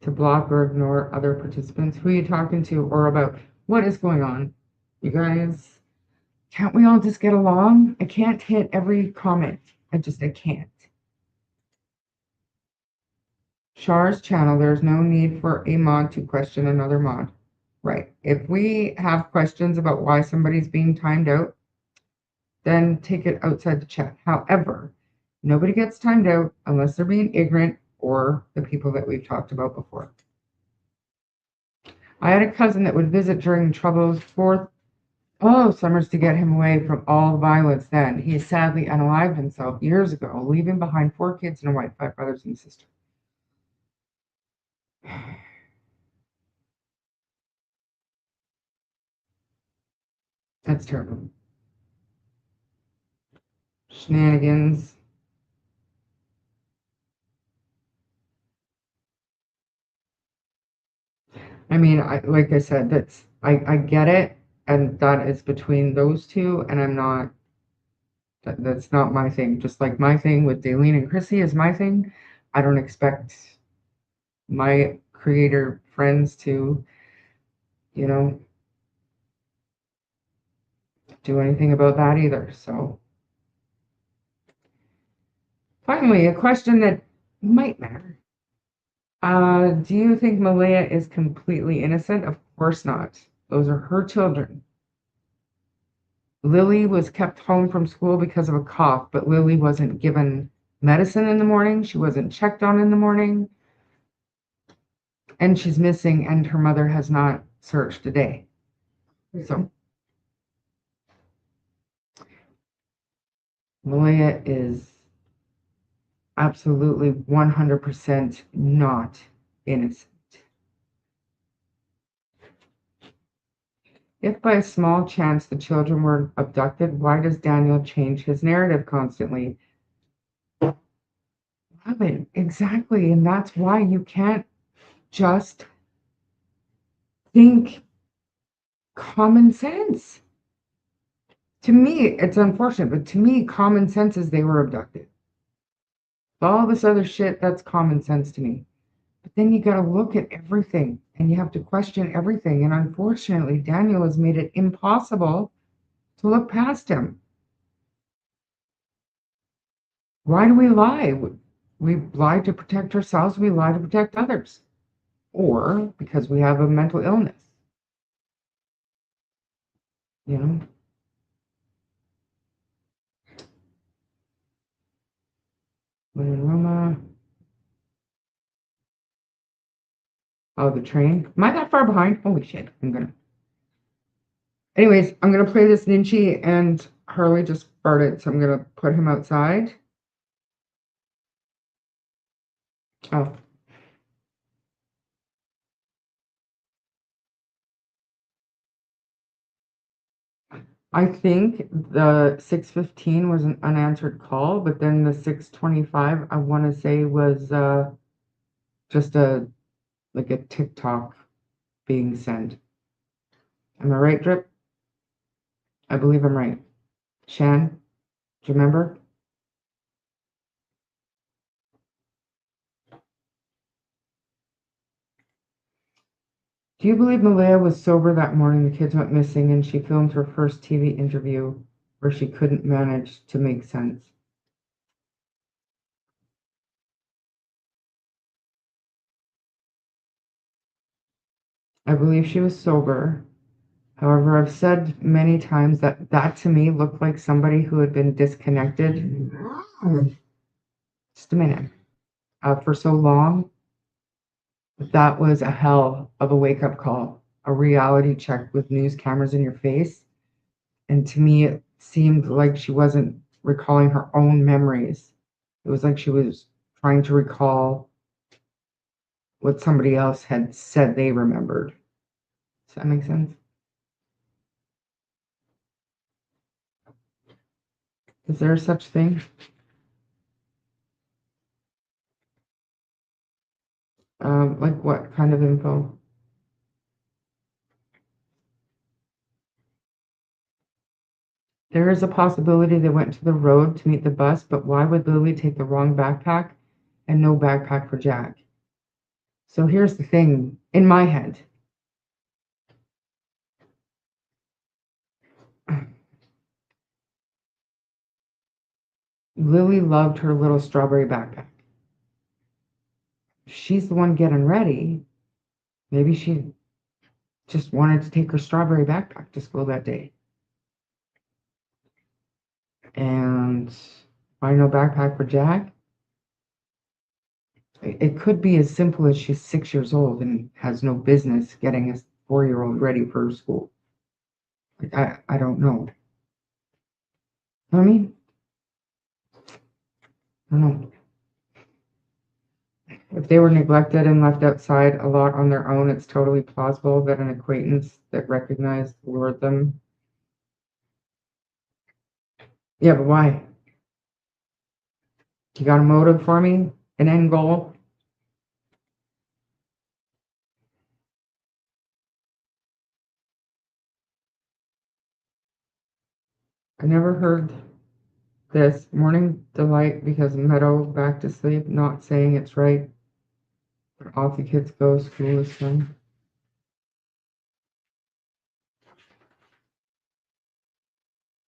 B: To block or ignore other participants. Who are you talking to or about? What is going on? You guys, can't we all just get along? I can't hit every comment. I can't. Char's channel, there's no need for a mod to question another mod. Right. If we have questions about why somebody's being timed out, then take it outside the chat. However, nobody gets timed out unless they're being ignorant or the people that we've talked about before. I had a cousin that would visit during Trouble's fourth summers to get him away from all violence then. He sadly unalived himself years ago, leaving behind 4 kids and a wife, 5 brothers and a sister. That's terrible. Shenanigans. I mean, like I said, I get it, and that is between those two, and that's not my thing. Just like my thing with Daleen and Chrissy is my thing. I don't expect my creator friends to, you know, do anything about that either. So finally, a question that might matter. Do you think Malaya is completely innocent? Of course not. Those are her children. Lily was kept home from school because of a cough, but Lily wasn't given medicine in the morning. She wasn't checked on in the morning. And she's missing, and her mother has not searched a day. So Malaya is absolutely 100% not innocent. If by a small chance the children were abducted, why does Daniel change his narrative constantly? Robin, exactly. And that's why you can't just think common sense. To me, it's unfortunate, but to me, common sense is they were abducted. All this other shit, that's common sense to me. But then you got to look at everything and you have to question everything. And unfortunately, Daniel has made it impossible to look past him. Why do we lie? We lie to protect ourselves, we lie to protect others, or because we have a mental illness. you know? When in Roma. Oh, the train. Am I that far behind? Holy shit. Anyways, I'm gonna play this Ninchi, and Harley just farted, so I'm gonna put him outside. Oh, I think the 6:15 was an unanswered call, but then the 6:25, I want to say, was just a like a TikTok being sent. Am I right, Drip? I believe I'm right. Shan, do you remember? Do you believe Malaya was sober that morning the kids went missing and she filmed her first TV interview where she couldn't manage to make sense? I believe she was sober. However, I've said many times that that to me looked like somebody who had been disconnected. Just a minute. For so long, that was a hell of a wake up call, a reality check with news cameras in your face. And to me, it seemed like she wasn't recalling her own memories. It was like she was trying to recall what somebody else had said they remembered. Does that make sense? Is there such thing? Like what kind of info? There is a possibility they went to the road to meet the bus, but why would Lily take the wrong backpack and no backpack for Jack? So here's the thing in my head. Lily loved her little strawberry backpack. She's the one getting ready. Maybe she just wanted to take her strawberry backpack to school that day. And why no backpack for Jack? It could be as simple as she's 6 years old and has no business getting a 4-year-old ready for school. Like, I don't know. I mean, I don't know. If they were neglected and left outside a lot on their own, it's totally plausible that an acquaintance that recognized lured them. Yeah, but why? You got a motive for me? An end goal? I never heard this. Morning delight because Meadow back to sleep, not saying it's right. But off the kids go, school is done.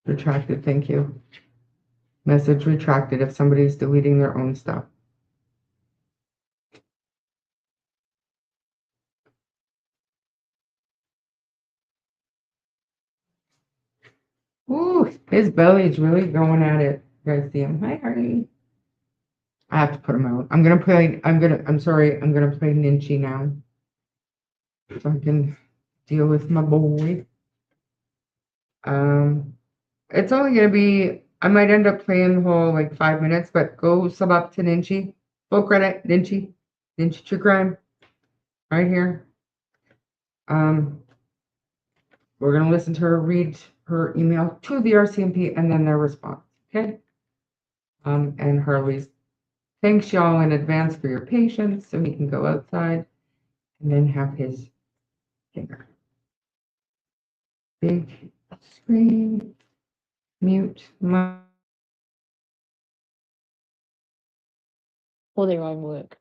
B: Retracted, thank you. Message retracted if somebody's deleting their own stuff. Ooh, his belly's really going at it. You guys see him? Hi, Hardy. I have to put him out. I'm sorry, I'm gonna play Ninchi now. So I can deal with my boy. Um, it's only gonna be, I might end up playing the whole like 5 minutes, but go sub up to Ninchi. Full credit, Ninchi. Ninchi True Crime. Right here. Um, we're gonna listen to her read her email to the RCMP and then their response. Okay. And Harley's thanks y'all in advance for your patience so he can go outside and then have his dinner. Big screen, mute,
C: for their own work.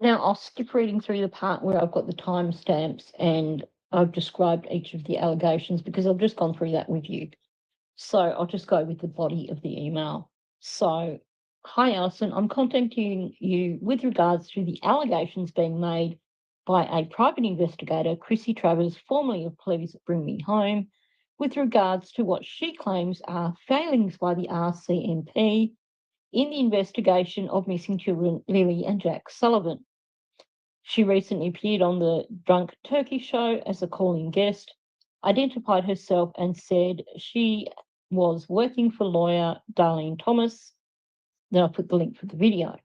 C: Now, I'll skip reading through the part where I've got the timestamps and I've described each of the allegations because I've just gone through that with you. So I'll just go with the body of the email. So, hi, Alison, I'm contacting you with regards to the allegations being made by a private investigator, Chrissy Travers, formerly of Please Bring Me Home, with regards to what she claims are failings by the RCMP in the investigation of missing children Lilly and Jack Sullivan. She recently appeared on the Drunk Turkey show as a calling guest, identified herself and said she was working for lawyer Darlene Thomas. Then I'll put the link for the video.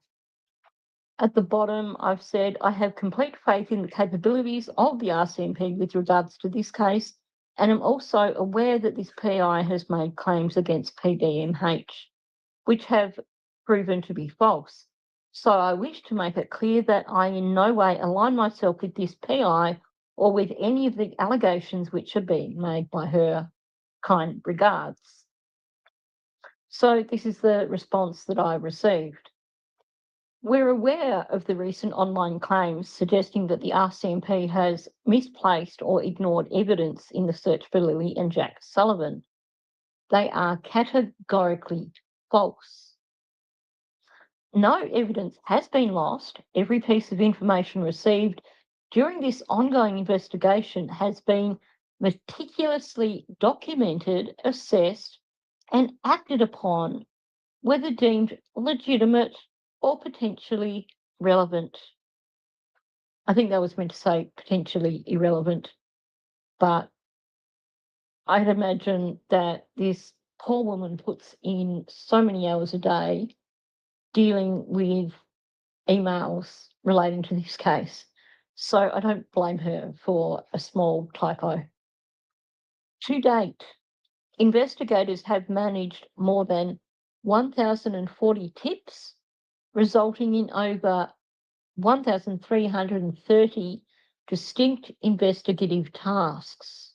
C: At the bottom, I've said, I have complete faith in the capabilities of the RCMP with regards to this case, and am also aware that this PI has made claims against PDMH, which have proven to be false. So I wish to make it clear that I in no way align myself with this PI or with any of the allegations which are being made by her. Kind regards. So this is the response that I received. We're aware of the recent online claims suggesting that the RCMP has misplaced or ignored evidence in the search for Lilly and Jack Sullivan. They are categorically false. No evidence has been lost. Every piece of information received during this ongoing investigation has been meticulously documented, assessed, and acted upon, whether deemed legitimate or potentially relevant. I think that was meant to say potentially irrelevant, but I'd imagine that this poor woman puts in so many hours a day dealing with emails relating to this case. So I don't blame her for a small typo. To date, investigators have managed more than 1,040 tips, resulting in over 1,330 distinct investigative tasks.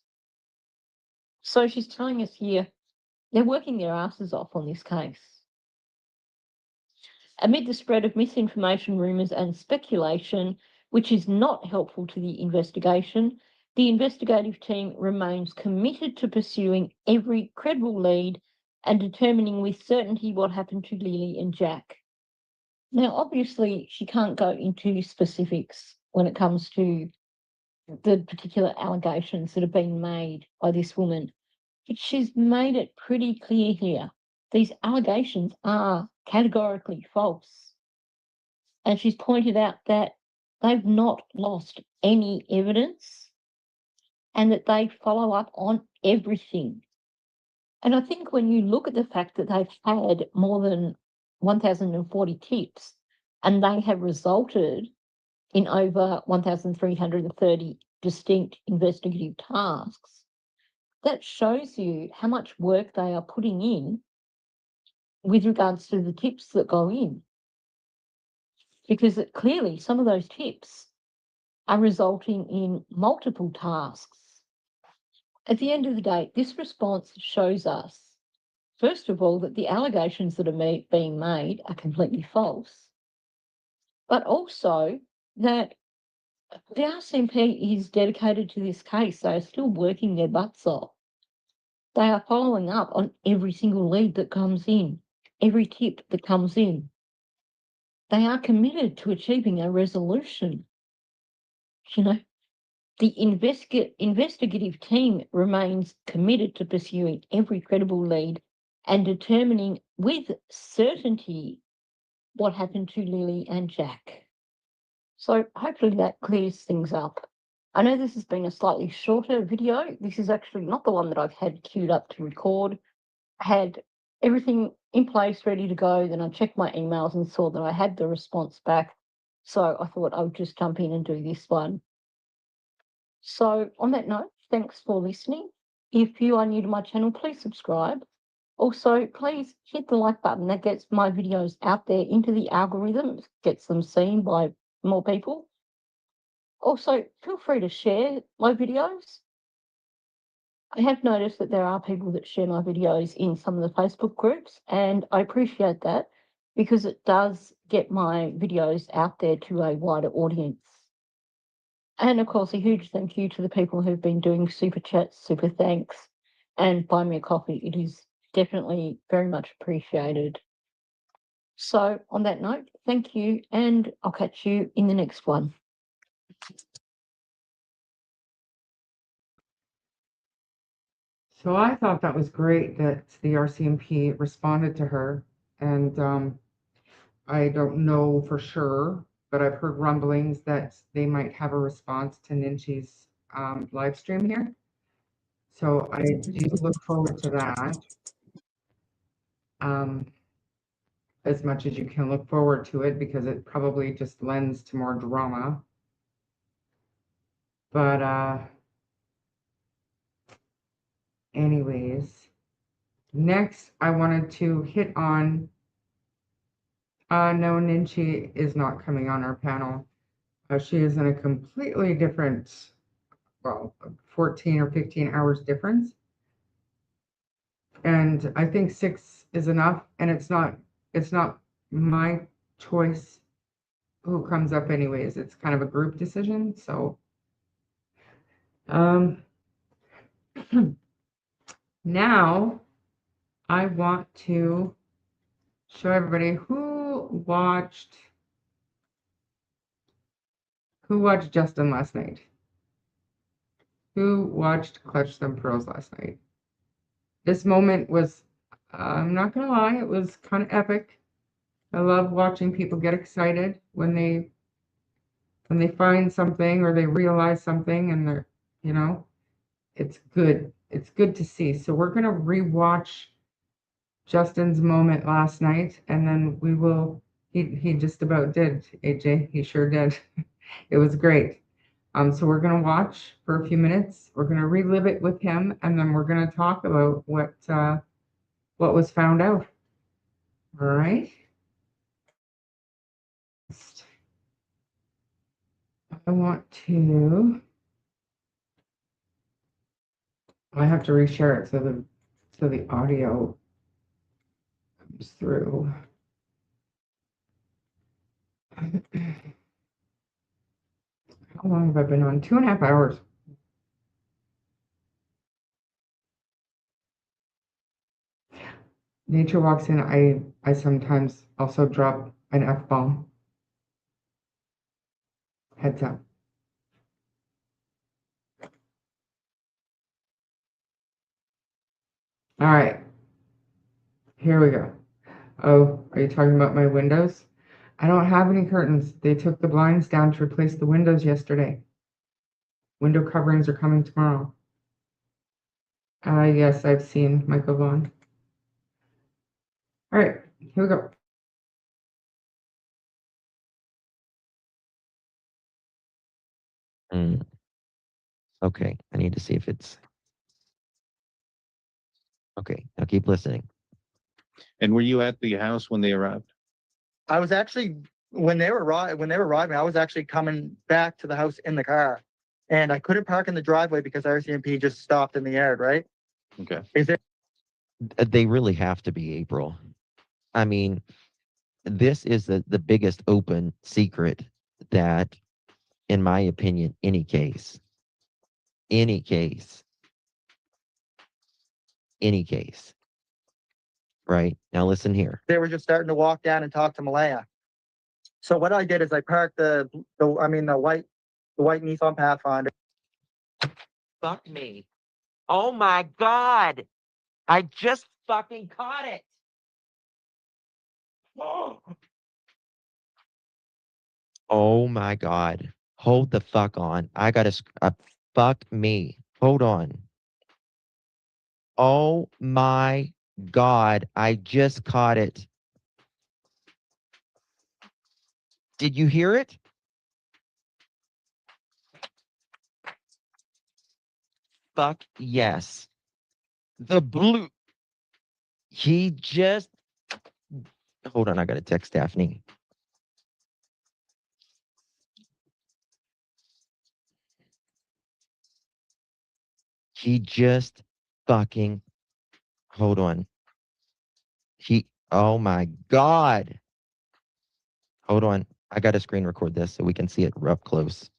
C: So she's telling us here they're working their asses off on this case. Amid the spread of misinformation, rumours, and speculation, which is not helpful to the investigation, the investigative team remains committed to pursuing every credible lead and determining with certainty what happened to Lilly and Jack. Now, obviously, she can't go into specifics when it comes to the particular allegations that have been made by this woman, but she's made it pretty clear here. These allegations are categorically false. And she's pointed out that they've not lost any evidence and that they follow up on everything. And I think when you look at the fact that they've had more than 1,040 tips and they have resulted in over 1,330 distinct investigative tasks, that shows you how much work they are putting in with regards to the tips that go in. Because clearly some of those tips are resulting in multiple tasks. At the end of the day, this response shows us, first of all, that the allegations that are being made are completely false, but also that the RCMP is dedicated to this case. They are still working their butts off. They are following up on every single lead that comes in, every tip that comes in. They are committed to achieving a resolution. You know, the investigative team remains committed to pursuing every credible lead and determining with certainty what happened to Lilly and Jack. So hopefully that clears things up. I know this has been a slightly shorter video. This is actually not the one that I've had queued up to record. I had everything in place, ready to go. Then I checked my emails and saw that I had the response back. So I thought I would just jump in and do this one. So on that note, thanks for listening. If you are new to my channel, please subscribe. Also, please hit the like button. That gets my videos out there into the algorithm, gets them seen by more people. Also, feel free to share my videos. I have noticed that there are people that share my videos in some of the Facebook groups, and I appreciate that because it does get my videos out there to a wider audience. And of course, a huge thank you to the people who've been doing super chats, super thanks, and buy me a coffee. It is definitely very much appreciated. So on that note, thank you, and I'll catch you in the next one.
B: So I thought that was great that the RCMP responded to her. And I don't know for sure, but I've heard rumblings that they might have a response to Ninchi's live stream here. So I do look forward to that. Um, as much as you can look forward to it because it probably just lends to more drama. But anyways, next I wanted to hit on no, Ninchi is not coming on our panel. She is in a completely different, well, 14 or 15 hours difference. And I think 6 is enough, and it's not my choice who comes up anyways. It's kind of a group decision. So now I want to show everybody who watched Justin last night. Who watched Clutch Them Pearls last night? This moment was, I'm not gonna lie, it was kind of epic. I love watching people get excited when they find something or they realize something and they're, you know, it's good. It's good to see. So we're gonna rewatch Justin's moment last night, and then we will. He just about did, AJ. He sure did. It was great. So we're gonna watch for a few minutes. We're gonna relive it with him, and then we're gonna talk about what was found out. All right. I want to. I have to reshare it so the audio comes through. How long have I been on? 2.5 hours. Nature walks in. I sometimes also drop an F-bomb. Heads up. All right. Here we go. Oh, are you talking about my windows? I don't have any curtains. They took the blinds down to replace the windows yesterday. Window coverings are coming tomorrow. Yes, I've seen Michael Vaughn. All right, here we go.
D: Okay, I need to see if it's okay. Now keep listening.
E: And were you at the house when they arrived?
F: I was actually when they were arriving, I was actually coming back to the house in the car, and I couldn't park in the driveway because RCMP just stopped in the yard. Right?
E: Okay.
F: Is there?
D: They really have to be April. I mean, this is the biggest open secret that, in my opinion, any case, right? Now listen here.
F: They were just starting to walk down and talk to Malaya. So what I did is I parked the white Nissan Pathfinder.
D: Fuck me. Oh my God. I just fucking caught it. Oh my God. Hold the fuck on. I gotta, fuck me. Hold on. Oh my God. I just caught it. Did you hear it? Fuck yes. The blue. He just. Hold on. I gotta text Daphne. He just fucking. Hold on. Oh my God. Hold on. I got to screen record this so we can see it up close.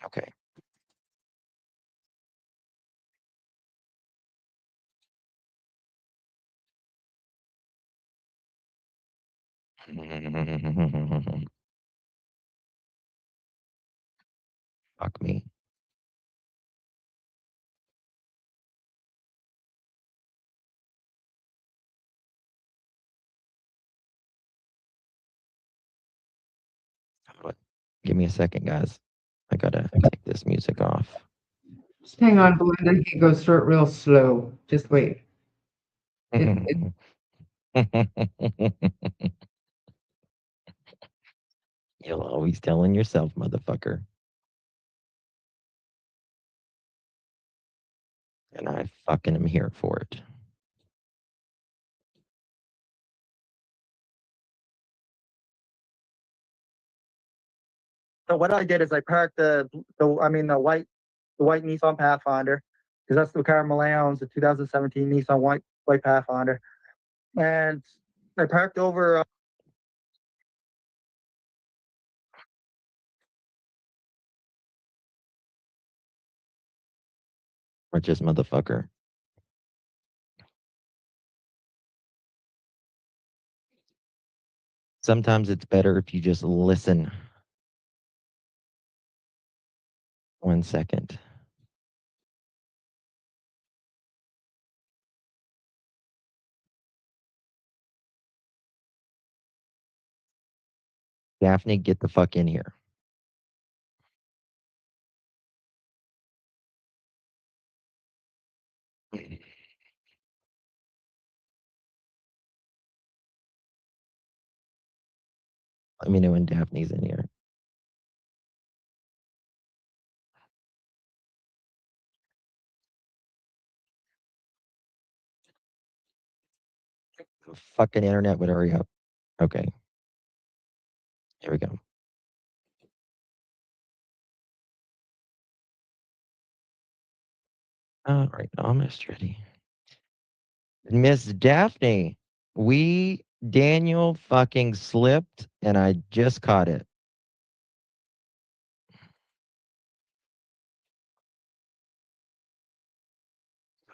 D: Okay. Fuck me. Hold on. Give me a second, guys. I gotta take this music off.
B: Just hang on, Belinda. He goes through it real slow. Just wait. It,
D: You'll always telling yourself, motherfucker. And I fucking am here for it.
F: So what I did is I parked the white Nissan Pathfinder, because that's the car Malay owns, the 2017 Nissan white Pathfinder, and I parked over.
D: Or just motherfucker. Sometimes it's better if you just listen. 1 second. Daphne, get the fuck in here. Let me know when Daphne's in here. The fucking internet would hurry up. Okay. Here we go. All right, almost ready. Miss Daphne, Daniel fucking slipped and I just caught it.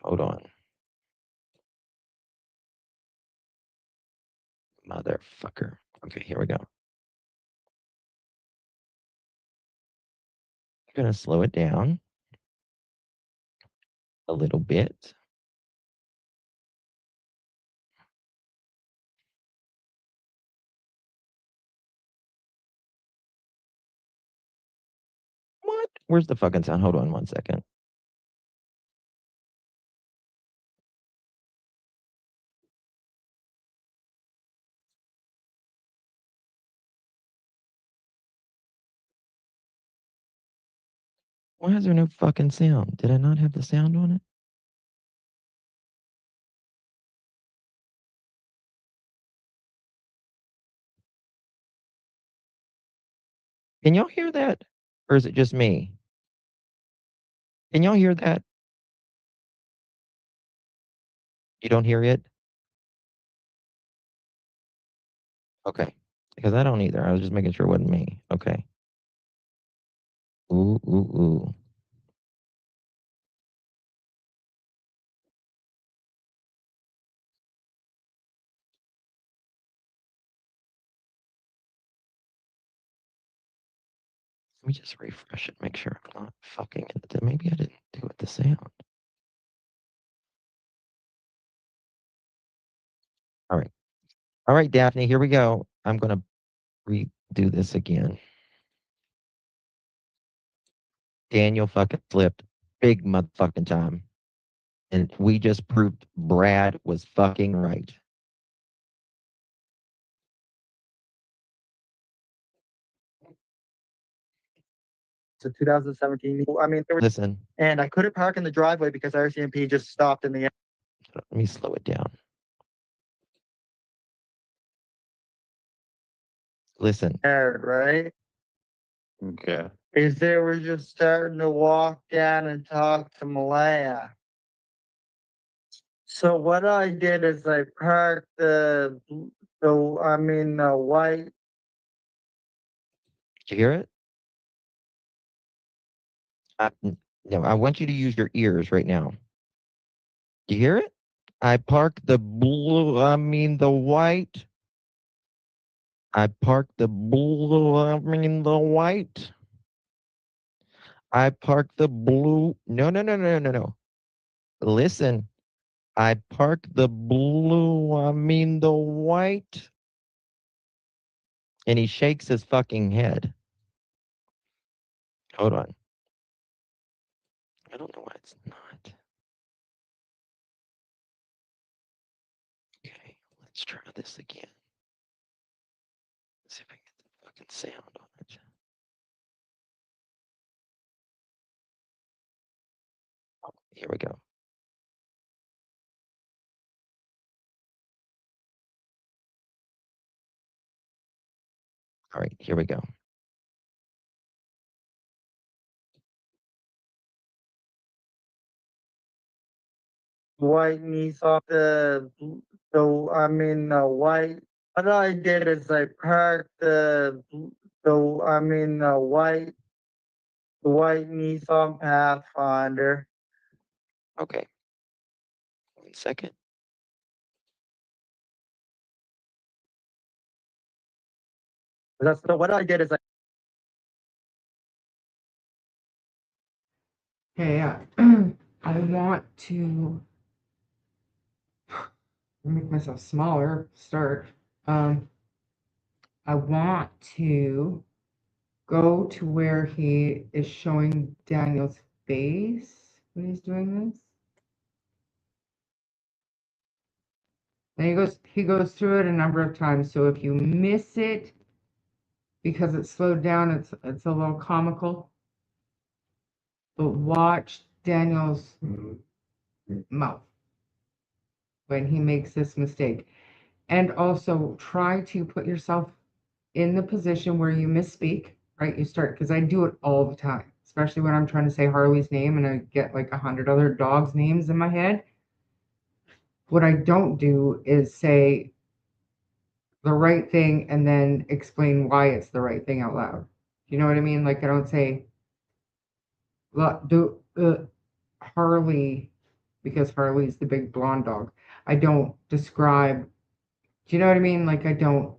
D: Hold on. Motherfucker. Okay, here we go. I'm going to slow it down a little bit. What? Where's the fucking sound? Hold on 1 second. Why is there no fucking sound? Did I not have the sound on it? Can y'all hear that? Or is it just me? Can y'all hear that? You don't hear it? Okay. Because I don't either. I was just making sure it wasn't me. Okay. Ooh, ooh, ooh. Let me just refresh it, make sure I'm not fucking it. Maybe I didn't do it the sound. All right. All right, Daphne, here we go. I'm going to redo this again. Daniel fucking flipped big motherfucking time. And we just proved Brad was fucking right.
F: It's a 2017.
D: Listen,
F: And I couldn't park in the driveway because RCMP just stopped in the end.
D: let me slow it down. Listen,
F: Right?
E: Okay.
F: Is they were just starting to walk down and talk to Malaya. So what I did is I parked the white.
D: did you hear it? No, I want you to use your ears right now. Do you hear it? I parked the white I parked the blue, I mean the white. I parked the blue. No, no, no, no, no, no. Listen, I parked the blue, I mean the white. And he shakes his fucking head. Hold on. I don't know why it's not. Okay, let's try this again. See if I can get the fucking sound on it. Here we go. All right, here we go.
F: White Nissan, white. What I did is I parked white Nissan Pathfinder.
D: Okay. 1 second.
F: So what I did is
B: Okay, I want to make myself smaller, start. I want to go to where he is showing Daniel's face when he's doing this. And he goes through it a number of times. So if you miss it because it's slowed down, it's a little comical. But watch Daniel's mouth when he makes this mistake. And also try to put yourself in the position where you misspeak, right? You start, because I do it all the time, especially when I'm trying to say Harley's name and I get like 100 other dogs' names in my head. What I don't do is say the right thing and then explain why it's the right thing out loud. You know what I mean? Like I don't say do Harley because Harley's the big blonde dog. I don't describe. Do you know what I mean? Like I don't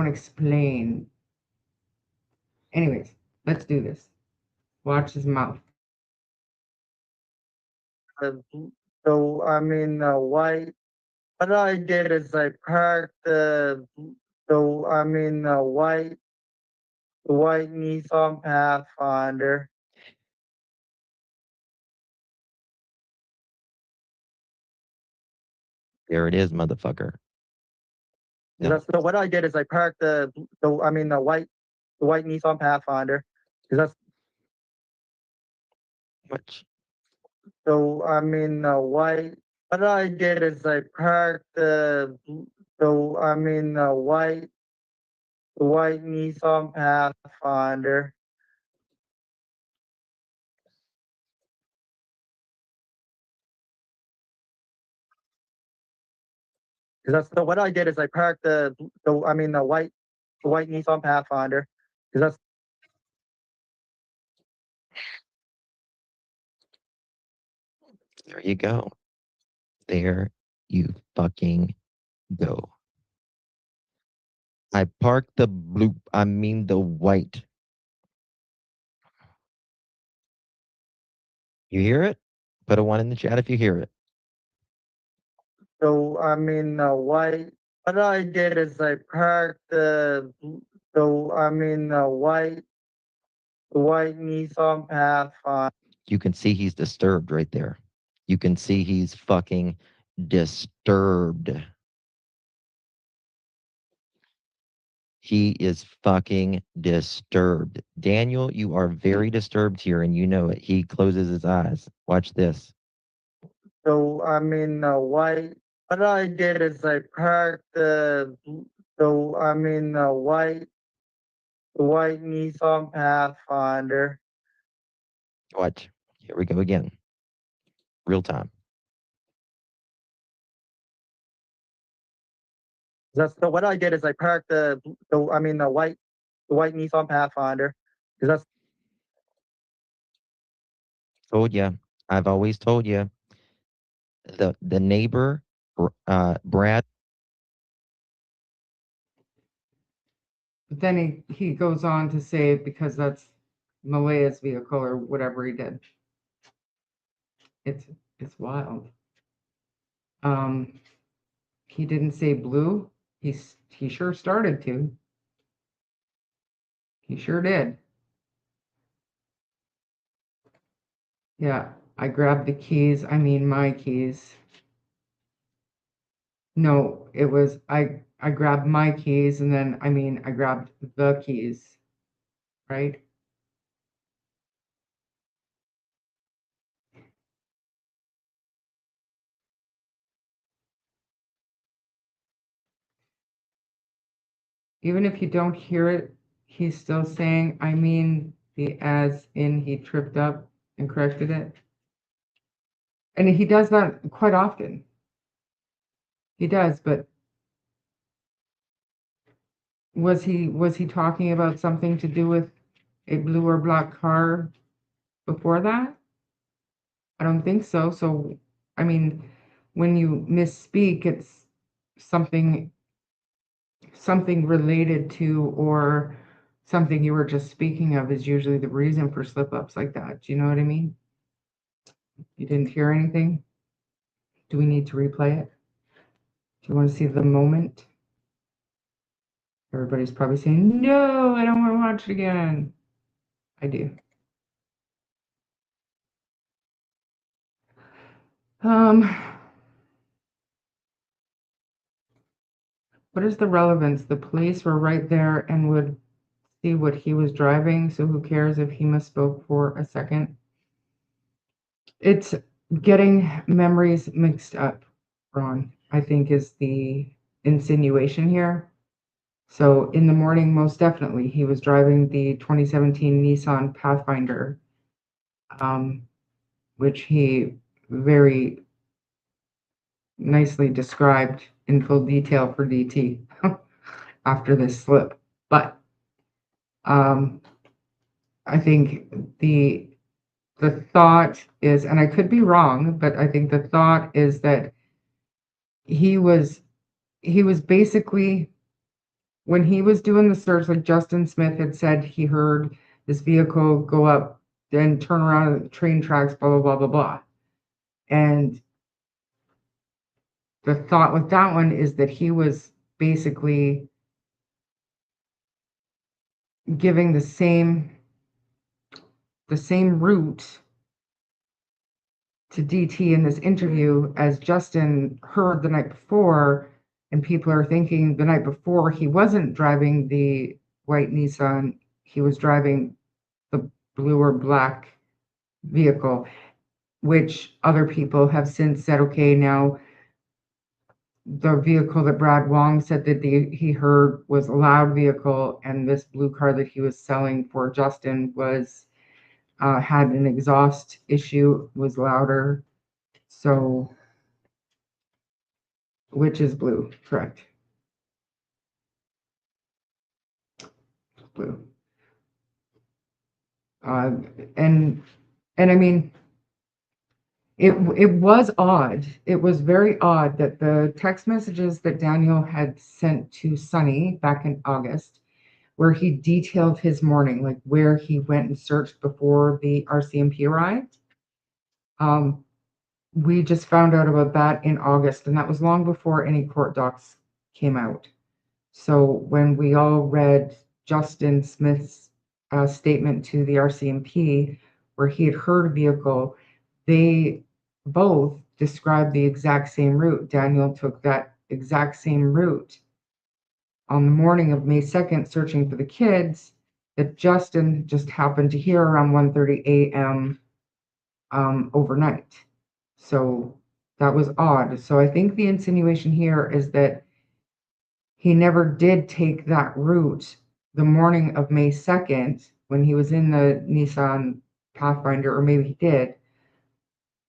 B: explain. Anyways, let's do this. Watch his mouth.
F: white. What I did is I parked white Nissan Pathfinder.
D: There it is, motherfucker. No.
F: So what I did is I parked the white Nissan Pathfinder. Because
D: Much.
F: white. What I did is I parked white Nissan Pathfinder. So what I did is I parked the white Nissan Pathfinder. Because
D: There you go. There you fucking go. I parked the blue, I mean the white. You hear it? Put a 1 in the chat if you hear it.
F: white. What I did is I parked white Nissan Pathfinder.
D: You can see he's disturbed right there. You can see he's fucking disturbed. He is fucking disturbed. Daniel, you are very disturbed here and you know it. He closes his eyes. Watch this.
F: White. What I did is I parked white Nissan Pathfinder.
D: Watch. Here we go again. Real time.
F: So what I did is I parked the white Nissan Pathfinder. Because
D: Told you. I've always told you. The neighbor, Brad.
B: But then he goes on to say because that's Malaya's vehicle or whatever he did. It's wild. He didn't say blue. He sure started to. He sure did. Yeah, I grabbed the keys. I mean my keys. No, it was I grabbed my keys and then I grabbed the keys, right? Even if you don't hear it, he's still saying, I mean the as in he tripped up and corrected it. And he does that quite often. He does, but was he talking about something to do with a blue or black car before that? I don't think so. So, I mean, when you misspeak, it's something related to or something you were just speaking of is usually the reason for slip ups like that. Do you know what I mean? You didn't hear anything? Do we need to replay it? Do you want to see the moment? Everybody's probably saying, no, I don't want to watch it again. I do. What is the relevance? The police were right there and would see what he was driving, so who cares if he misspoke for a second? It's getting memories mixed up, Ron, I think is the insinuation here. So in the morning, most definitely, he was driving the 2017 Nissan Pathfinder, which he very nicely described in full detail for DT after this slip. But I think the thought is, and I could be wrong, but I think the thought is that he was basically, when he was doing the search, like Justin Smith had said, he heard this vehicle go up, then turn around at the train tracks, blah, blah, blah, blah, blah. And the thought with that one is that he was basically giving the same route to DT in this interview as Justin heard the night before, and people are thinking the night before he wasn't driving the white Nissan, he was driving the blue or black vehicle, which other people have since said, okay, now the vehicle that Brad Wong said that he heard was a loud vehicle, and this blue car that he was selling for Justin was had an exhaust issue, was louder. So, which is blue, correct? Blue. And I mean, it was odd. It was very odd that the text messages that Daniel had sent to Sunny back in August, where he detailed his morning, like where he went and searched before the RCMP arrived. We just found out about that in August, and that was long before any court docs came out. So when we all read Justin Smith's statement to the RCMP, where he had heard a vehicle, they both described the exact same route. Daniel took that exact same route on the morning of May 2nd, searching for the kids, that Justin just happened to hear around 1:30 a.m. Overnight. So that was odd. So I think the insinuation here is that he never did take that route the morning of May 2nd when he was in the Nissan Pathfinder, or maybe he did,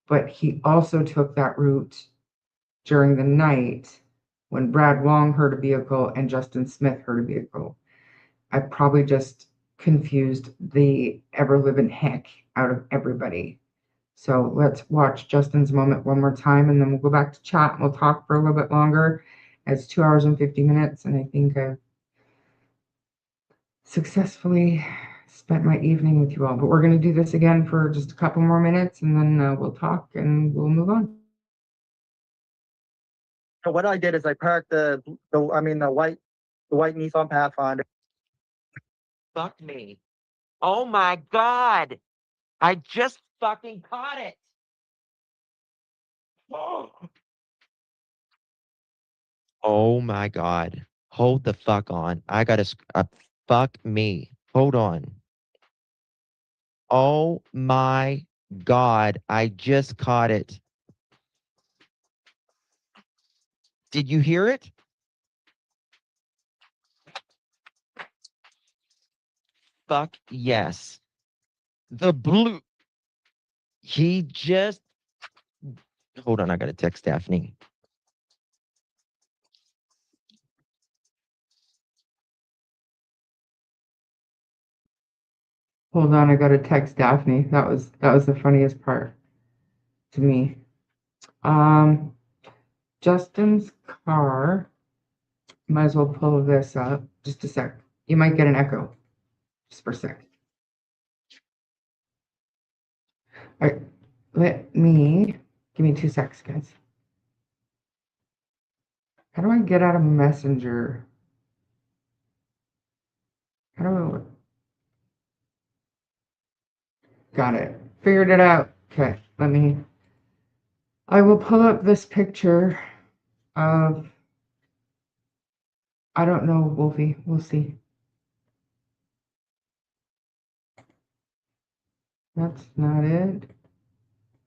B: but he also took that route during the night when Brad Wong heard a vehicle and Justin Smith heard a vehicle. I probably just confused the ever-living heck out of everybody. So let's watch Justin's moment one more time, and then we'll go back to chat and we'll talk for a little bit longer. It's 2 hours and 50 minutes, and I think I've successfully spent my evening with you all. But we're going to do this again for just a couple more minutes, and then we'll talk and we'll move on.
F: So what I did is I parked the white Nissan Pathfinder.
D: Fuck me. Oh my God. I just fucking caught it. Oh my God. Hold the fuck on. I gotta, fuck me. Hold on. Oh my God. I just caught it. Did you hear it? Fuck yes. The blue. He just. Hold on. I gotta text Daphne.
B: Hold on, I got to text Daphne. That was the funniest part to me. Justin's car. Might as well pull this up. Just a sec. You might get an echo. Just for a sec. All right. Give me 2 seconds, guys. How do I get out of Messenger? How do Got it. Figured it out. Okay, I will pull up this picture of, I don't know, Wolfie. We'll see. That's not it.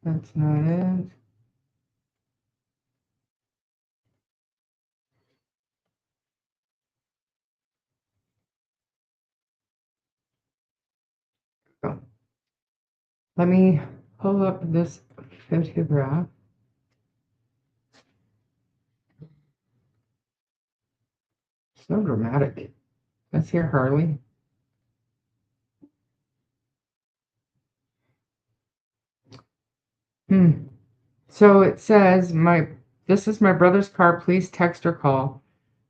B: That's not it. Oh. Let me pull up this photograph. So dramatic. Let's hear Harley. So it says, this is my brother's car. Please text or call.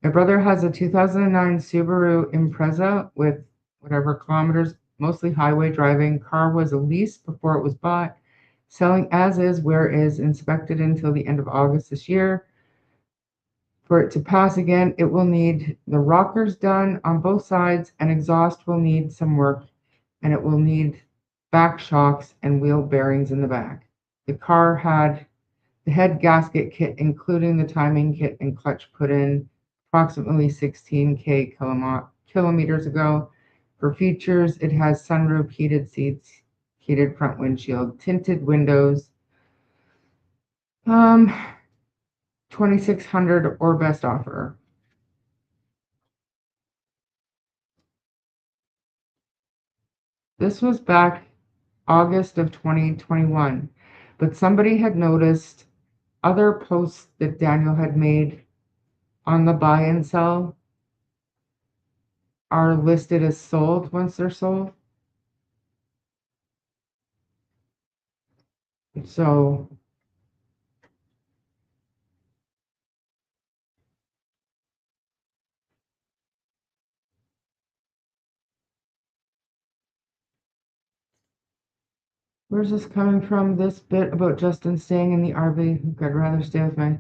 B: My brother has a 2009 Subaru Impreza with whatever kilometers, mostly highway driving. Car was a lease before it was bought. Selling as is, where is, inspected until the end of August this year. For it to pass again, it will need the rockers done on both sides, and exhaust will need some work, and it will need back shocks and wheel bearings in the back. The car had the head gasket kit, including the timing kit and clutch, put in approximately 16K kilometers ago. For features, it has sunroof, heated seats, heated front windshield, tinted windows, 2600 or best offer. This was back August of 2021, but somebody had noticed other posts that Daniel had made on the buy and sell are listed as sold once they're sold. So where's this coming from? This bit about Justin staying in the RV. I'd rather stay with my.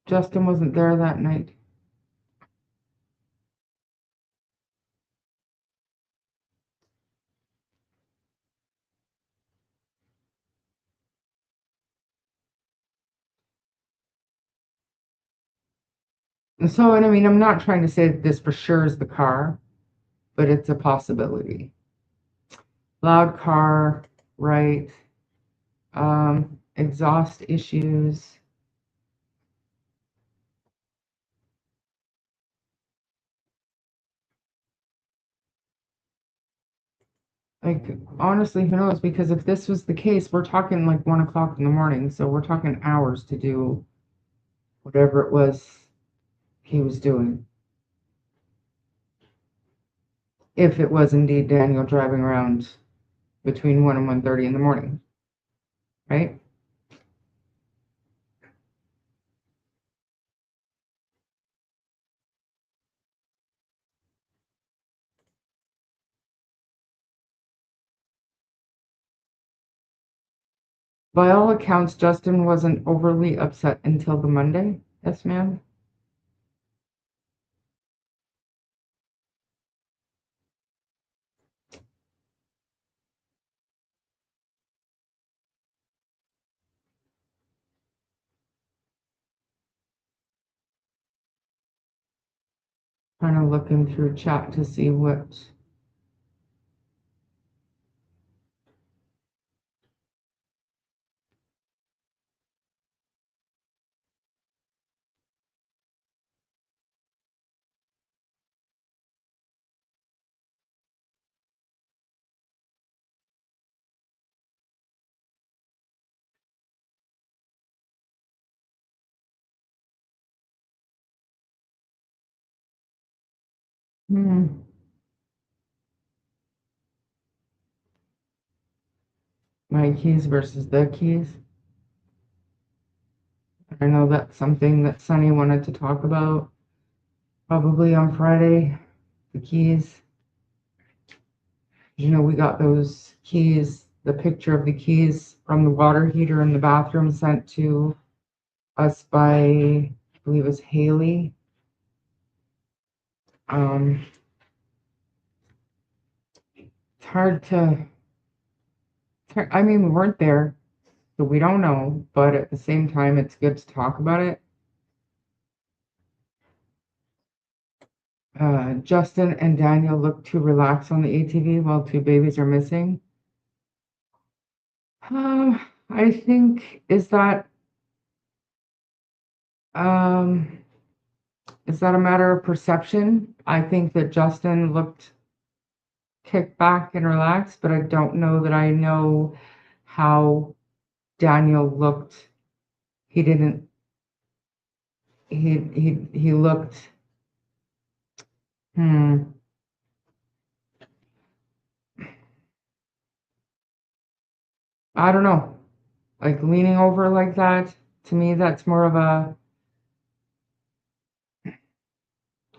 B: Justin wasn't there that night. So, and I mean, I'm not trying to say that this for sure is the car, but it's a possibility. Loud car, right? Exhaust issues. Like, honestly, who knows? Because if this was the case, we're talking like 1 o'clock in the morning. So we're talking hours to do whatever it was he was doing. If it was indeed Daniel driving around between 1 and 1:30 in the morning, right? By all accounts, Justin wasn't overly upset until the Monday. Yes, ma'am. Kind of looking through chat to see what. My keys versus the keys. I know that's something that Sunny wanted to talk about probably on Friday. The keys. You know, we got those keys, the picture of the keys from the water heater in the bathroom sent to us by, I believe it was Haley. It's hard to, I mean, we weren't there, so we don't know, but at the same time, it's good to talk about it. Justin and Daniel look to relax on the ATV while two babies are missing. I think, is that a matter of perception? I think that Justin looked kicked back and relaxed, but I don't know that I know how Daniel looked. He didn't. He looked. I don't know. Like leaning over like that, to me, that's more of a, I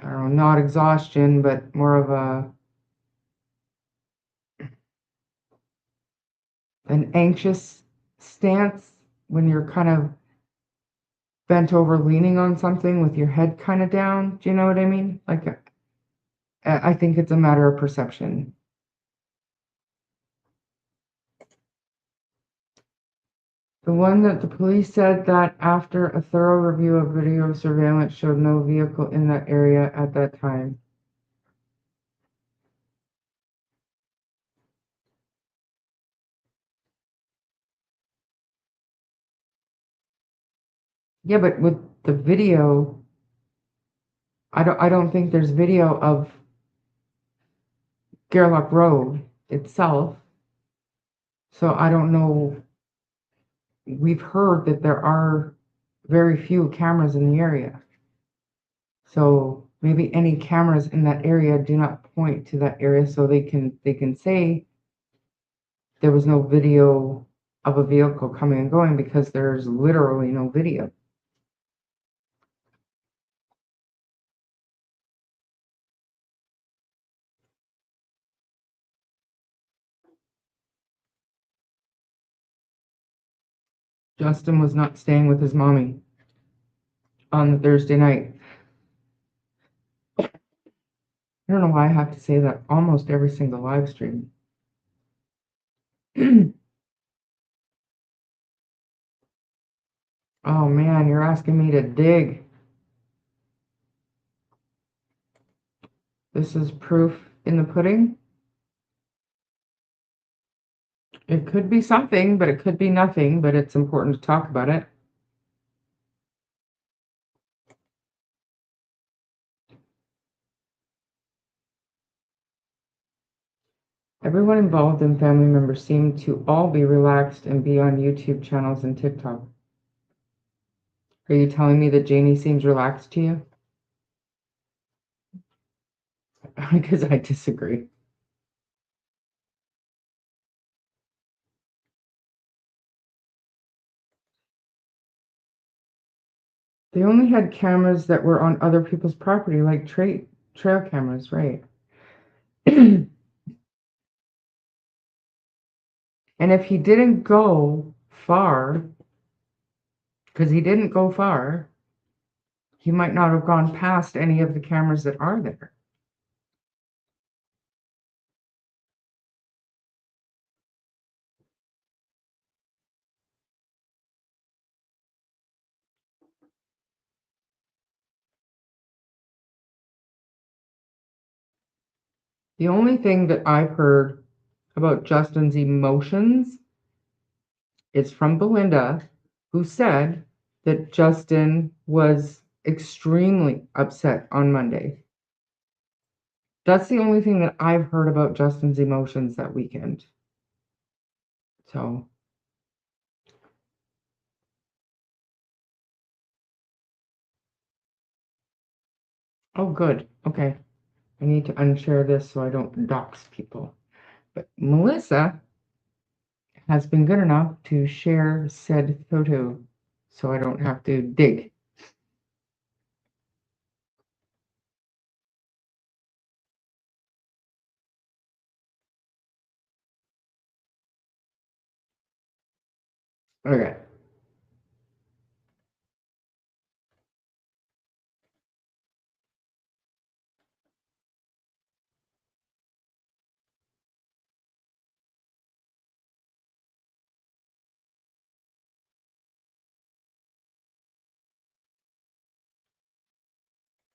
B: don't know, not exhaustion, but more of an anxious stance when you're kind of bent over leaning on something with your head kind of down. Do you know what I mean? Like, I think it's a matter of perception. The one that the police said that after a thorough review of video surveillance showed no vehicle in that area at that time. Yeah, but with the video, I don't think there's video of Gerlach Road itself. So I don't know. We've heard that there are very few cameras in the area. So maybe any cameras in that area do not point to that area, so they can say there was no video of a vehicle coming and going because there's literally no video. Justin was not staying with his mommy on the Thursday night. I don't know why I have to say that almost every single live stream. Oh man, you're asking me to dig. This is proof in the pudding. It could be something, but it could be nothing, but it's important to talk about it. Everyone involved and family members seem to all be relaxed and be on YouTube channels and TikTok. Are you telling me that Janie seems relaxed to you? Because I disagree. They only had cameras that were on other people's property, like trail cameras, right? And if he didn't go far, because he didn't go far, he might not have gone past any of the cameras that are there. The only thing that I've heard about Justin's emotions is from Belinda, who said that Justin was extremely upset on Monday. That's the only thing that I've heard about Justin's emotions that weekend. So, oh, good. Okay. I need to unshare this so I don't dox people. But Melissa has been good enough to share said photo so I don't have to dig. Okay.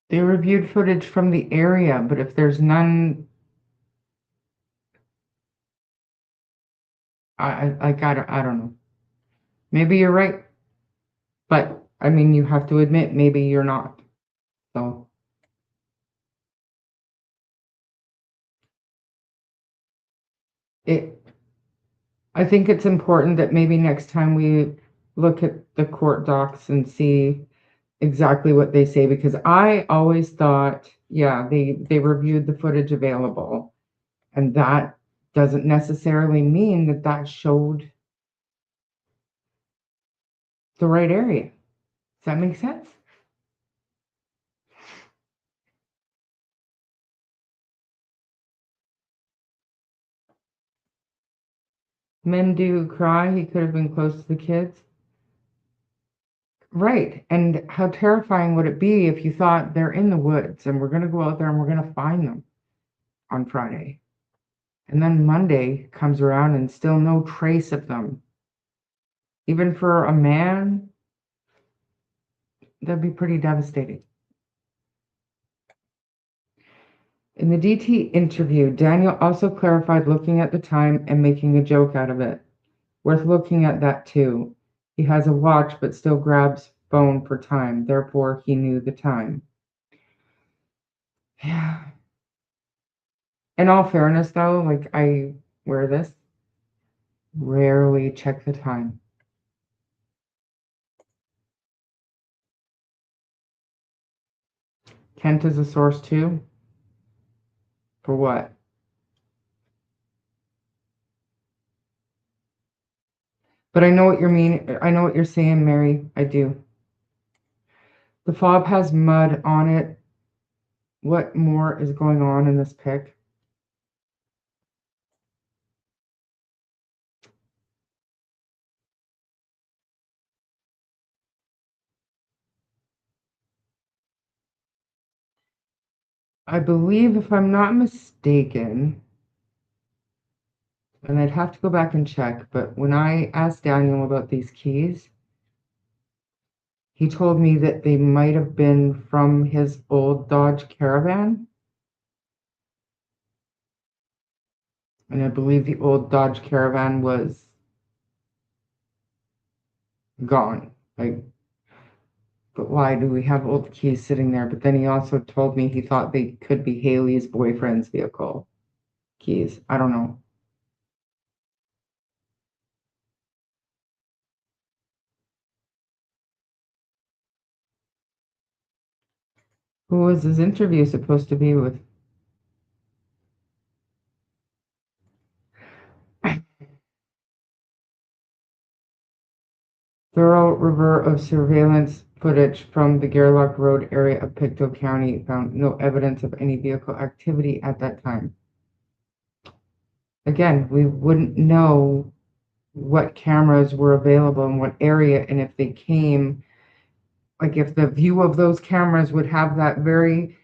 B: They reviewed footage from the area, but if there's none, I don't know. Maybe you're right, but I mean, you have to admit maybe you're not. So it, I think it's important that maybe next time we look at the court docs and see exactly what they say, because I always thought, yeah, they reviewed the footage available, and that doesn't necessarily mean that that showed the right area. Does that make sense? Men do cry. He could have been close to the kids. Right. And how terrifying would it be if you thought they're in the woods and we're going to go out there and we're going to find them on Friday? And then Monday comes around and still no trace of them. Even for a man, that'd be pretty devastating. In the DT interview, Daniel also clarified looking at the time and making a joke out of it. Worth looking at that too. He has a watch but still grabs phone for time, therefore he knew the time. Yeah. In all fairness though, like I wear this, rarely check the time. Kent is a source too? For what? But I know what you mean. I know what you're saying, Mary. I do. The fob has mud on it. What more is going on in this pic? I believe, if I'm not mistaken, and I'd have to go back and check, but when I asked Daniel about these keys, he told me that they might have been from his old Dodge Caravan. And I believe the old Dodge Caravan was gone. Like, but why do we have old keys sitting there? But then he also told me he thought they could be Haley's boyfriend's vehicle keys. I don't know. Who was his interview supposed to be with? Thorough review of surveillance footage from the Gerlach Road area of Pictou County found no evidence of any vehicle activity at that time. Again, we wouldn't know what cameras were available in what area, and if they came, like if the view of those cameras would have that very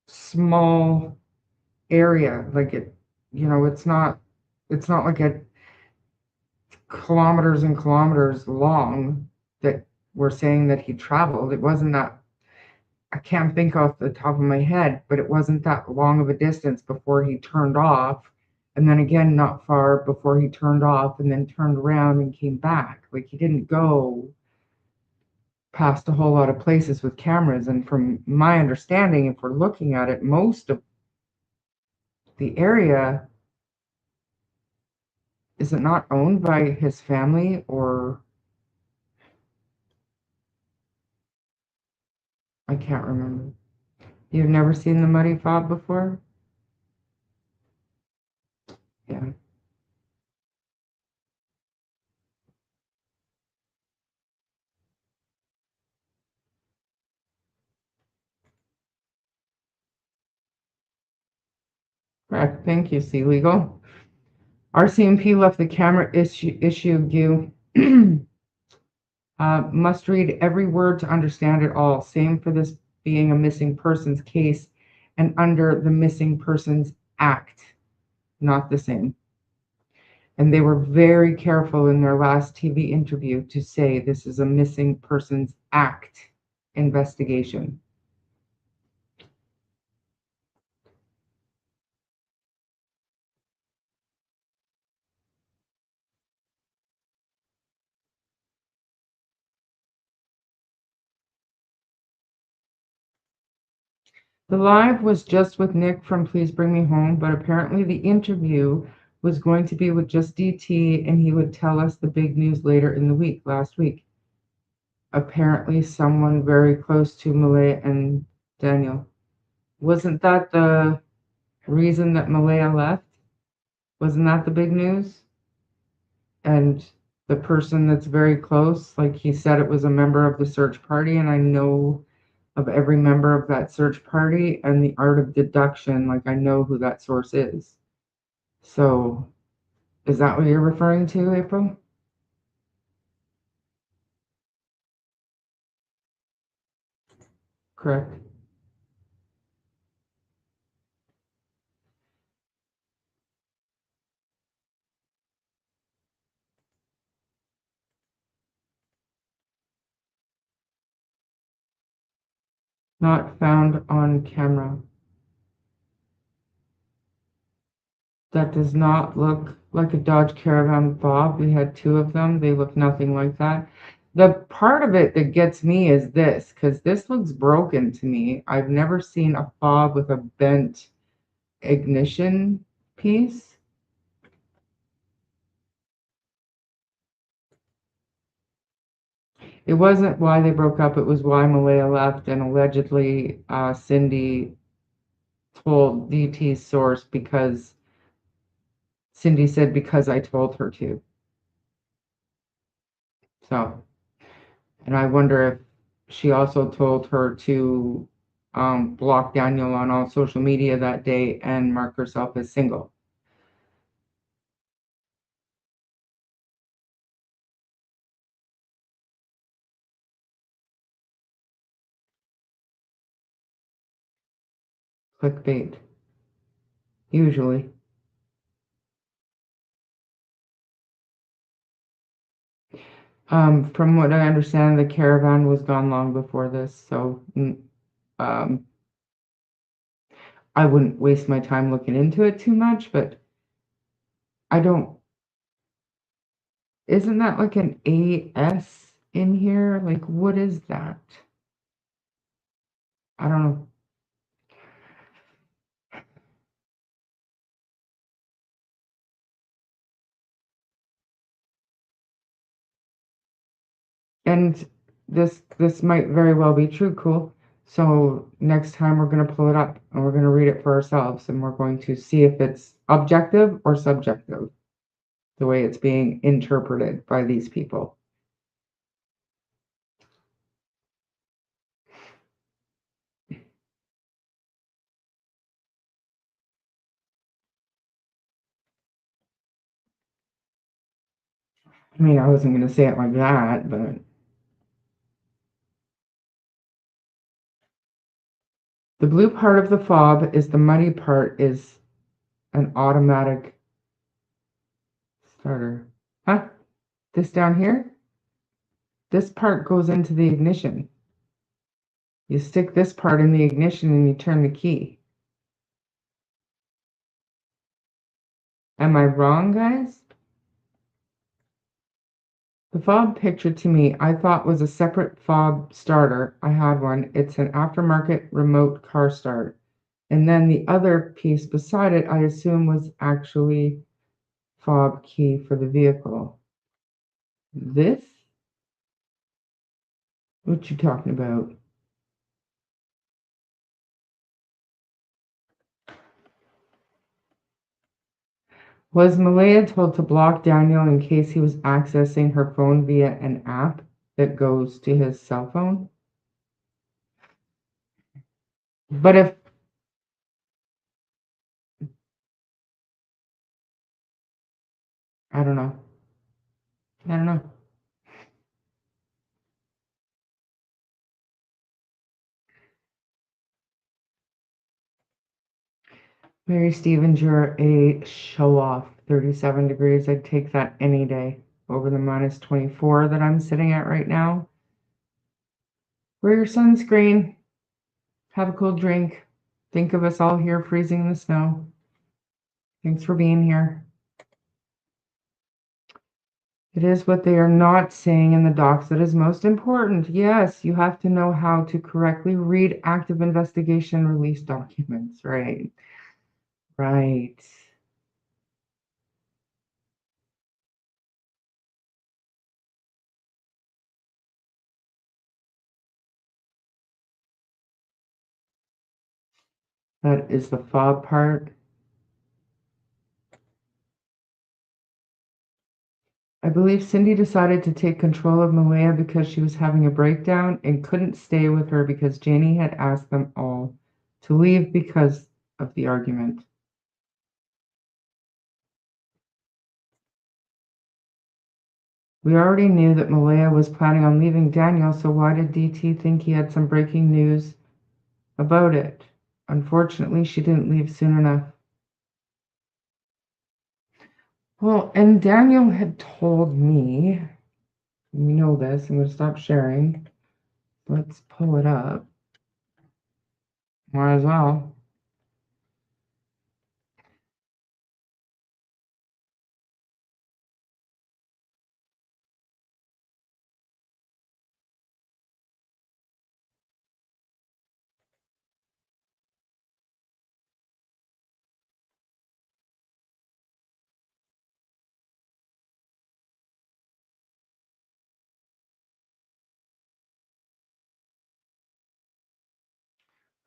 B: small area, like it, it's not like a kilometers and kilometers long that we're saying that he traveled. It wasn't that, I can't think off the top of my head, but it wasn't that long of a distance before he turned off. And then again, not far before he turned off and then turned around and came back. Like he didn't go past a whole lot of places with cameras. And from my understanding, if we're looking at it, most of the area, is it not owned by his family, or I can't remember. You've never seen the muddy fob before? Yeah. Correct. Thank you, C Legal. RCMP left the camera issue you must read every word to understand it all. Same for this being a missing persons case and under the Missing Persons Act. Not the same. And they were very careful in their last TV interview to say this is a Missing Persons Act investigation. The live was just with Nick from Please Bring Me Home, but apparently the interview was going to be with just DT and he would tell us the big news later in the week, last week. Apparently someone very close to Malaya and Daniel. Wasn't that the reason that Malaya left? Wasn't that the big news? And the person that's very close, like he said, it was a member of the search party, and I know of every member of that search party and the art of deduction, like I know who that source is. So is that what you're referring to, April? Correct. Not found on camera. That does not look like a Dodge Caravan fob. We had two of them. They look nothing like that. The part of it that gets me is this, because this looks broken to me. I've never seen a fob with a bent ignition piece. It wasn't why they broke up, it was why Malaya left, and allegedly Cindy told DT's source because Cindy said because I told her to. So, and I wonder if she also told her to block Daniel on all social media that day and mark herself as single. Clickbait, usually. From what I understand, the caravan was gone long before this, so I wouldn't waste my time looking into it too much, but I don't. Isn't that like an AS in here? Like, what is that? I don't know. And this might very well be true, cool. So next time we're going to pull it up and we're going to read it for ourselves and we're going to see if it's objective or subjective, the way it's being interpreted by these people. I mean, I wasn't going to say it like that, but the blue part of the fob is the muddy part is an automatic starter. Huh? This down here? This part goes into the ignition. You stick this part in the ignition and you turn the key. Am I wrong, guys? The fob picture to me, I thought was a separate fob starter. I had one. It's an aftermarket remote car start. And then the other piece beside it, I assume was actually fob key for the vehicle. This? What you talking about? Was Malaya told to block Daniel in case he was accessing her phone via an app that goes to his cell phone? But if I don't know. I don't know. Mary Stevens, you're a show off. 37 degrees. I'd take that any day over the minus 24 that I'm sitting at right now. Wear your sunscreen. Have a cool drink. Think of us all here freezing in the snow. Thanks for being here. It is what they are not saying in the docs that is most important. Yes, you have to know how to correctly read active investigation release documents. Right. Right. That is the fob part. I believe Cindy decided to take control of Malaya because she was having a breakdown and couldn't stay with her because Janie had asked them all to leave because of the argument. We already knew that Malaya was planning on leaving Daniel, so why did DT think he had some breaking news about it? Unfortunately, she didn't leave soon enough. Well, and Daniel had told me, you know this, I'm going to stop sharing. Let's pull it up. Might as well.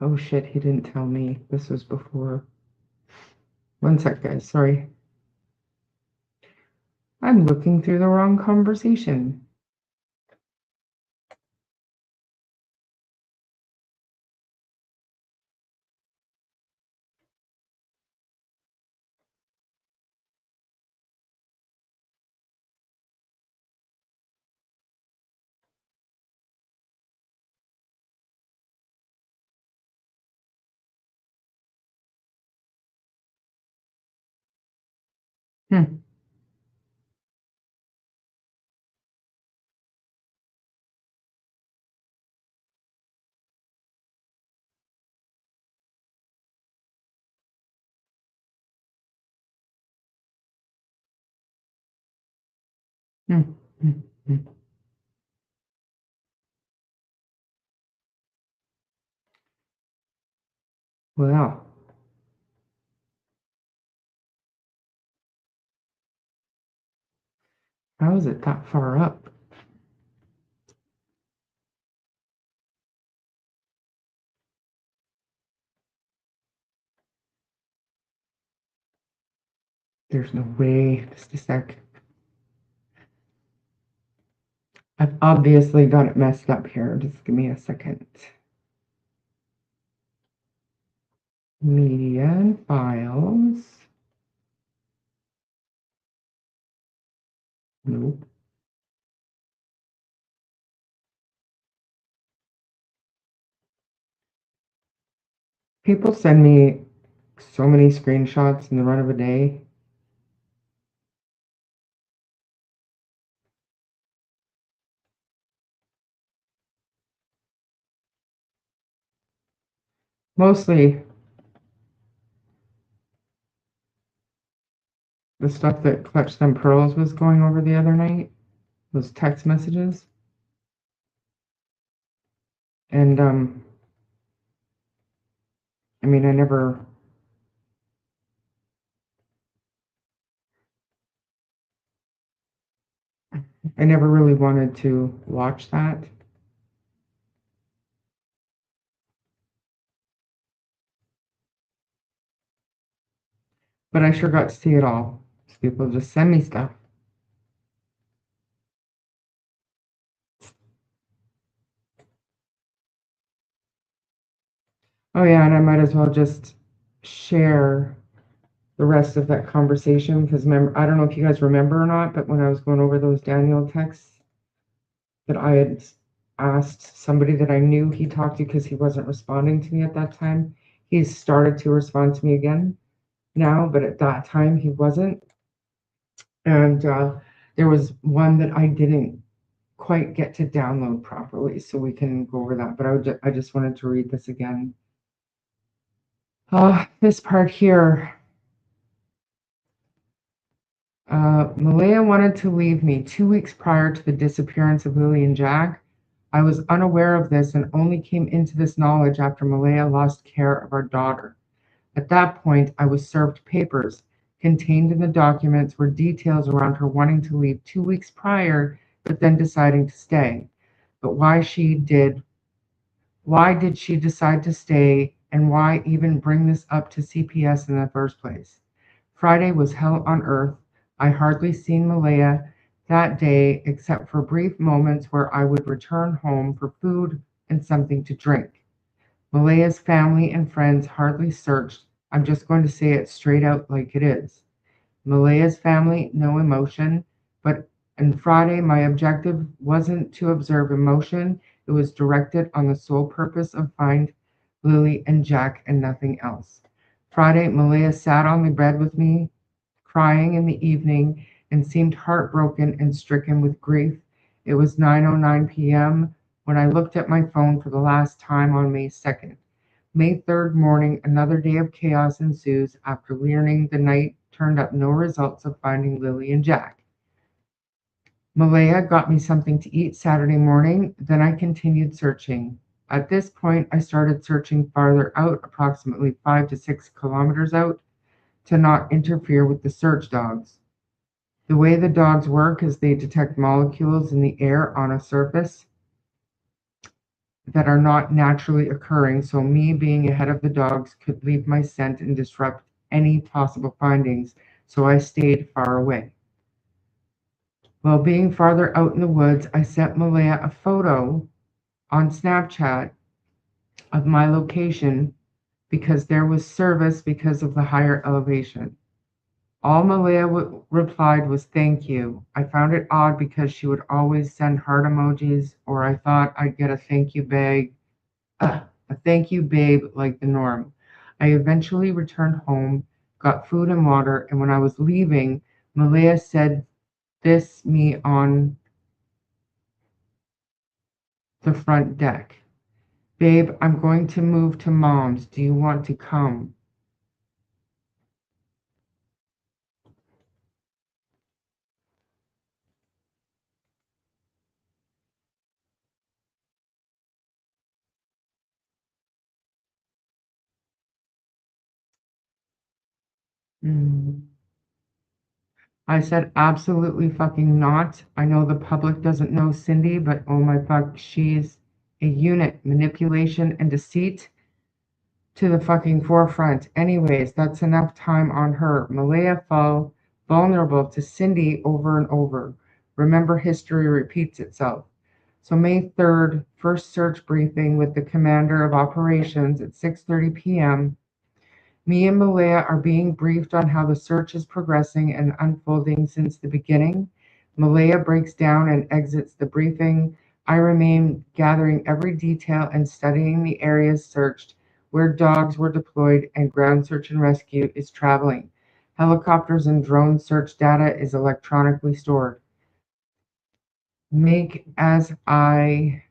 B: Oh shit, he didn't tell me. This was before. One sec, guys, sorry. I'm looking through the wrong conversation. Hmm. Hmm. Hmm. Hmm. Well, how is it that far up? There's no way. Just a sec. I've obviously got it messed up here. Just give me a second. Media and files. Nope. People send me so many screenshots in the run of a day. Mostly the stuff that Clutch Them Pearls was going over the other night, those text messages. And I mean, I never really wanted to watch that. But I sure got to see it all. People just send me stuff. Oh yeah, and I might as well just share the rest of that conversation because I don't know if you guys remember or not, but when I was going over those Daniel texts that I had asked somebody that I knew he talked to because he wasn't responding to me at that time, he's started to respond to me again now, but at that time he wasn't. And there was one that I didn't quite get to download properly, so we can go over that. But I just wanted to read this again. This part here. Malaya wanted to leave me 2 weeks prior to the disappearance of Lily and Jack. I was unaware of this and only came into this knowledge after Malaya lost care of our daughter. At that point, I was served papers. Contained in the documents were details around her wanting to leave 2 weeks prior, but then deciding to stay. But why did she decide to stay, and why even bring this up to CPS in the first place? Friday was hell on earth. I hardly seen Malaya that day except for brief moments where I would return home for food and something to drink. Malaya's family and friends hardly searched. I'm just going to say it straight out like it is. Malaya's family, no emotion, but on Friday, my objective wasn't to observe emotion. It was directed on the sole purpose of find Lily and Jack and nothing else. Friday, Malaya sat on the bed with me, crying in the evening, and seemed heartbroken and stricken with grief. It was 9:09 p.m. when I looked at my phone for the last time on May 2nd. May 3rd morning, another day of chaos ensues after learning the night turned up no results of finding Lily and Jack. Malaya got me something to eat Saturday morning, then I continued searching. At this point, I started searching farther out, approximately 5 to 6 kilometers out, to not interfere with the search dogs. The way the dogs work is they detect molecules in the air on a surface that are not naturally occurring, so me being ahead of the dogs could leave my scent and disrupt any possible findings, so I stayed far away. While being farther out in the woods, I sent Malaya a photo on Snapchat of my location because there was service because of the higher elevation. All Malaya replied was thank you. I found it odd because she would always send heart emojis, or I thought I'd get a thank you a thank you babe like the norm. I eventually returned home, got food and water, and when I was leaving, Malaya said this me on the front deck. Babe, I'm going to move to mom's. Do you want to come? Mm. I said, absolutely fucking not. I know the public doesn't know Cindy, but oh my fuck, she's a unit. Manipulation and deceit to the fucking forefront. Anyways, that's enough time on her. Malaya fell vulnerable to Cindy over and over. Remember, history repeats itself. So May 3rd, first search briefing with the commander of operations at 6:30 p.m. Me and Malaya are being briefed on how the search is progressing and unfolding since the beginning. Malaya breaks down and exits the briefing. I remain gathering every detail and studying the areas searched where dogs were deployed and ground search and rescue is traveling. Helicopters and drone search data is electronically stored. Make as I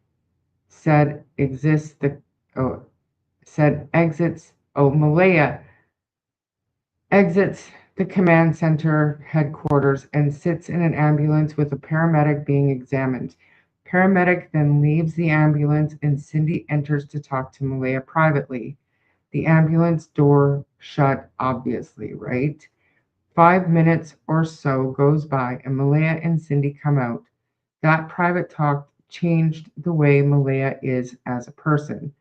B: said exists the oh, said exits. Oh, Malaya exits the command center headquarters and sits in an ambulance with a paramedic being examined. Paramedic then leaves the ambulance and Cindy enters to talk to Malaya privately. The ambulance door shut, obviously, right? 5 minutes or so goes by and Malaya and Cindy come out. That private talk changed the way Malaya is as a person.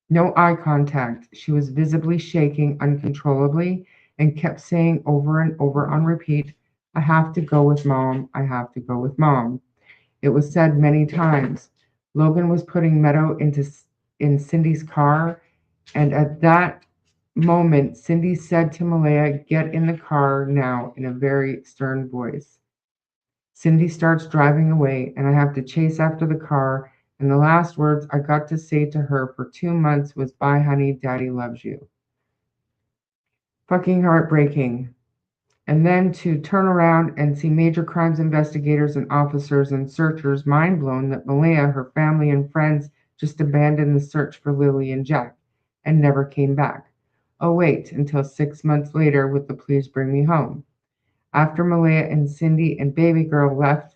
B: No eye contact. She was visibly shaking uncontrollably and kept saying over and over on repeat, I have to go with mom. I have to go with mom. It was said many times. Logan was putting Meadow in Cindy's car, and at that moment, Cindy said to Malaya, get in the car now in a very stern voice. Cindy starts driving away, and I have to chase after the car. And the last words I got to say to her for 2 months was, bye, honey, daddy loves you. Fucking heartbreaking. And then to turn around and see major crimes investigators and officers and searchers mind blown that Malaya, her family, and friends just abandoned the search for Lily and Jack and never came back. Oh, wait until 6 months later with the Please Bring Me Home. After Malaya and Cindy and baby girl left,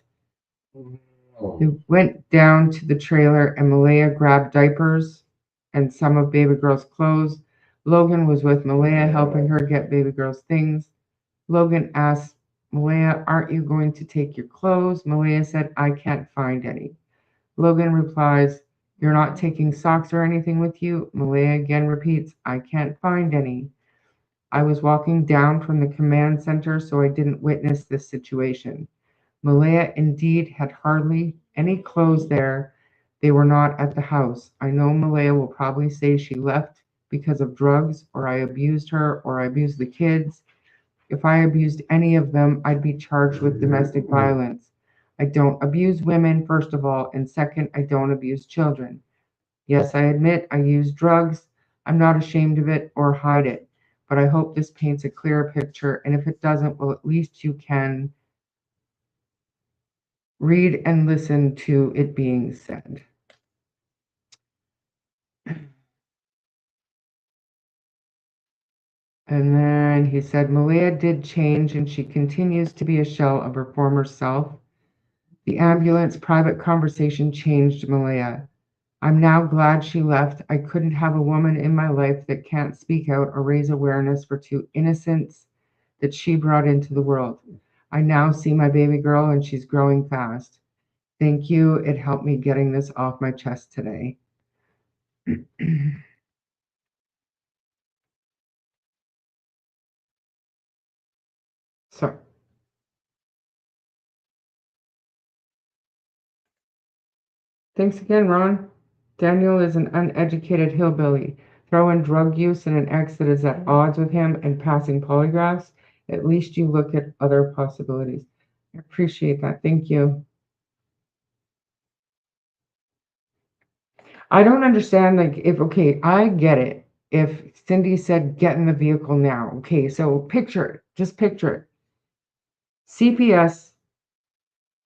B: they went down to the trailer and Malaya grabbed diapers and some of baby girl's clothes. Logan was with Malaya helping her get baby girl's things. Logan asked Malaya, aren't you going to take your clothes? Malaya said, I can't find any. Logan replies, you're not taking socks or anything with you? Malaya again repeats, I can't find any. I was walking down from the command center, so I didn't witness this situation. Malaya indeed had hardly any clothes there. They were not at the house. I know Malaya will probably say she left because of drugs, or I abused her, or I abused the kids. If I abused any of them, I'd be charged with domestic violence. I don't abuse women, first of all, and second, I don't abuse children. Yes, I admit I use drugs. I'm not ashamed of it or hide it, but I hope this paints a clearer picture, and if it doesn't, well, at least you can read and listen to it being said. And then he said, Malia did change and she continues to be a shell of her former self. The ambulance private conversation changed Malia. I'm now glad she left. I couldn't have a woman in my life that can't speak out or raise awareness for two innocents that she brought into the world. I now see my baby girl and she's growing fast. Thank you. It helped me getting this off my chest today. So, thanks again, Ron. Daniel is an uneducated hillbilly. Throw in drug use and an ex that is at odds with him and passing polygraphs. At least you look at other possibilities. I appreciate that. Thank you. I don't understand, like, if, okay, I get it. If Cindy said, get in the vehicle now. Okay, so picture it. Just picture it. CPS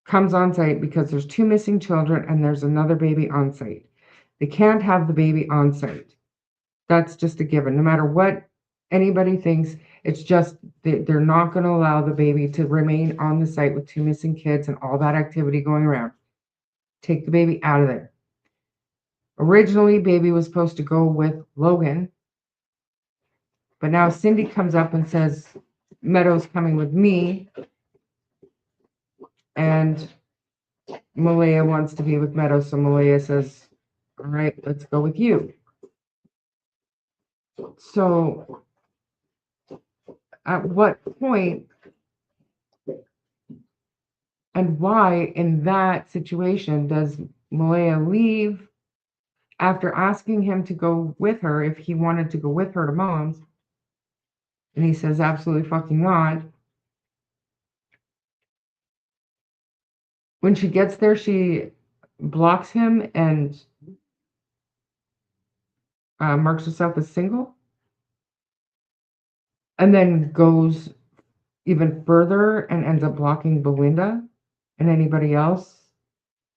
B: comes on site because there's two missing children and there's another baby on site. They can't have the baby on site. That's just a given. No matter what anybody thinks, it's just they're not going to allow the baby to remain on the site with two missing kids and all that activity going around. Take the baby out of there. Originally, baby was supposed to go with Logan, but now Cindy comes up and says, Meadow's coming with me, and Malaya wants to be with Meadow, so Malaya says, all right, let's go with you. So at what point and why in that situation does Malaya leave after asking him to go with her if he wanted to go with her to mom's? And he says, absolutely fucking not. When she gets there, she blocks him and marks herself as single, and then goes even further and ends up blocking Belinda and anybody else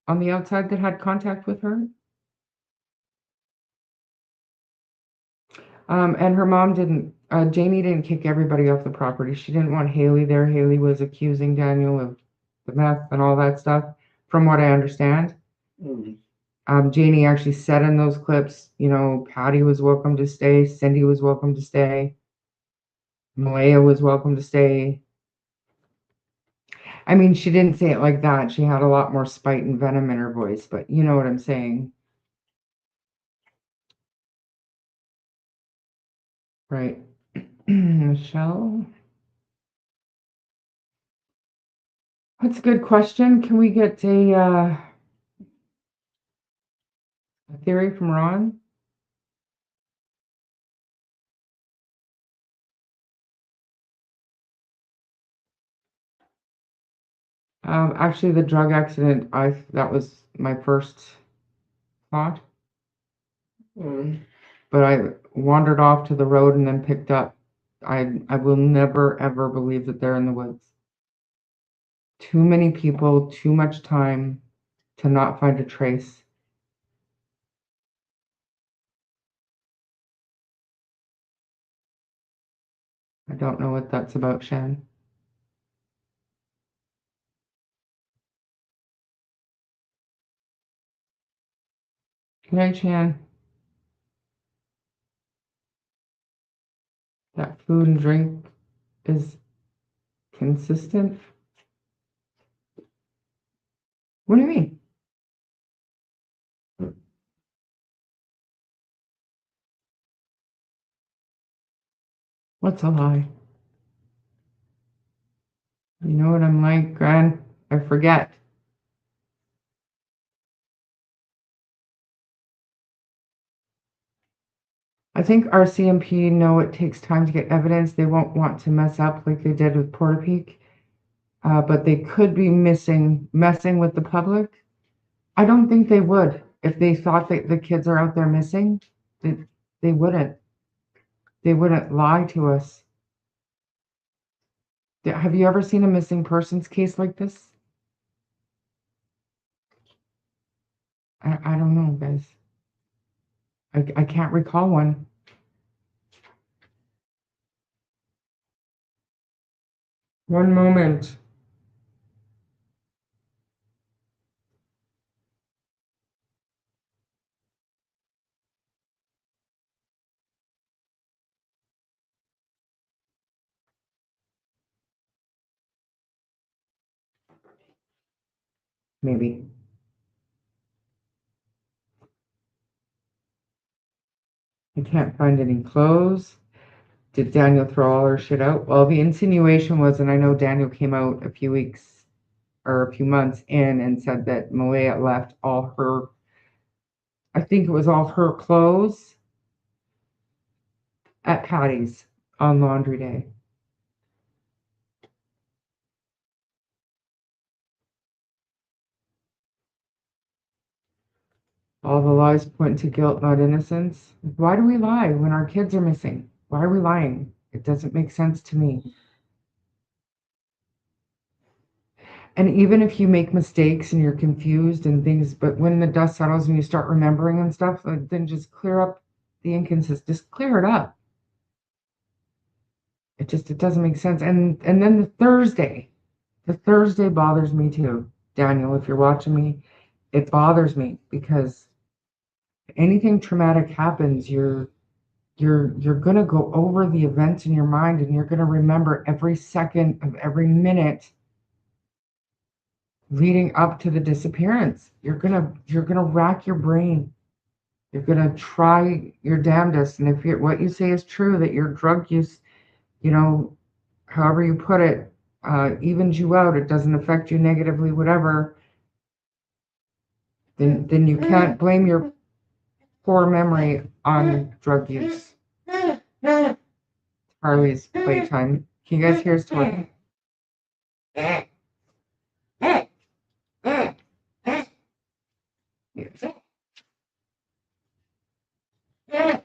B: on the outside that had contact with her. And her mom didn't, Janie didn't kick everybody off the property. She didn't want Haley there. Haley was accusing Daniel of the meth and all that stuff, from what I understand. Janie actually said in those clips, you know, Patty was welcome to stay, Cindy was welcome to stay, Malaya was welcome to stay. I mean, she didn't say it like that. She had a lot more spite and venom in her voice, but you know what I'm saying. Right. Michelle? That's a good question. Can we get a theory from Ron? Actually, the drug accident, that was my first thought. But I wandered off to the road and then picked up. I will never, ever believe that they're in the woods. Too many people, too much time to not find a trace. I don't know what that's about, Shan. Good night, Shan. That food and drink is consistent. What do you mean? What's a lie? You know what I'm like, Gran? I forget. I think RCMP know it takes time to get evidence. They won't want to mess up like they did with Portapeak, but they could be messing with the public. I don't think they would if they thought that the kids are out there missing. They wouldn't. They wouldn't lie to us. Have you ever seen a missing persons case like this? I don't know, guys. I can't recall one. One moment. Maybe. I can't find any clothes. Did Daniel throw all her shit out? Well, the insinuation was, and I know Daniel came out a few weeks or a few months in and said that Malaya left all her, I think it was all her clothes at Patty's on laundry day. All the lies point to guilt, not innocence. Why do we lie when our kids are missing? Why are we lying? It doesn't make sense to me. And even if you make mistakes and you're confused and things, but when the dust settles and you start remembering and stuff, then just clear up the inconsistency. Just clear it up. It doesn't make sense. And then the Thursday bothers me too. Daniel, if you're watching me, it bothers me because anything traumatic happens, you're gonna go over the events in your mind and you're gonna remember every second of every minute leading up to the disappearance. You're gonna rack your brain. You're gonna try your damnedest. And if what you say is true, that your drug use, you know, however you put it, evens you out, it doesn't affect you negatively, whatever, then you can't blame your poor memory on drug use. Harley's playtime. Can you guys hear his toy? Yes.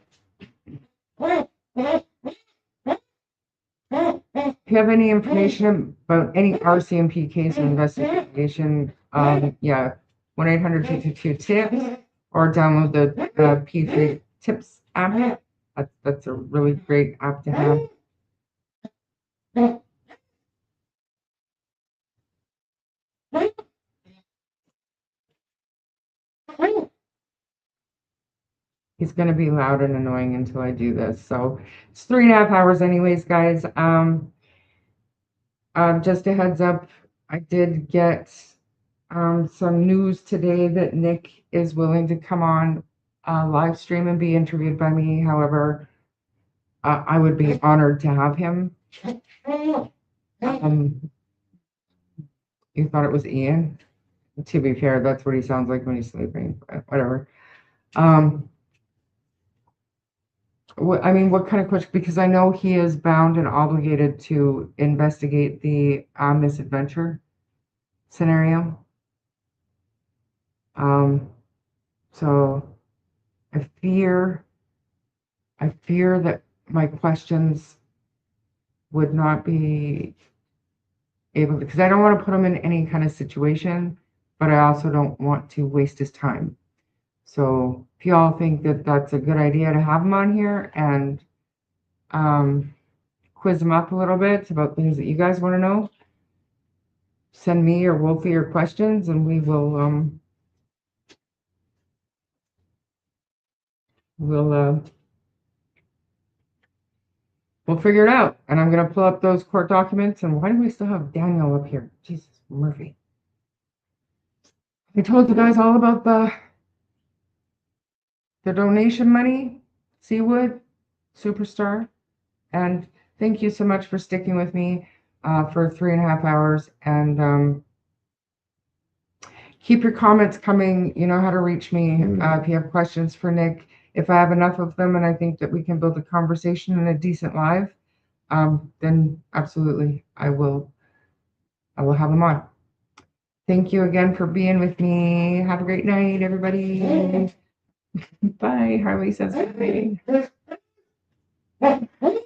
B: you have any information about any RCMP case or investigation, yeah, 1-800-222-TIPS, or download the P3 Tips app. That's a really great app to have. He's going to be loud and annoying until I do this. So it's 3.5 hours anyways, guys. Just a heads up, I did get some news today that Nick is willing to come on live stream and be interviewed by me. However, I would be honored to have him. You thought it was Ian? To be fair, that's what he sounds like when he's sleeping, but whatever. I mean, what kind of question? Because I know he is bound and obligated to investigate the misadventure scenario. So I fear that my questions would not be able to, because I don't want to put him in any kind of situation, but I also don't want to waste his time. So if y'all think that that's a good idea to have him on here and quiz him up a little bit about things that you guys want to know, send me or Wolfie your questions and we will we'll figure it out. And I'm gonna pull up those court documents. And why do we still have Daniel up here? Jesus, Murphy. I told you guys all about the donation money, Seawood, Superstar. And thank you so much for sticking with me for 3.5 hours. And keep your comments coming. You know how to reach me if you have questions for Nick. If I have enough of them and I think that we can build a conversation and a decent live, then absolutely I will have them on. Thank you again for being with me. Have a great night, everybody. Bye. Harley says bye.